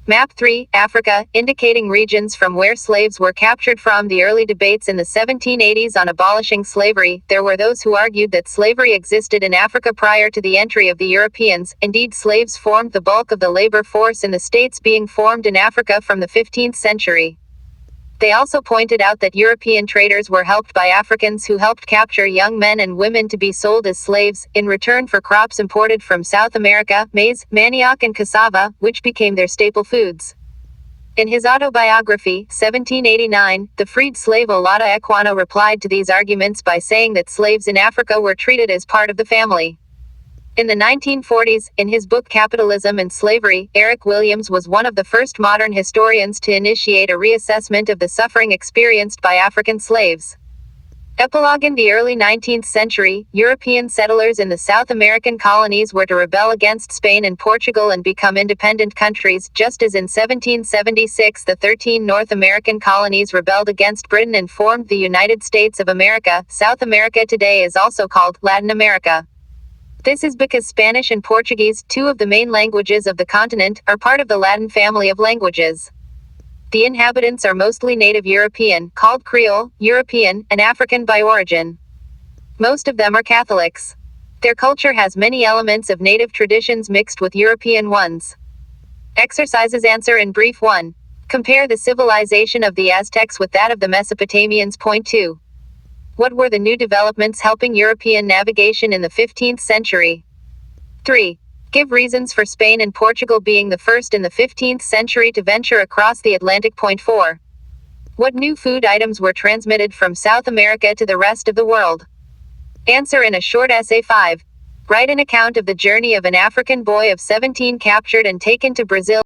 Map 3, Africa, indicating regions from where slaves were captured. From the early debates in the 1780s on abolishing slavery, there were those who argued that slavery existed in Africa prior to the entry of the Europeans. Indeed, slaves formed the bulk of the labor force in the states being formed in Africa from the 15th century. They also pointed out that European traders were helped by Africans who helped capture young men and women to be sold as slaves, in return for crops imported from South America, maize, manioc and cassava, which became their staple foods. In his autobiography, 1789, the freed slave Olaudah Equiano replied to these arguments by saying that slaves in Africa were treated as part of the family. In the 1940s, in his book Capitalism and Slavery, Eric Williams was one of the first modern historians to initiate a reassessment of the suffering experienced by African slaves. Epilogue: in the early 19th century, European settlers in the South American colonies were to rebel against Spain and Portugal and become independent countries, just as in 1776 the 13 North American colonies rebelled against Britain and formed the United States of America. South America today is also called Latin America. This is because Spanish and Portuguese, two of the main languages of the continent, are part of the Latin family of languages. The inhabitants are mostly native European, called Creole, European, and African by origin. Most of them are Catholics. Their culture has many elements of native traditions mixed with European ones. Exercises. Answer in brief. 1. Compare the civilization of the Aztecs with that of the Mesopotamians. Point 2. What were the new developments helping European navigation in the 15th century? 3. Give reasons for Spain and Portugal being the first in the 15th century to venture across the Atlantic. Point 4. What new food items were transmitted from South America to the rest of the world? Answer in a short essay. 5. Write an account of the journey of an African boy of 17 captured and taken to Brazil.